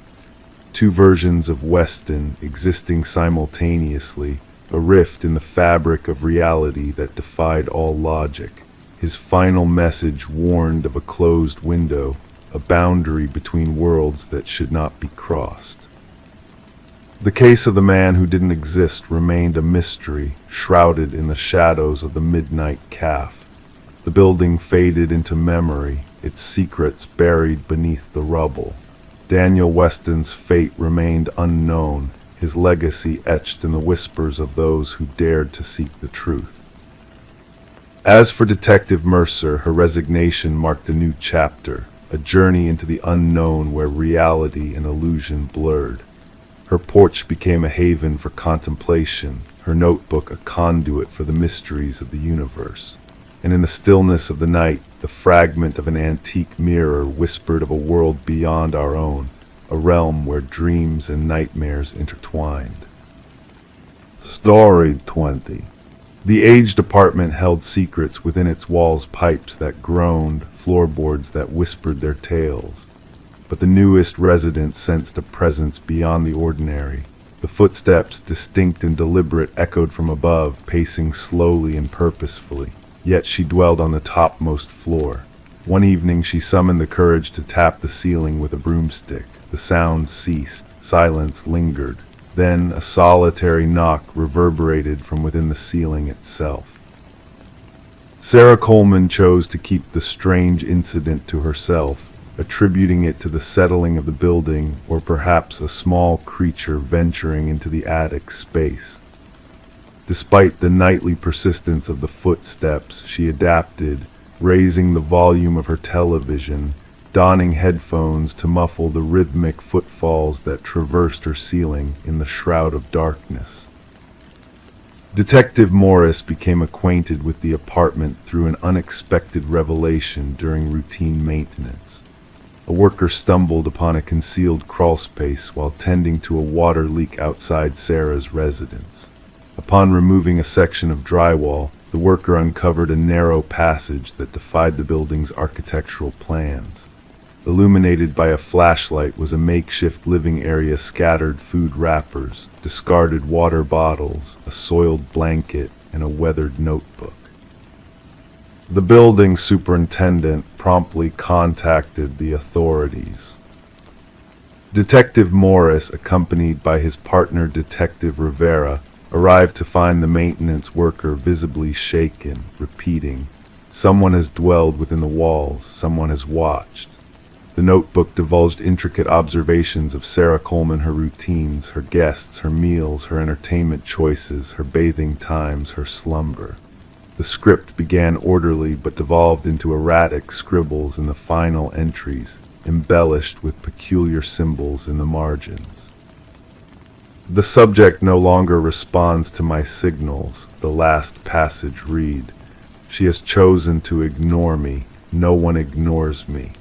Two versions of Weston existing simultaneously, a rift in the fabric of reality that defied all logic. His final message warned of a closed window, a boundary between worlds that should not be crossed. The case of the man who didn't exist remained a mystery, shrouded in the shadows of the midnight calf. The building faded into memory, its secrets buried beneath the rubble. Daniel Weston's fate remained unknown, his legacy etched in the whispers of those who dared to seek the truth. As for Detective Mercer, her resignation marked a new chapter, a journey into the unknown where reality and illusion blurred. Her porch became a haven for contemplation, her notebook a conduit for the mysteries of the universe. And in the stillness of the night, the fragment of an antique mirror whispered of a world beyond our own, a realm where dreams and nightmares intertwined. Story 20. The aged apartment held secrets within its walls, pipes that groaned, floorboards that whispered their tales. But the newest resident sensed a presence beyond the ordinary. The footsteps, distinct and deliberate, echoed from above, pacing slowly and purposefully. Yet she dwelled on the topmost floor. One evening she summoned the courage to tap the ceiling with a broomstick. The sound ceased. Silence lingered. Then a solitary knock reverberated from within the ceiling itself. Sarah Coleman chose to keep the strange incident to herself, attributing it to the settling of the building or perhaps a small creature venturing into the attic space. Despite the nightly persistence of the footsteps, she adapted, raising the volume of her television, donning headphones to muffle the rhythmic footfalls that traversed her ceiling in the shroud of darkness. Detective Morris became acquainted with the apartment through an unexpected revelation during routine maintenance. A worker stumbled upon a concealed crawlspace while tending to a water leak outside Sarah's residence. Upon removing a section of drywall, the worker uncovered a narrow passage that defied the building's architectural plans. Illuminated by a flashlight was a makeshift living area, scattered food wrappers, discarded water bottles, a soiled blanket, and a weathered notebook. The building superintendent promptly contacted the authorities. Detective Morris, accompanied by his partner Detective Rivera, arrived to find the maintenance worker visibly shaken, repeating, "Someone has dwelled within the walls, someone has watched." The notebook divulged intricate observations of Sarah Coleman, her routines, her guests, her meals, her entertainment choices, her bathing times, her slumber. The script began orderly but devolved into erratic scribbles in the final entries, embellished with peculiar symbols in the margins. "The subject no longer responds to my signals," the last passage read. "She has chosen to ignore me. No one ignores me."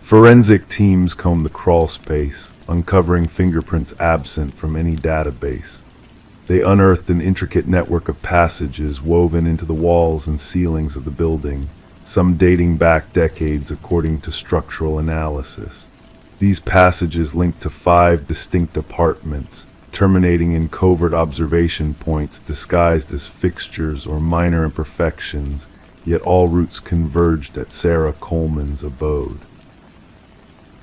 Forensic teams combed the crawlspace, uncovering fingerprints absent from any database. They unearthed an intricate network of passages woven into the walls and ceilings of the building, some dating back decades according to structural analysis. These passages linked to 5 distinct apartments, terminating in covert observation points disguised as fixtures or minor imperfections, yet all routes converged at Sarah Coleman's abode.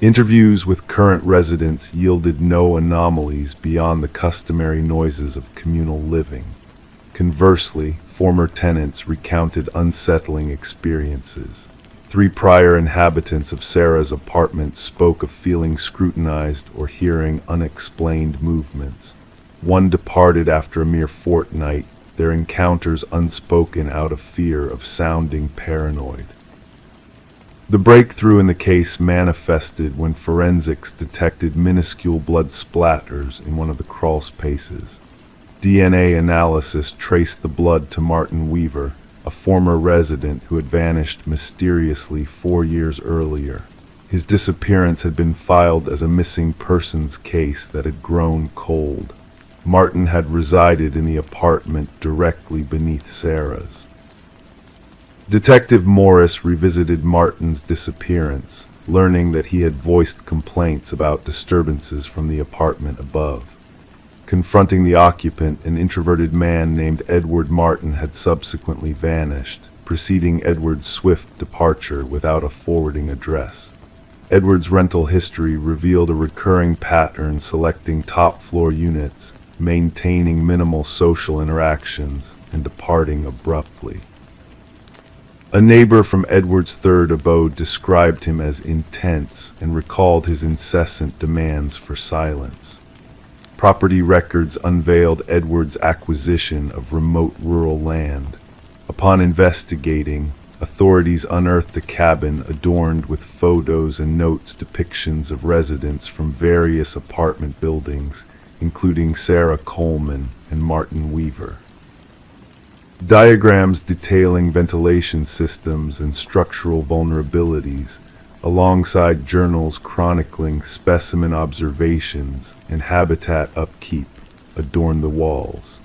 Interviews with current residents yielded no anomalies beyond the customary noises of communal living. Conversely, former tenants recounted unsettling experiences. 3 prior inhabitants of Sarah's apartment spoke of feeling scrutinized or hearing unexplained movements. One departed after a mere fortnight, their encounters unspoken out of fear of sounding paranoid. The breakthrough in the case manifested when forensics detected minuscule blood splatters in one of the crawl spaces. DNA analysis traced the blood to Martin Weaver, a former resident who had vanished mysteriously 4 years earlier. His disappearance had been filed as a missing persons case that had grown cold. Martin had resided in the apartment directly beneath Sarah's. Detective Morris revisited Martin's disappearance, learning that he had voiced complaints about disturbances from the apartment above. Confronting the occupant, an introverted man named Edward Martin had subsequently vanished, preceding Edward's swift departure without a forwarding address. Edward's rental history revealed a recurring pattern selecting top-floor units, maintaining minimal social interactions, and departing abruptly. A neighbor from Edward's third abode described him as intense and recalled his incessant demands for silence. Property records unveiled Edward's acquisition of remote rural land. Upon investigating, authorities unearthed a cabin adorned with photos and notes depictions of residents from various apartment buildings, including Sarah Coleman and Martin Weaver. Diagrams detailing ventilation systems and structural vulnerabilities, alongside journals chronicling specimen observations and habitat upkeep, adorned the walls.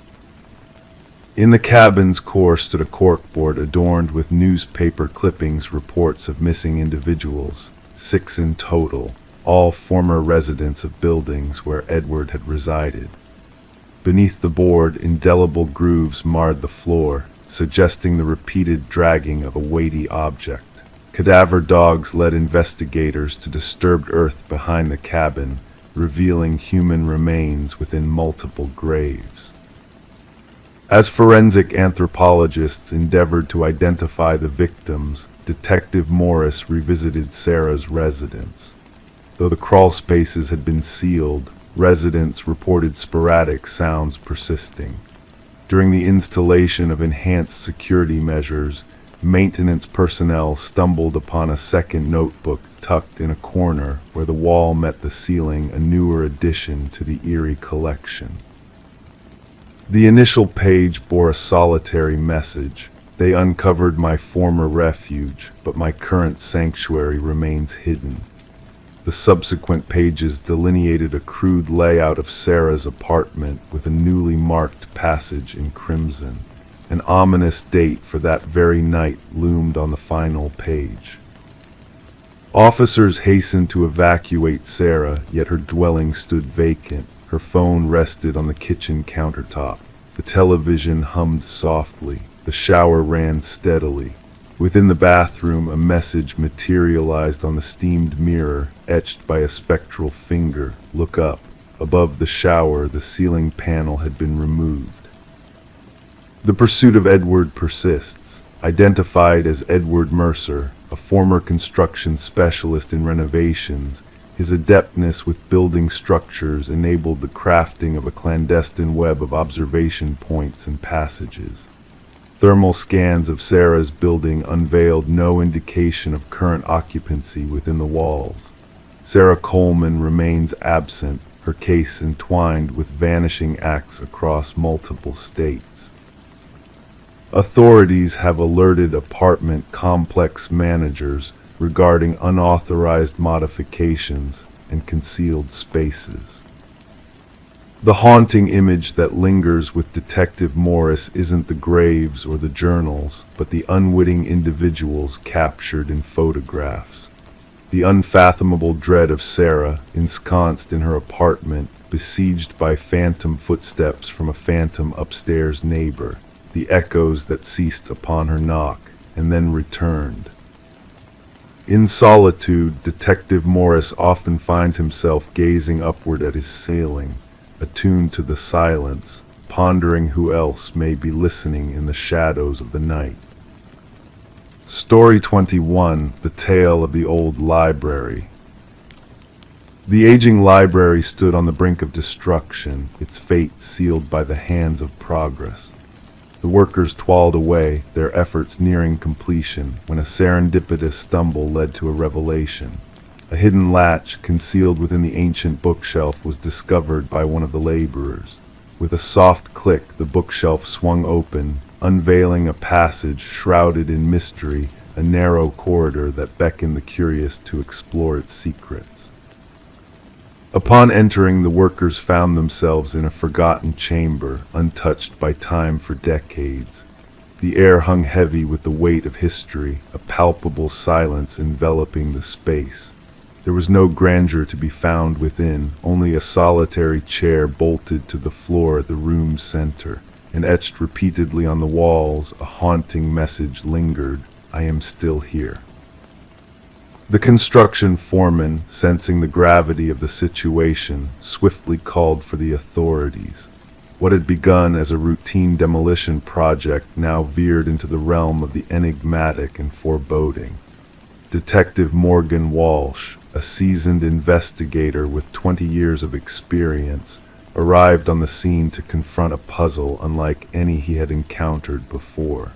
In the cabin's core stood a corkboard adorned with newspaper clippings, reports of missing individuals, 6 in total, all former residents of buildings where Edward had resided. Beneath the board, indelible grooves marred the floor, suggesting the repeated dragging of a weighty object. Cadaver dogs led investigators to disturbed earth behind the cabin, revealing human remains within multiple graves. As forensic anthropologists endeavored to identify the victims, Detective Morris revisited Sarah's residence. Though the crawl spaces had been sealed, residents reported sporadic sounds persisting. During the installation of enhanced security measures, maintenance personnel stumbled upon a second notebook tucked in a corner where the wall met the ceiling, a newer addition to the eerie collection. The initial page bore a solitary message. They uncovered my former refuge, but my current sanctuary remains hidden. The subsequent pages delineated a crude layout of Sarah's apartment with a newly marked passage in crimson. An ominous date for that very night loomed on the final page. Officers hastened to evacuate Sarah, yet her dwelling stood vacant. Her phone rested on the kitchen countertop. The television hummed softly. The shower ran steadily. Within the bathroom, a message materialized on the steamed mirror, etched by a spectral finger. Look up. Above the shower, the ceiling panel had been removed. The pursuit of Edward persists. Identified as Edward Mercer, a former construction specialist in renovations, his adeptness with building structures enabled the crafting of a clandestine web of observation points and passages. Thermal scans of Sarah's building unveiled no indication of current occupancy within the walls. Sarah Coleman remains absent, her case entwined with vanishing acts across multiple states. Authorities have alerted apartment complex managers regarding unauthorized modifications and concealed spaces. The haunting image that lingers with Detective Morris isn't the graves or the journals, but the unwitting individuals captured in photographs. The unfathomable dread of Sarah, ensconced in her apartment, besieged by phantom footsteps from a phantom upstairs neighbor, the echoes that ceased upon her knock and then returned. In solitude, Detective Morris often finds himself gazing upward at his ceiling, attuned to the silence, pondering who else may be listening in the shadows of the night. Story 21, The Tale of the Old Library. The aging library stood on the brink of destruction, its fate sealed by the hands of progress. The workers toiled away, their efforts nearing completion, when a serendipitous stumble led to a revelation. A hidden latch concealed within the ancient bookshelf was discovered by one of the laborers. With a soft click, the bookshelf swung open, unveiling a passage shrouded in mystery, a narrow corridor that beckoned the curious to explore its secrets. Upon entering, the workers found themselves in a forgotten chamber, untouched by time for decades. The air hung heavy with the weight of history, a palpable silence enveloping the space. There was no grandeur to be found within, only a solitary chair bolted to the floor at the room's center, and etched repeatedly on the walls, a haunting message lingered, "I am still here." The construction foreman, sensing the gravity of the situation, swiftly called for the authorities. What had begun as a routine demolition project now veered into the realm of the enigmatic and foreboding. Detective Morgan Walsh, a seasoned investigator with 20 years of experience, arrived on the scene to confront a puzzle unlike any he had encountered before.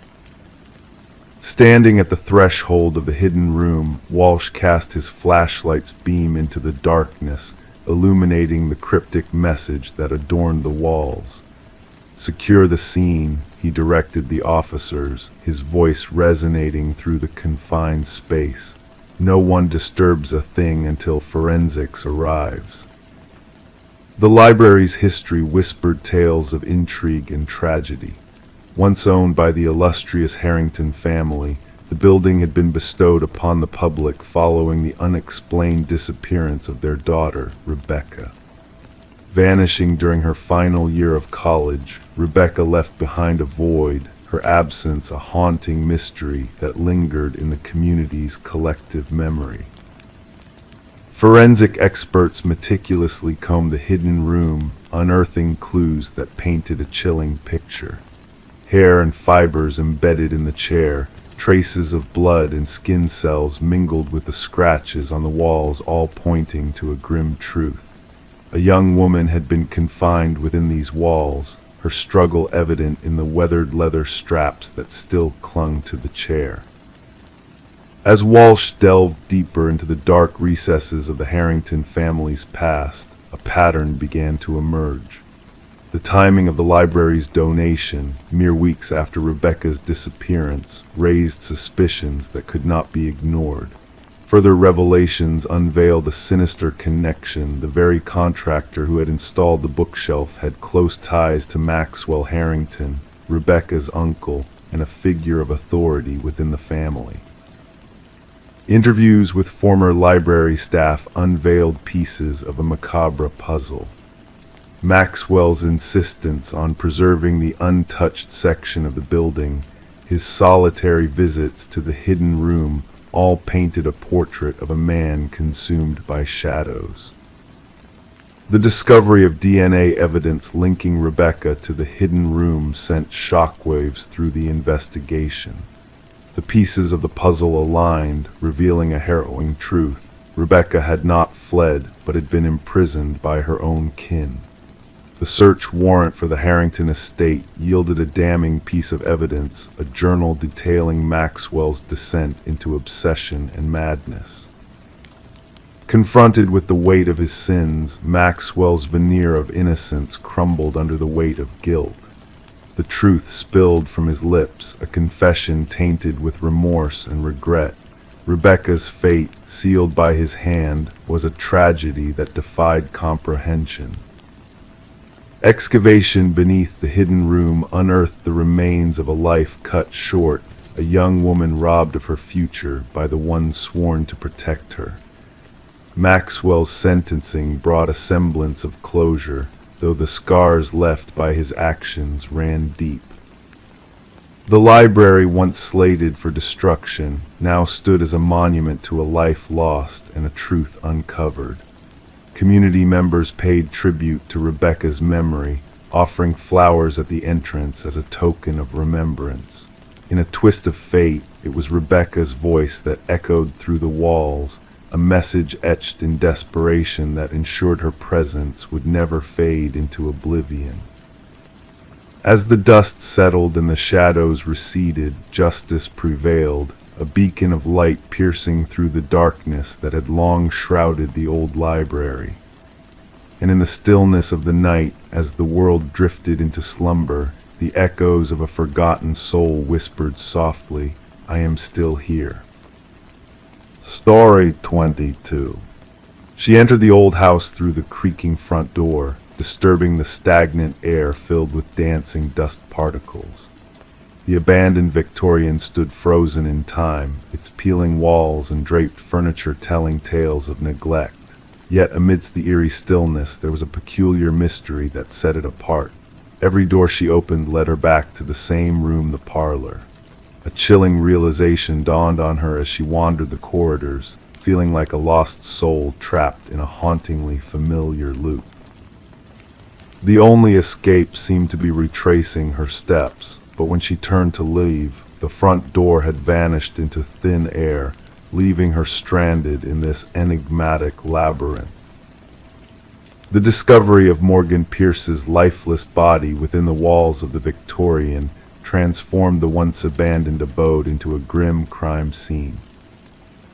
Standing at the threshold of the hidden room, Walsh cast his flashlight's beam into the darkness, illuminating the cryptic message that adorned the walls. "Secure the scene," he directed the officers, his voice resonating through the confined space. "No one disturbs a thing until forensics arrives." The library's history whispered tales of intrigue and tragedy. Once owned by the illustrious Harrington family, the building had been bestowed upon the public following the unexplained disappearance of their daughter, Rebecca. Vanishing during her final year of college, Rebecca left behind a void, her absence a haunting mystery that lingered in the community's collective memory. Forensic experts meticulously combed the hidden room, unearthing clues that painted a chilling picture. Hair and fibers embedded in the chair, traces of blood and skin cells mingled with the scratches on the walls, all pointing to a grim truth. A young woman had been confined within these walls, her struggle evident in the weathered leather straps that still clung to the chair. As Walsh delved deeper into the dark recesses of the Harrington family's past, a pattern began to emerge. The timing of the library's donation, mere weeks after Rebecca's disappearance, raised suspicions that could not be ignored. Further revelations unveiled a sinister connection. The very contractor who had installed the bookshelf had close ties to Maxwell Harrington, Rebecca's uncle, and a figure of authority within the family. Interviews with former library staff unveiled pieces of a macabre puzzle. Maxwell's insistence on preserving the untouched section of the building, his solitary visits to the hidden room, all painted a portrait of a man consumed by shadows. The discovery of DNA evidence linking Rebecca to the hidden room sent shockwaves through the investigation. The pieces of the puzzle aligned, revealing a harrowing truth. Rebecca had not fled, but had been imprisoned by her own kin. The search warrant for the Harrington estate yielded a damning piece of evidence, a journal detailing Maxwell's descent into obsession and madness. Confronted with the weight of his sins, Maxwell's veneer of innocence crumbled under the weight of guilt. The truth spilled from his lips, a confession tainted with remorse and regret. Rebecca's fate, sealed by his hand, was a tragedy that defied comprehension. Excavation beneath the hidden room unearthed the remains of a life cut short, a young woman robbed of her future by the one sworn to protect her. Maxwell's sentencing brought a semblance of closure, though the scars left by his actions ran deep. The library, once slated for destruction, now stood as a monument to a life lost and a truth uncovered. Community members paid tribute to Rebecca's memory, offering flowers at the entrance as a token of remembrance. In a twist of fate, it was Rebecca's voice that echoed through the walls, a message etched in desperation that ensured her presence would never fade into oblivion. As the dust settled and the shadows receded, justice prevailed, a beacon of light piercing through the darkness that had long shrouded the old library. And in the stillness of the night, as the world drifted into slumber, the echoes of a forgotten soul whispered softly, "I am still here." Story 22. She entered the old house through the creaking front door, disturbing the stagnant air filled with dancing dust particles. The abandoned Victorian stood frozen in time, its peeling walls and draped furniture telling tales of neglect. Yet amidst the eerie stillness there was a peculiar mystery that set it apart. Every door she opened led her back to the same room, the parlor. A chilling realization dawned on her as she wandered the corridors, feeling like a lost soul trapped in a hauntingly familiar loop. The only escape seemed to be retracing her steps, but when she turned to leave, the front door had vanished into thin air, leaving her stranded in this enigmatic labyrinth. The discovery of Morgan Pierce's lifeless body within the walls of the Victorian transformed the once abandoned abode into a grim crime scene.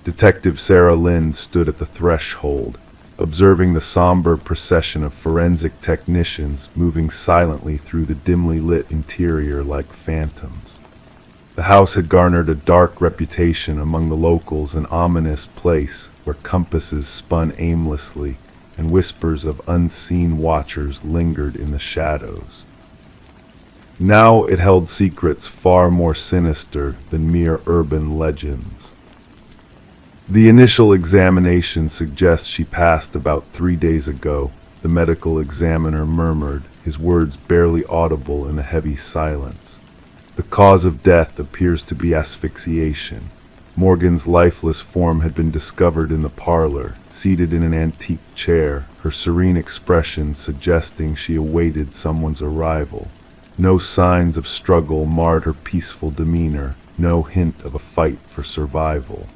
Detective Sarah Lind stood at the threshold, observing the somber procession of forensic technicians moving silently through the dimly lit interior like phantoms. The house had garnered a dark reputation among the locals, an ominous place where compasses spun aimlessly and whispers of unseen watchers lingered in the shadows. Now it held secrets far more sinister than mere urban legends. The initial examination suggests she passed about 3 days ago, the medical examiner murmured, his words barely audible in the heavy silence. The cause of death appears to be asphyxiation. Morgan's lifeless form had been discovered in the parlor, seated in an antique chair, her serene expression suggesting she awaited someone's arrival. No signs of struggle marred her peaceful demeanor, no hint of a fight for survival.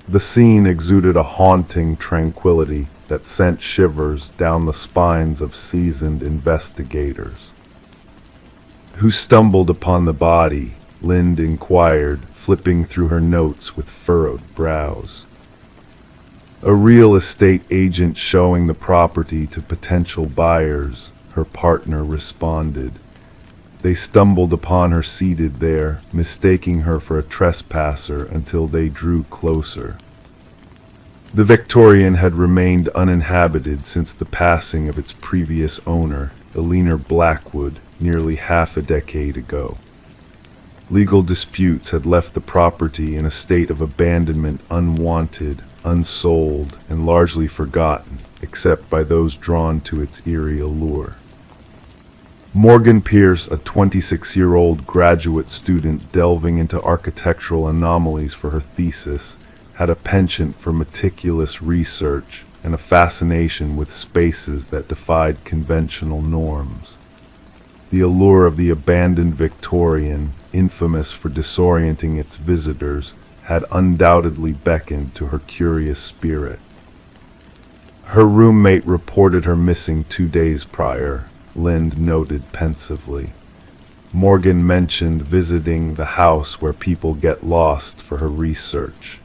The scene exuded a haunting tranquility that sent shivers down the spines of seasoned investigators. "Who stumbled upon the body?" Lind inquired, flipping through her notes with furrowed brows. "A real estate agent showing the property to potential buyers," her partner responded. "They stumbled upon her seated there, mistaking her for a trespasser until they drew closer." The Victorian had remained uninhabited since the passing of its previous owner, Eleanor Blackwood, nearly half a decade ago. Legal disputes had left the property in a state of abandonment, unwanted, unsold, and largely forgotten, except by those drawn to its eerie allure. Morgan Pierce, a 26-year-old graduate student delving into architectural anomalies for her thesis, had a penchant for meticulous research and a fascination with spaces that defied conventional norms. The allure of the abandoned Victorian, infamous for disorienting its visitors, had undoubtedly beckoned to her curious spirit. Her roommate reported her missing 2 days prior, Lind noted pensively. Morgan mentioned visiting the house where people get lost for her research.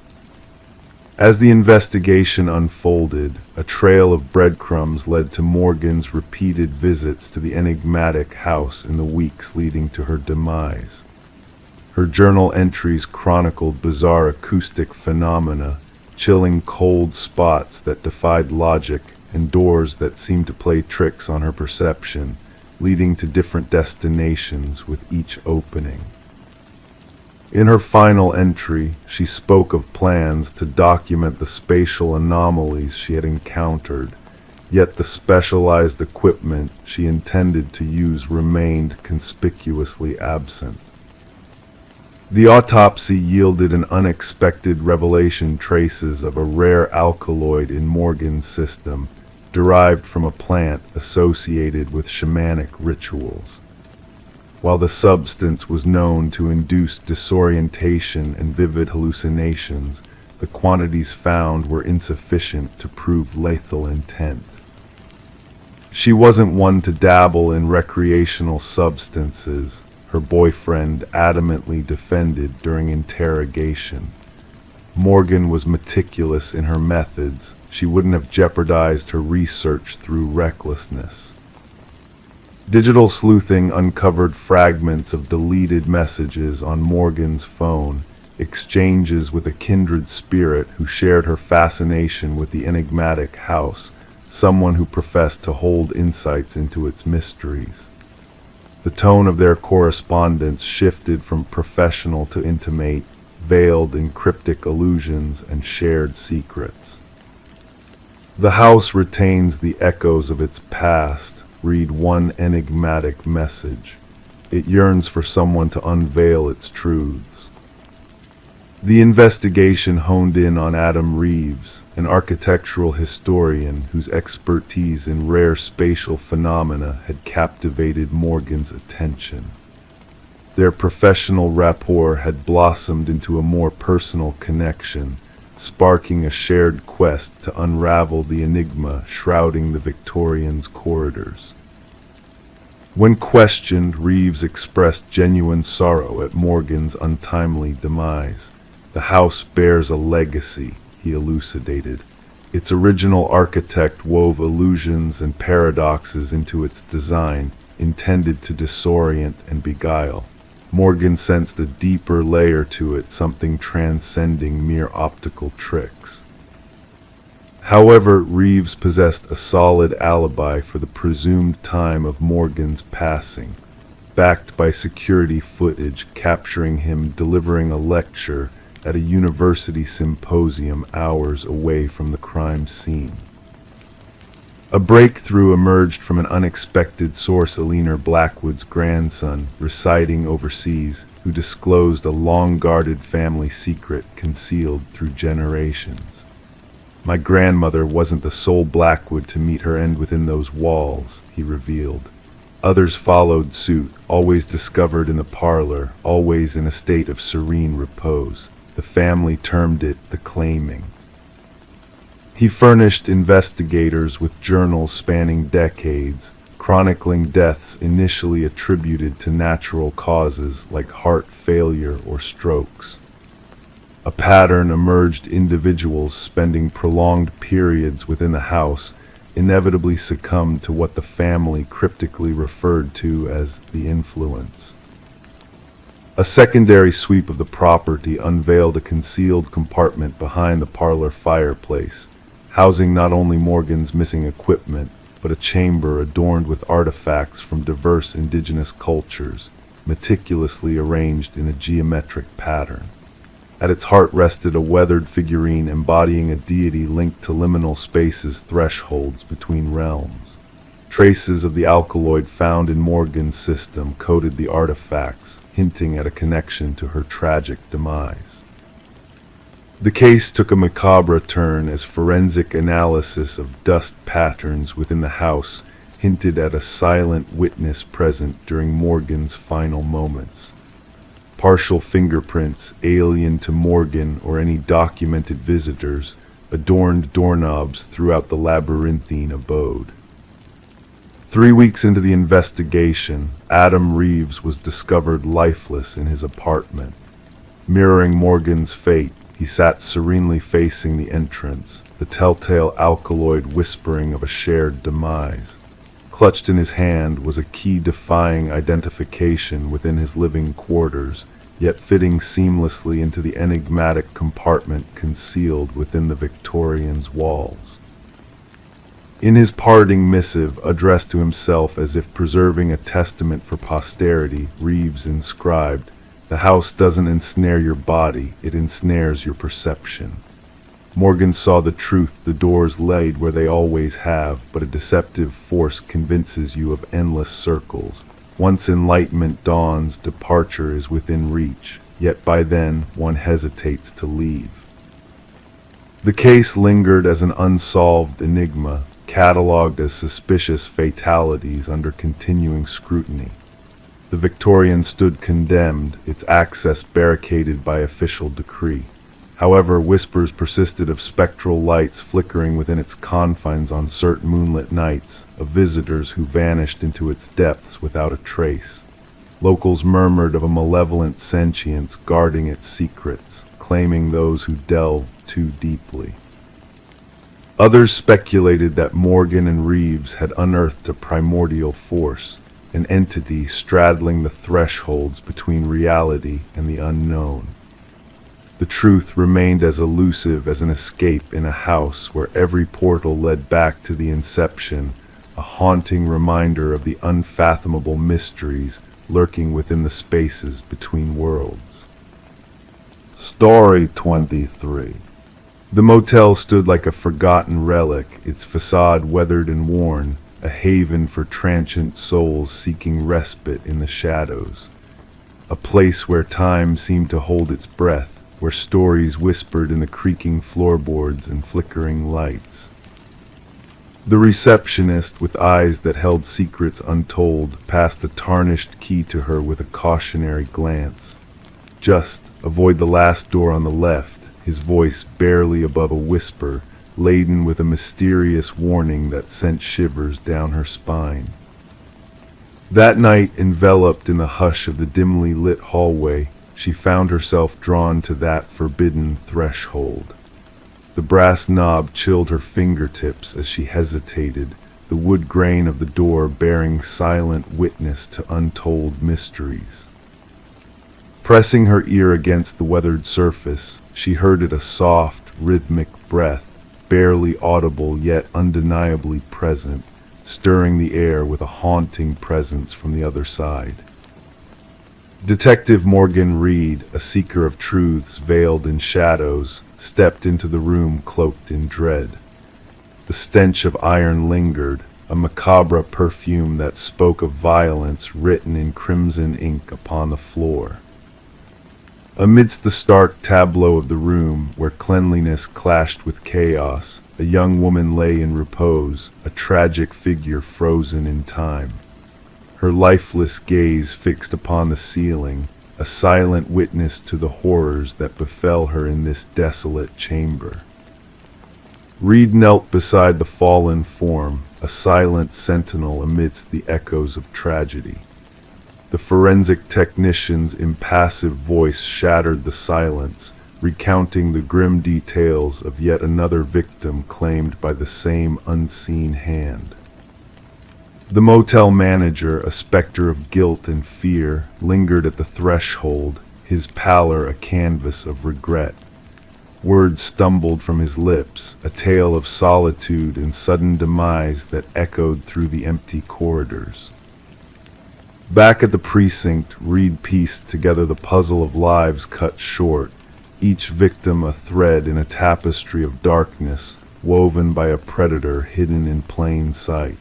As the investigation unfolded, a trail of breadcrumbs led to Morgan's repeated visits to the enigmatic house in the weeks leading to her demise. Her journal entries chronicled bizarre acoustic phenomena, chilling cold spots that defied logic, and doors that seemed to play tricks on her perception, leading to different destinations with each opening. In her final entry, she spoke of plans to document the spatial anomalies she had encountered, yet the specialized equipment she intended to use remained conspicuously absent. The autopsy yielded an unexpected revelation: traces of a rare alkaloid in Morgan's system, derived from a plant associated with shamanic rituals. While the substance was known to induce disorientation and vivid hallucinations, the quantities found were insufficient to prove lethal intent. She wasn't one to dabble in recreational substances, her boyfriend adamantly defended during interrogation. Morgan was meticulous in her methods. She wouldn't have jeopardized her research through recklessness. Digital sleuthing uncovered fragments of deleted messages on Morgan's phone, exchanges with a kindred spirit who shared her fascination with the enigmatic house, someone who professed to hold insights into its mysteries. The tone of their correspondence shifted from professional to intimate, veiled in cryptic allusions and shared secrets. The house retains the echoes of its past. Read one enigmatic message. It yearns for someone to unveil its truths. The investigation honed in on Adam Reeves, an architectural historian whose expertise in rare spatial phenomena had captivated Morgan's attention. Their professional rapport had blossomed into a more personal connection, sparking a shared quest to unravel the enigma shrouding the Victorians' corridors. When questioned, Reeves expressed genuine sorrow at Morgan's untimely demise. The house bears a legacy, he elucidated. Its original architect wove illusions and paradoxes into its design, intended to disorient and beguile. Morgan sensed a deeper layer to it, something transcending mere optical tricks. However, Reeves possessed a solid alibi for the presumed time of Morgan's passing, backed by security footage capturing him delivering a lecture at a university symposium hours away from the crime scene. A breakthrough emerged from an unexpected source, Eleanor Blackwood's grandson, residing overseas, who disclosed a long-guarded family secret concealed through generations. My grandmother wasn't the sole Blackwood to meet her end within those walls, he revealed. Others followed suit, always discovered in the parlor, always in a state of serene repose. The family termed it the claiming. He furnished investigators with journals spanning decades, chronicling deaths initially attributed to natural causes like heart failure or strokes. A pattern emerged: individuals spending prolonged periods within the house inevitably succumbed to what the family cryptically referred to as the influence. A secondary sweep of the property unveiled a concealed compartment behind the parlor fireplace, housing not only Morgan's missing equipment, but a chamber adorned with artifacts from diverse indigenous cultures, meticulously arranged in a geometric pattern. At its heart rested a weathered figurine embodying a deity linked to liminal spaces, thresholds between realms. Traces of the alkaloid found in Morgan's system coated the artifacts, hinting at a connection to her tragic demise. The case took a macabre turn as forensic analysis of dust patterns within the house hinted at a silent witness present during Morgan's final moments. Partial fingerprints, alien to Morgan or any documented visitors, adorned doorknobs throughout the labyrinthine abode. 3 weeks into the investigation, Adam Reeves was discovered lifeless in his apartment. Mirroring Morgan's fate, he sat serenely facing the entrance, the telltale alkaloid whispering of a shared demise. Clutched in his hand was a key defying identification within his living quarters, yet fitting seamlessly into the enigmatic compartment concealed within the Victorian's walls. In his parting missive, addressed to himself as if preserving a testament for posterity, Reeves inscribed, "The house doesn't ensnare your body, it ensnares your perception." Morgan saw the truth: the doors laid where they always have, but a deceptive force convinces you of endless circles. Once enlightenment dawns, departure is within reach, yet by then one hesitates to leave. The case lingered as an unsolved enigma, catalogued as suspicious fatalities under continuing scrutiny. The Victorian stood condemned, its access barricaded by official decree. However, whispers persisted of spectral lights flickering within its confines on certain moonlit nights, of visitors who vanished into its depths without a trace. Locals murmured of a malevolent sentience guarding its secrets, claiming those who delved too deeply. Others speculated that Morgan and Reeves had unearthed a primordial force, an entity straddling the thresholds between reality and the unknown. The truth remained as elusive as an escape in a house where every portal led back to the inception, a haunting reminder of the unfathomable mysteries lurking within the spaces between worlds. Story 23. The motel stood like a forgotten relic, its facade weathered and worn, a haven for transient souls seeking respite in the shadows. A place where time seemed to hold its breath, where stories whispered in the creaking floorboards and flickering lights. The receptionist, with eyes that held secrets untold, passed a tarnished key to her with a cautionary glance. Just avoid the last door on the left, his voice barely above a whisper, laden with a mysterious warning that sent shivers down her spine. That night, enveloped in the hush of the dimly lit hallway, she found herself drawn to that forbidden threshold. The brass knob chilled her fingertips as she hesitated, the wood grain of the door bearing silent witness to untold mysteries. Pressing her ear against the weathered surface, she heard it, a soft, rhythmic breath, barely audible yet undeniably present, stirring the air with a haunting presence from the other side. Detective Morgan Reed, a seeker of truths veiled in shadows, stepped into the room cloaked in dread. The stench of iron lingered, a macabre perfume that spoke of violence written in crimson ink upon the floor. Amidst the stark tableau of the room, where cleanliness clashed with chaos, a young woman lay in repose, a tragic figure frozen in time. Her lifeless gaze fixed upon the ceiling, a silent witness to the horrors that befell her in this desolate chamber. Reed knelt beside the fallen form, a silent sentinel amidst the echoes of tragedy. The forensic technician's impassive voice shattered the silence, recounting the grim details of yet another victim claimed by the same unseen hand. The motel manager, a specter of guilt and fear, lingered at the threshold, his pallor a canvas of regret. Words stumbled from his lips, a tale of solitude and sudden demise that echoed through the empty corridors. Back at the precinct, Reed pieced together the puzzle of lives cut short, each victim a thread in a tapestry of darkness, woven by a predator hidden in plain sight.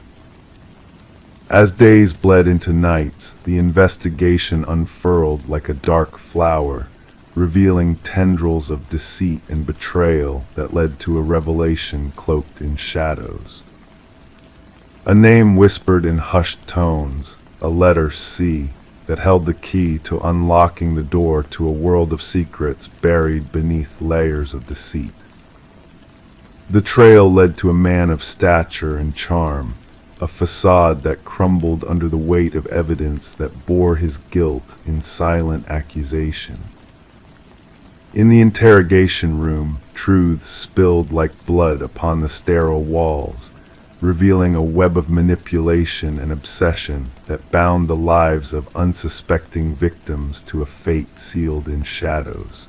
As days bled into nights, the investigation unfurled like a dark flower, revealing tendrils of deceit and betrayal that led to a revelation cloaked in shadows. A name whispered in hushed tones, a letter C, that held the key to unlocking the door to a world of secrets buried beneath layers of deceit. The trail led to a man of stature and charm, a facade that crumbled under the weight of evidence that bore his guilt in silent accusation. In the interrogation room, truths spilled like blood upon the sterile walls, revealing a web of manipulation and obsession that bound the lives of unsuspecting victims to a fate sealed in shadows.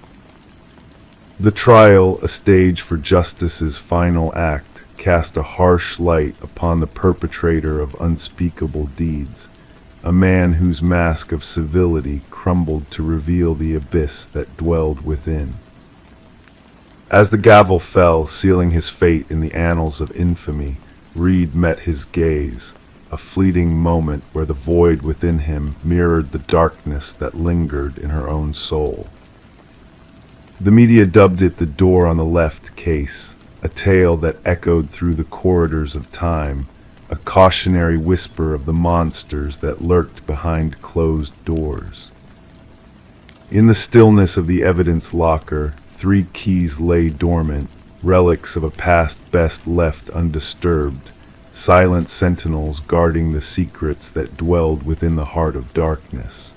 The trial, a stage for justice's final act, cast a harsh light upon the perpetrator of unspeakable deeds, a man whose mask of civility crumbled to reveal the abyss that dwelled within. As the gavel fell, sealing his fate in the annals of infamy, Reed met his gaze, a fleeting moment where the void within him mirrored the darkness that lingered in her own soul. The media dubbed it the door on the left case, a tale that echoed through the corridors of time, a cautionary whisper of the monsters that lurked behind closed doors. In the stillness of the evidence locker, 3 keys lay dormant, relics of a past best left undisturbed, silent sentinels guarding the secrets that dwelled within the heart of darkness.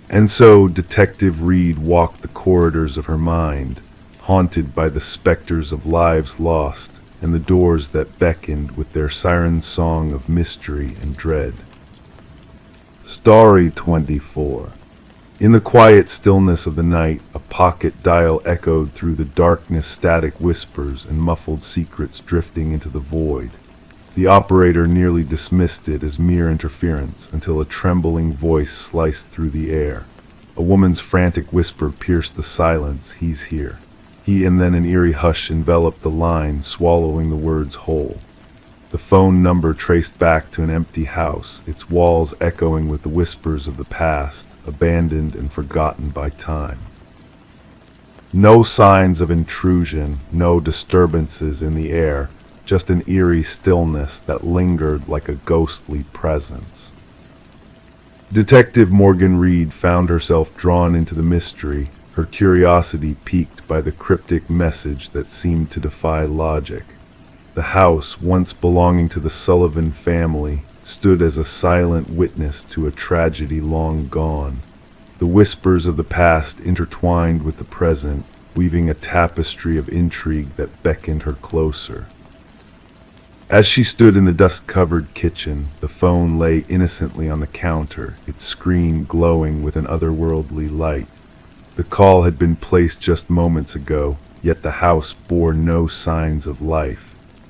And so Detective Reed walked the corridors of her mind, haunted by the specters of lives lost and the doors that beckoned with their siren song of mystery and dread. Story 24. In the quiet stillness of the night, a pocket dial echoed through the darkness, static whispers and muffled secrets drifting into the void. The operator nearly dismissed it as mere interference until a trembling voice sliced through the air. A woman's frantic whisper pierced the silence. "He's here." And then an eerie hush enveloped the line, swallowing the words whole. The phone number traced back to an empty house, its walls echoing with the whispers of the past, abandoned and forgotten by time. No signs of intrusion, no disturbances in the air, just an eerie stillness that lingered like a ghostly presence. Detective Morgan Reed found herself drawn into the mystery, her curiosity piqued by the cryptic message that seemed to defy logic. The house, once belonging to the Sullivan family, stood as a silent witness to a tragedy long gone. The whispers of the past intertwined with the present, weaving a tapestry of intrigue that beckoned her closer. As she stood in the dust-covered kitchen, the phone lay innocently on the counter, its screen glowing with an otherworldly light. The call had been placed just moments ago, yet the house bore no signs of life.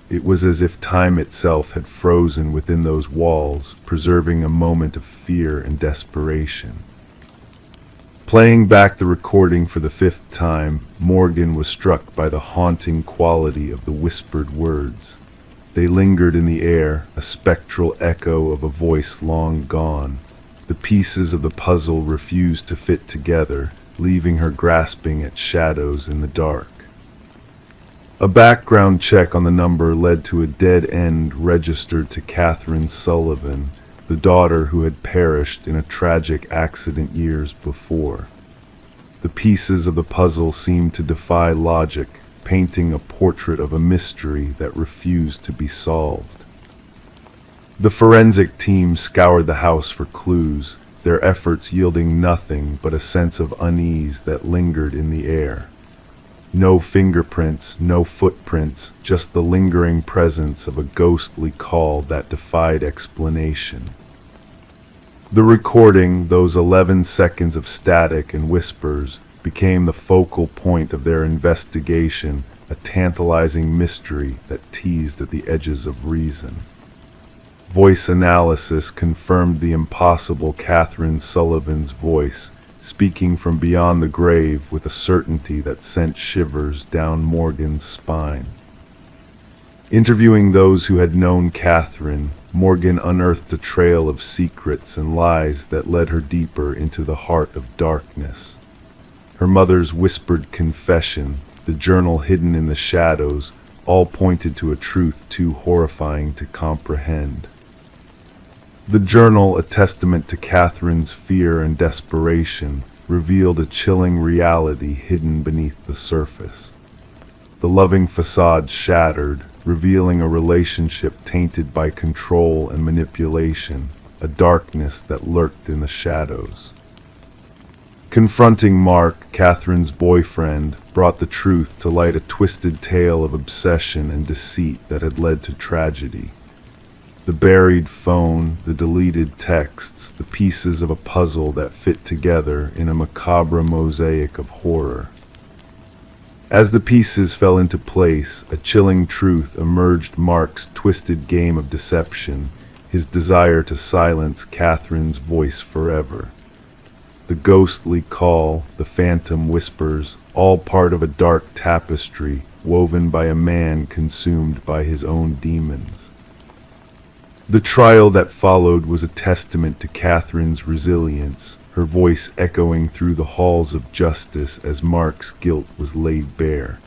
It was as if time itself had frozen within those walls, preserving a moment of fear and desperation. Playing back the recording for the 5th time, Morgan was struck by the haunting quality of the whispered words. They lingered in the air, a spectral echo of a voice long gone. The pieces of the puzzle refused to fit together, leaving her grasping at shadows in the dark. A background check on the number led to a dead end registered to Catherine Sullivan, the daughter who had perished in a tragic accident years before. The pieces of the puzzle seemed to defy logic, painting a portrait of a mystery that refused to be solved. The forensic team scoured the house for clues, their efforts yielding nothing but a sense of unease that lingered in the air. No fingerprints, no footprints, just the lingering presence of a ghostly call that defied explanation. The recording, those 11 seconds of static and whispers, became the focal point of their investigation, a tantalizing mystery that teased at the edges of reason. Voice analysis confirmed the impossible Catherine Sullivan's voice, speaking from beyond the grave with a certainty that sent shivers down Morgan's spine. Interviewing those who had known Catherine, Morgan unearthed a trail of secrets and lies that led her deeper into the heart of darkness. Her mother's whispered confession, the journal hidden in the shadows, all pointed to a truth too horrifying to comprehend. The journal, a testament to Catherine's fear and desperation, revealed a chilling reality hidden beneath the surface. The loving facade shattered, revealing a relationship tainted by control and manipulation, a darkness that lurked in the shadows. Confronting Mark, Catherine's boyfriend, brought the truth to light, a twisted tale of obsession and deceit that had led to tragedy. The buried phone, the deleted texts, the pieces of a puzzle that fit together in a macabre mosaic of horror. As the pieces fell into place, a chilling truth emerged: Mark's twisted game of deception, his desire to silence Catherine's voice forever. The ghostly call, the phantom whispers, all part of a dark tapestry woven by a man consumed by his own demons. The trial that followed was a testament to Catherine's resilience, her voice echoing through the halls of justice as Mark's guilt was laid bare.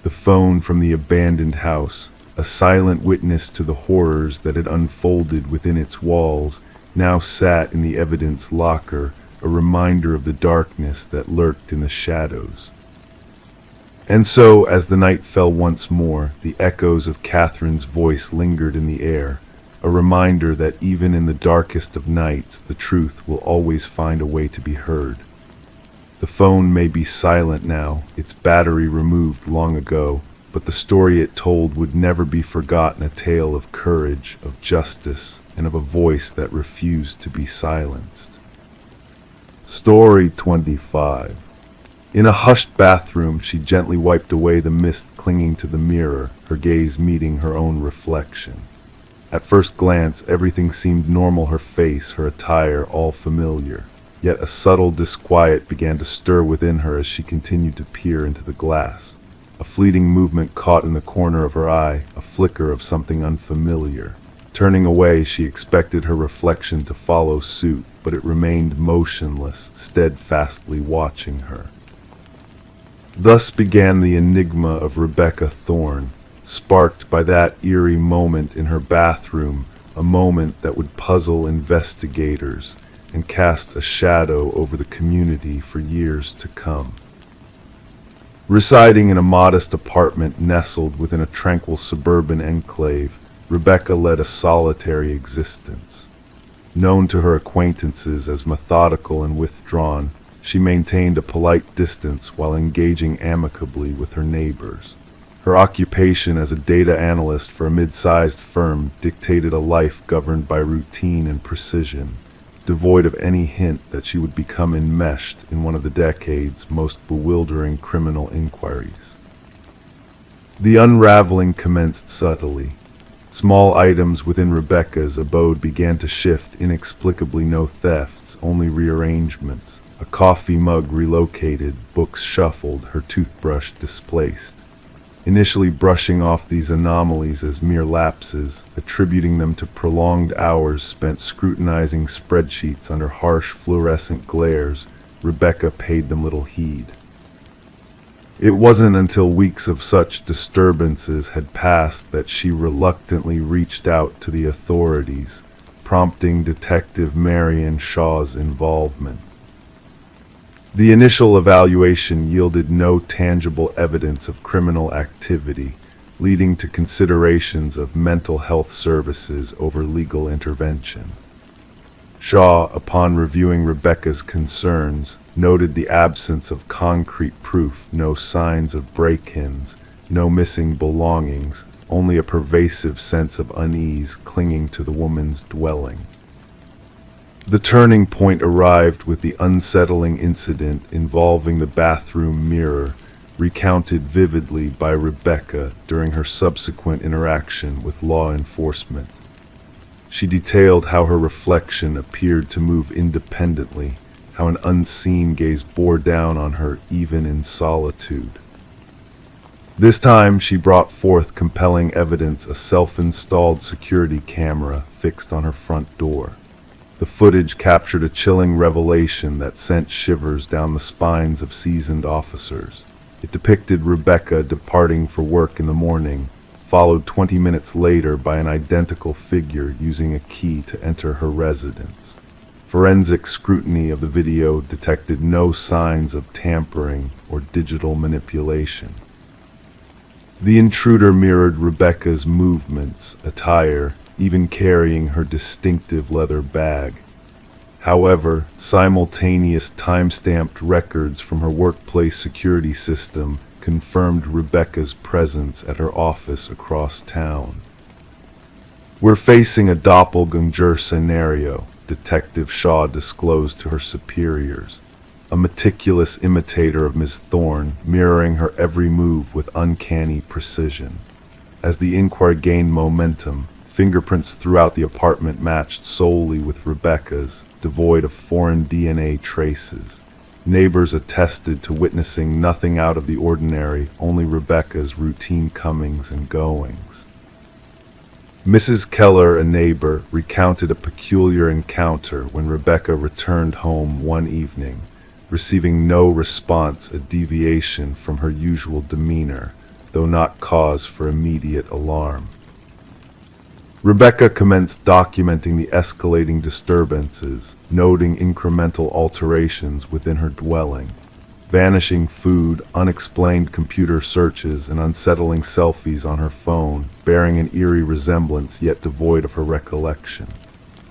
The phone from the abandoned house, a silent witness to the horrors that had unfolded within its walls, now sat in the evidence locker, a reminder of the darkness that lurked in the shadows. And so, as the night fell once more, the echoes of Catherine's voice lingered in the air, a reminder that even in the darkest of nights, the truth will always find a way to be heard. The phone may be silent now, its battery removed long ago, but the story it told would never be forgotten, a tale of courage, of justice, and of a voice that refused to be silenced. Story 25. In a hushed bathroom, she gently wiped away the mist clinging to the mirror, her gaze meeting her own reflection. At first glance, everything seemed normal, her face, her attire, all familiar. Yet a subtle disquiet began to stir within her as she continued to peer into the glass. A fleeting movement caught in the corner of her eye, a flicker of something unfamiliar. Turning away, she expected her reflection to follow suit, but it remained motionless, steadfastly watching her. Thus began the enigma of Rebecca Thorne, sparked by that eerie moment in her bathroom, a moment that would puzzle investigators and cast a shadow over the community for years to come. Residing in a modest apartment nestled within a tranquil suburban enclave, Rebecca led a solitary existence. Known to her acquaintances as methodical and withdrawn, she maintained a polite distance while engaging amicably with her neighbors. Her occupation as a data analyst for a mid-sized firm dictated a life governed by routine and precision, devoid of any hint that she would become enmeshed in one of the decade's most bewildering criminal inquiries. The unraveling commenced subtly. Small items within Rebecca's abode began to shift inexplicably, no thefts, only rearrangements. A coffee mug relocated, books shuffled, her toothbrush displaced. Initially brushing off these anomalies as mere lapses, attributing them to prolonged hours spent scrutinizing spreadsheets under harsh fluorescent glares, Rebecca paid them little heed. It wasn't until weeks of such disturbances had passed that she reluctantly reached out to the authorities, prompting Detective Marion Shaw's involvement. The initial evaluation yielded no tangible evidence of criminal activity, leading to considerations of mental health services over legal intervention. Shaw, upon reviewing Rebecca's concerns, noted the absence of concrete proof, no signs of break-ins, no missing belongings, only a pervasive sense of unease clinging to the woman's dwelling. The turning point arrived with the unsettling incident involving the bathroom mirror, recounted vividly by Rebecca during her subsequent interaction with law enforcement. She detailed how her reflection appeared to move independently, how an unseen gaze bore down on her even in solitude. This time she brought forth compelling evidence, a self-installed security camera fixed on her front door. The footage captured a chilling revelation that sent shivers down the spines of seasoned officers. It depicted Rebecca departing for work in the morning, followed 20 minutes later by an identical figure using a key to enter her residence. Forensic scrutiny of the video detected no signs of tampering or digital manipulation. The intruder mirrored Rebecca's movements, attire, even carrying her distinctive leather bag. However, simultaneous time-stamped records from her workplace security system confirmed Rebecca's presence at her office across town. "We're facing a doppelganger scenario," Detective Shaw disclosed to her superiors. A meticulous imitator of Miss Thorne, mirroring her every move with uncanny precision. As the inquiry gained momentum, fingerprints throughout the apartment matched solely with Rebecca's, devoid of foreign DNA traces. Neighbors attested to witnessing nothing out of the ordinary, only Rebecca's routine comings and goings. Mrs. Keller, a neighbor, recounted a peculiar encounter when Rebecca returned home one evening, receiving no response, a deviation from her usual demeanor, though not cause for immediate alarm. Rebecca commenced documenting the escalating disturbances, noting incremental alterations within her dwelling. vanishing food, unexplained computer searches, and unsettling selfies on her phone, bearing an eerie resemblance yet devoid of her recollection.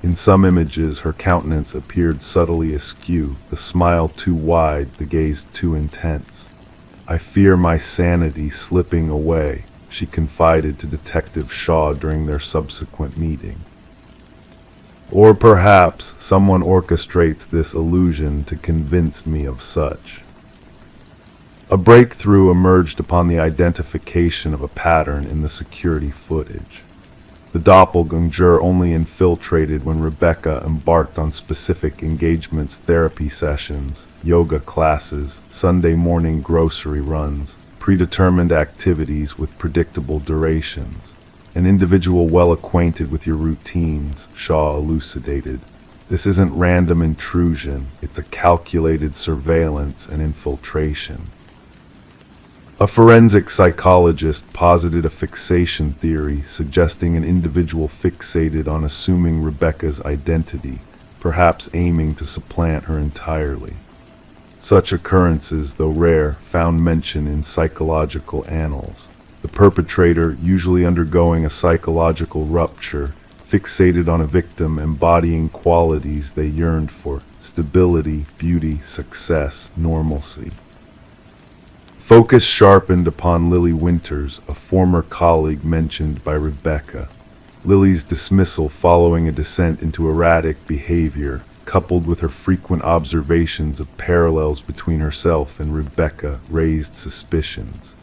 In some images, her countenance appeared subtly askew, the smile too wide, the gaze too intense. "I fear my sanity slipping away," she confided to Detective Shaw during their subsequent meeting. Or perhaps someone orchestrates this illusion to convince me of such. A breakthrough emerged upon the identification of a pattern in the security footage. The doppelganger only infiltrated when Rebecca embarked on specific engagements, therapy sessions, yoga classes, Sunday morning grocery runs, predetermined activities with predictable durations. An individual well acquainted with your routines, Shaw elucidated. This isn't random intrusion, it's a calculated surveillance and infiltration. A forensic psychologist posited a fixation theory suggesting an individual fixated on assuming Rebecca's identity, perhaps aiming to supplant her entirely. Such occurrences, though rare, found mention in psychological annals. The perpetrator, usually undergoing a psychological rupture, fixated on a victim embodying qualities they yearned for: stability, beauty, success, normalcy. Focus sharpened upon Lily Winters, a former colleague mentioned by Rebecca. Lily's dismissal following a descent into erratic behavior, coupled with her frequent observations of parallels between herself and Rebecca, raised suspicions.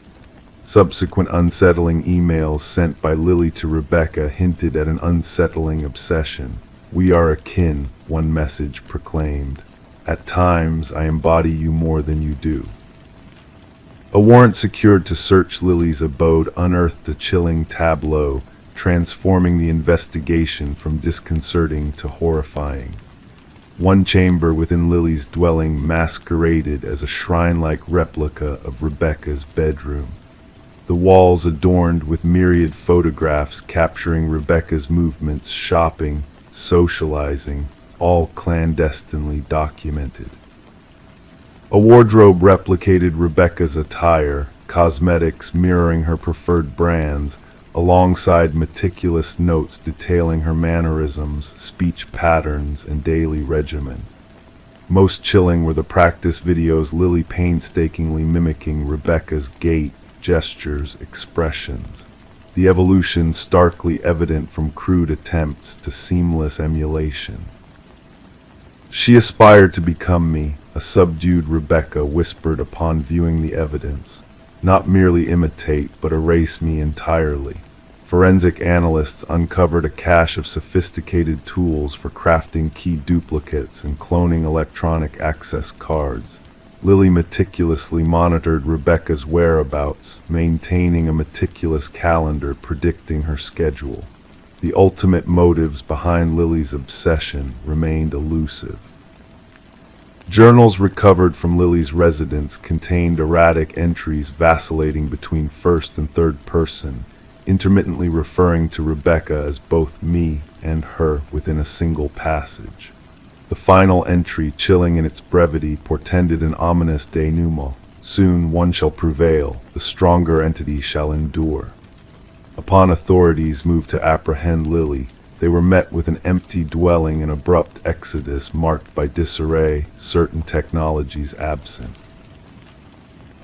Subsequent unsettling emails sent by Lily to Rebecca hinted at an unsettling obsession. "We are akin," one message proclaimed. "At times, I embody you more than you do." A warrant secured to search Lily's abode unearthed a chilling tableau, transforming the investigation from disconcerting to horrifying. One chamber within Lily's dwelling masqueraded as a shrine-like replica of Rebecca's bedroom. The walls adorned with myriad photographs capturing Rebecca's movements, shopping, socializing, all clandestinely documented. A wardrobe replicated Rebecca's attire, cosmetics mirroring her preferred brands, alongside meticulous notes detailing her mannerisms, speech patterns, and daily regimen. Most chilling were the practice videos, Lily painstakingly mimicking Rebecca's gait, gestures, expressions. The evolution starkly evident from crude attempts to seamless emulation. "She aspired to become me," a subdued Rebecca whispered upon viewing the evidence. "Not merely imitate, but erase me entirely." Forensic analysts uncovered a cache of sophisticated tools for crafting key duplicates and cloning electronic access cards. Lily meticulously monitored Rebecca's whereabouts, maintaining a meticulous calendar predicting her schedule. The ultimate motives behind Lily's obsession remained elusive. Journals recovered from Lily's residence contained erratic entries vacillating between first and third person, intermittently referring to Rebecca as both me and her within a single passage. The final entry, chilling in its brevity, portended an ominous denouement. "Soon one shall prevail, the stronger entity shall endure." Upon authorities moved to apprehend Lily, they were met with an empty dwelling and abrupt exodus marked by disarray, certain technologies absent.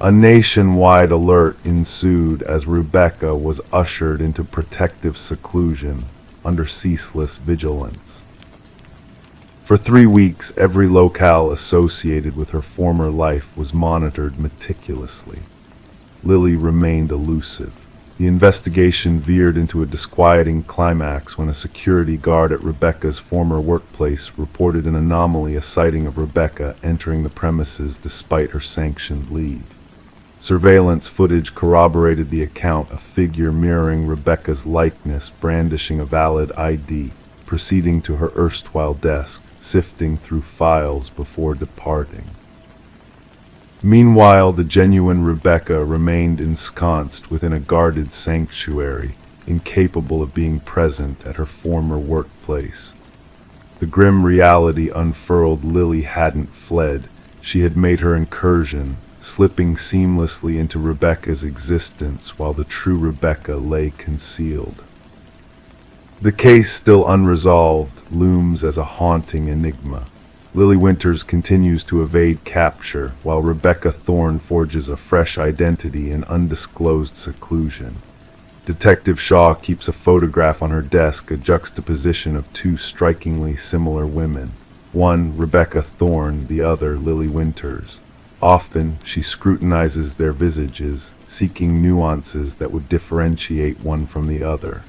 A nationwide alert ensued as Rebecca was ushered into protective seclusion under ceaseless vigilance. For 3 weeks, every locale associated with her former life was monitored meticulously. Lily remained elusive. The investigation veered into a disquieting climax when a security guard at Rebecca's former workplace reported an anomaly, a sighting of Rebecca entering the premises despite her sanctioned leave. Surveillance footage corroborated the account, a figure mirroring Rebecca's likeness brandishing a valid ID, proceeding to her erstwhile desk, sifting through files before departing. Meanwhile, the genuine Rebecca remained ensconced within a guarded sanctuary, incapable of being present at her former workplace. The grim reality unfurled: Lily hadn't fled. She had made her incursion, slipping seamlessly into Rebecca's existence while the true Rebecca lay concealed. The case, still unresolved, looms as a haunting enigma. Lily Winters continues to evade capture, while Rebecca Thorne forges a fresh identity in undisclosed seclusion. Detective Shaw keeps a photograph on her desk, a juxtaposition of two strikingly similar women. One, Rebecca Thorne, the other, Lily Winters. Often, she scrutinizes their visages, seeking nuances that would differentiate one from the other.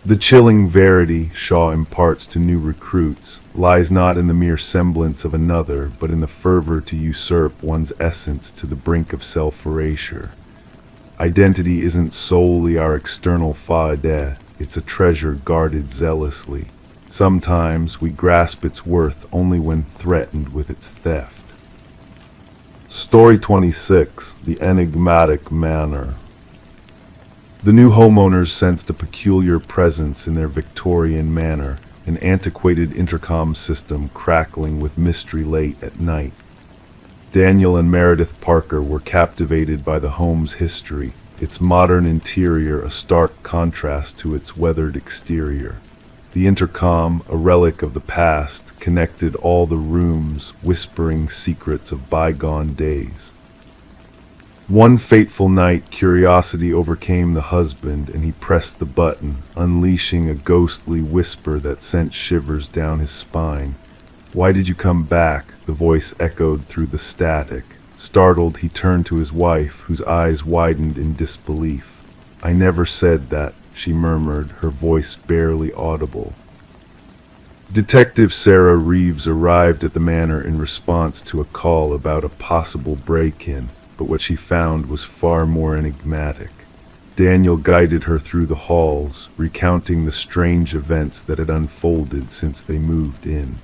The chilling verity Shaw imparts to new recruits lies not in the mere semblance of another, but in the fervor to usurp one's essence to the brink of self-erasure. Identity isn't solely our external faade, it's a treasure guarded zealously. Sometimes we grasp its worth only when threatened with its theft. Story 26, The Enigmatic Manor. The new homeowners sensed a peculiar presence in their Victorian manor, an antiquated intercom system crackling with mystery late at night. Daniel and Meredith Parker were captivated by the home's history, its modern interior a stark contrast to its weathered exterior. The intercom, a relic of the past, connected all the rooms, whispering secrets of bygone days. One fateful night, curiosity overcame the husband, and he pressed the button, unleashing a ghostly whisper that sent shivers down his spine. "Why did you come back?" the voice echoed through the static. Startled, he turned to his wife, whose eyes widened in disbelief. "I never said that," she murmured, her voice barely audible. Detective Sarah Reeves arrived at the manor in response to a call about a possible break-in, but what she found was far more enigmatic. Daniel guided her through the halls, recounting the strange events that had unfolded since they moved in.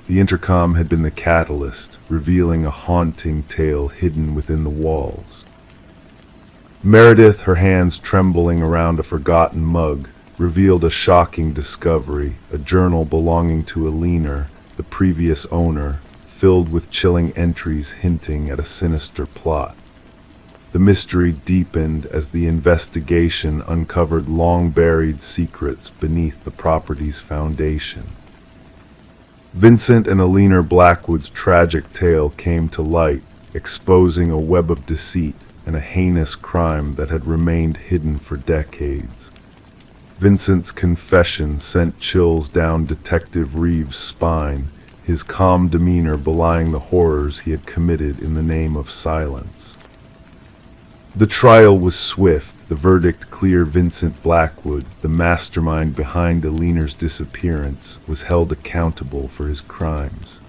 The intercom had been the catalyst, revealing a haunting tale hidden within the walls. Meredith, her hands trembling around a forgotten mug, revealed a shocking discovery, a journal belonging to Alina, the previous owner, filled with chilling entries hinting at a sinister plot. The mystery deepened as the investigation uncovered long-buried secrets beneath the property's foundation. Vincent and Alina Blackwood's tragic tale came to light, exposing a web of deceit and a heinous crime that had remained hidden for decades. Vincent's confession sent chills down Detective Reeves' spine, his calm demeanor belying the horrors he had committed in the name of silence. The trial was swift, the verdict clear. Vincent Blackwood, the mastermind behind Alina's disappearance, was held accountable for his crimes.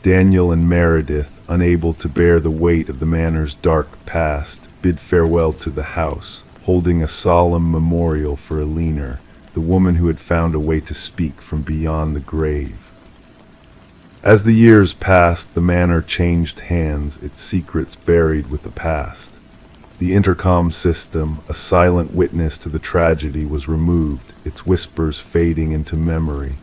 Daniel and Meredith, unable to bear the weight of the manor's dark past, bid farewell to the house, holding a solemn memorial for Alina, the woman who had found a way to speak from beyond the grave. As the years passed, the manor changed hands, its secrets buried with the past. The intercom system, a silent witness to the tragedy, was removed, its whispers fading into memory.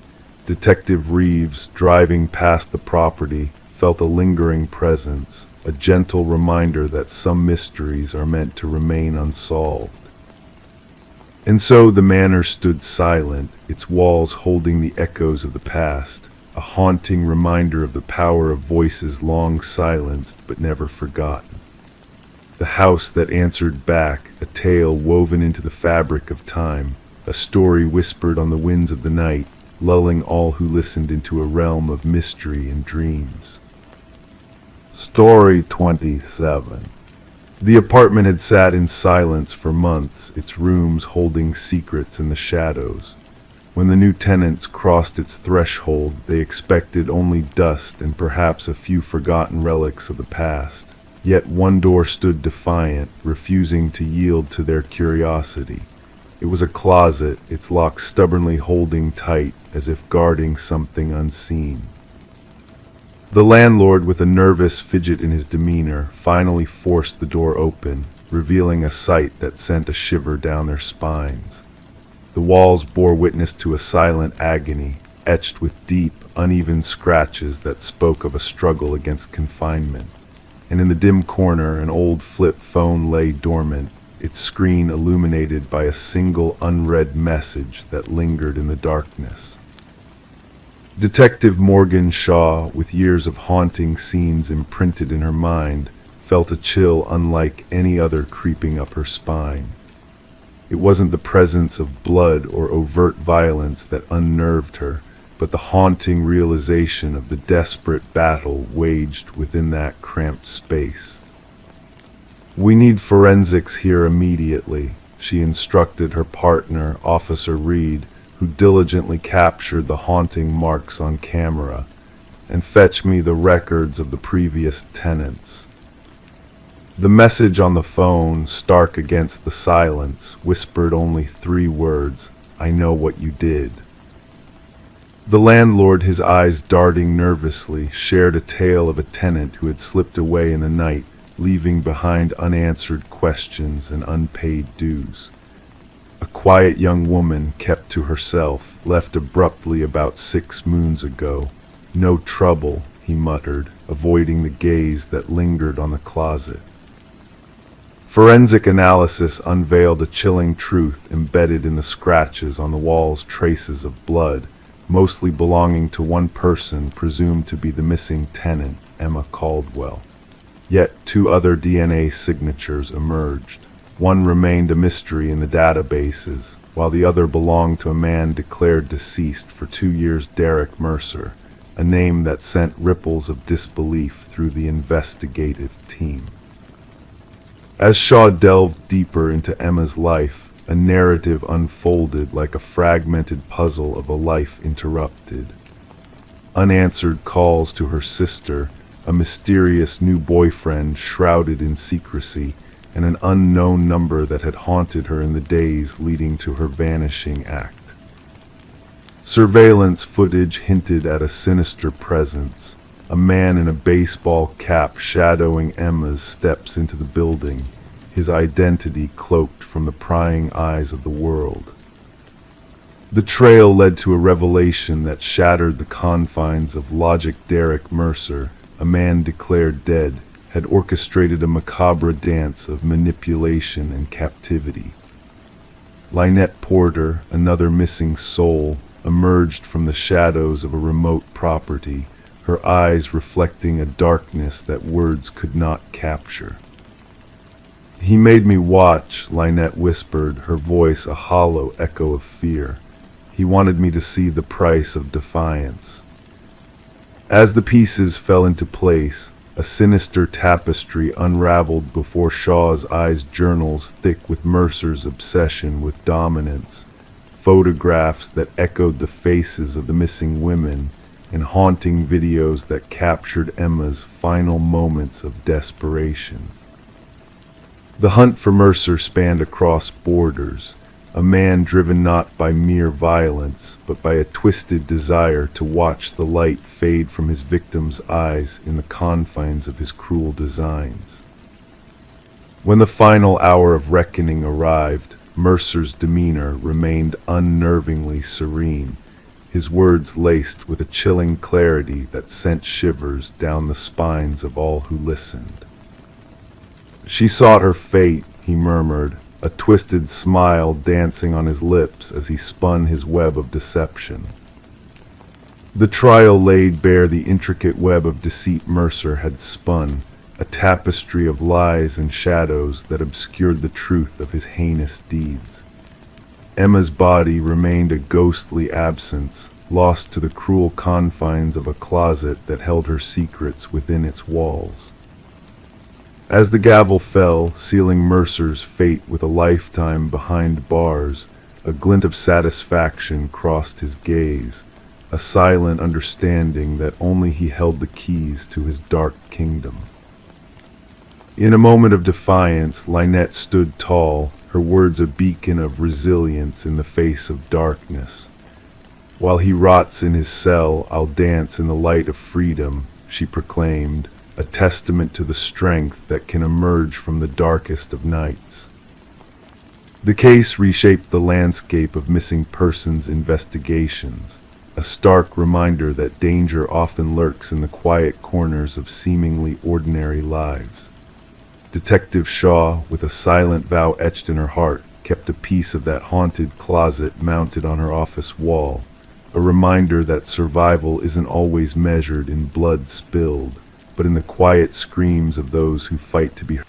Detective Reeves, driving past the property, felt a lingering presence, a gentle reminder that some mysteries are meant to remain unsolved. And so the manor stood silent, its walls holding the echoes of the past, a haunting reminder of the power of voices long silenced but never forgotten. The house that answered back, a tale woven into the fabric of time, a story whispered on the winds of the night, lulling all who listened into a realm of mystery and dreams. Story 27. The apartment had sat in silence for months, its rooms holding secrets in the shadows. When the new tenants crossed its threshold, they expected only dust and perhaps a few forgotten relics of the past. Yet one door stood defiant, refusing to yield to their curiosity. It was a closet, its lock stubbornly holding tight, as if guarding something unseen. The landlord, with a nervous fidget in his demeanor, finally forced the door open, revealing a sight that sent a shiver down their spines. The walls bore witness to a silent agony, etched with deep, uneven scratches that spoke of a struggle against confinement. and in the dim corner an old flip phone lay dormant, its screen illuminated by a single unread message that lingered in the darkness. Detective Morgan Shaw, with years of haunting scenes imprinted in her mind, felt a chill unlike any other creeping up her spine. It wasn't the presence of blood or overt violence that unnerved her, but the haunting realization of the desperate battle waged within that cramped space. "We need forensics here immediately," she instructed her partner, Officer Reed, who diligently captured the haunting marks on camera, "and fetch me the records of the previous tenants." The message on the phone, stark against the silence, whispered only 3 words: "I know what you did." The landlord, his eyes darting nervously, shared a tale of a tenant who had slipped away in the night, leaving behind unanswered questions and unpaid dues. A quiet young woman, kept to herself, left abruptly about 6 moons ago. "No trouble," he muttered, avoiding the gaze that lingered on the closet. Forensic analysis unveiled a chilling truth embedded in the scratches on the wall's traces of blood, mostly belonging to one person presumed to be the missing tenant, Emma Caldwell. Yet 2 other DNA signatures emerged. One remained a mystery in the databases, while the other belonged to a man declared deceased for 2 years, Derek Mercer, a name that sent ripples of disbelief through the investigative team. As Shaw delved deeper into Emma's life, a narrative unfolded like a fragmented puzzle of a life interrupted. Unanswered calls to her sister, a mysterious new boyfriend shrouded in secrecy, and an unknown number that had haunted her in the days leading to her vanishing act. Surveillance footage hinted at a sinister presence, a man in a baseball cap shadowing Emma's steps into the building, his identity cloaked from the prying eyes of the world. The trail led to a revelation that shattered the confines of logic. Derek Mercer, a man declared dead, had orchestrated a macabre dance of manipulation and captivity. Lynette Porter, another missing soul, emerged from the shadows of a remote property, her eyes reflecting a darkness that words could not capture. "He made me watch," Lynette whispered, her voice a hollow echo of fear. "He wanted me to see the price of defiance." As the pieces fell into place, a sinister tapestry unraveled before Shaw's eyes, journals thick with Mercer's obsession with dominance, photographs that echoed the faces of the missing women, and haunting videos that captured Emma's final moments of desperation. The hunt for Mercer spanned across borders, a man driven not by mere violence, but by a twisted desire to watch the light fade from his victim's eyes in the confines of his cruel designs. When the final hour of reckoning arrived, Mercer's demeanor remained unnervingly serene, his words laced with a chilling clarity that sent shivers down the spines of all who listened. "She sought her fate," he murmured, a twisted smile dancing on his lips as he spun his web of deception. The trial laid bare the intricate web of deceit Mercer had spun, a tapestry of lies and shadows that obscured the truth of his heinous deeds. Emma's body remained a ghostly absence, lost to the cruel confines of a closet that held her secrets within its walls. As the gavel fell, sealing Mercer's fate with a lifetime behind bars, a glint of satisfaction crossed his gaze, a silent understanding that only he held the keys to his dark kingdom. In a moment of defiance, Lynette stood tall, her words a beacon of resilience in the face of darkness. "While he rots in his cell, I'll dance in the light of freedom," she proclaimed, a testament to the strength that can emerge from the darkest of nights. The case reshaped the landscape of missing persons investigations. a stark reminder that danger often lurks in the quiet corners of seemingly ordinary lives. Detective Shaw, with a silent vow etched in her heart, kept a piece of that haunted closet mounted on her office wall, a reminder that survival isn't always measured in blood spilled, but in the quiet screams of those who fight to be heard.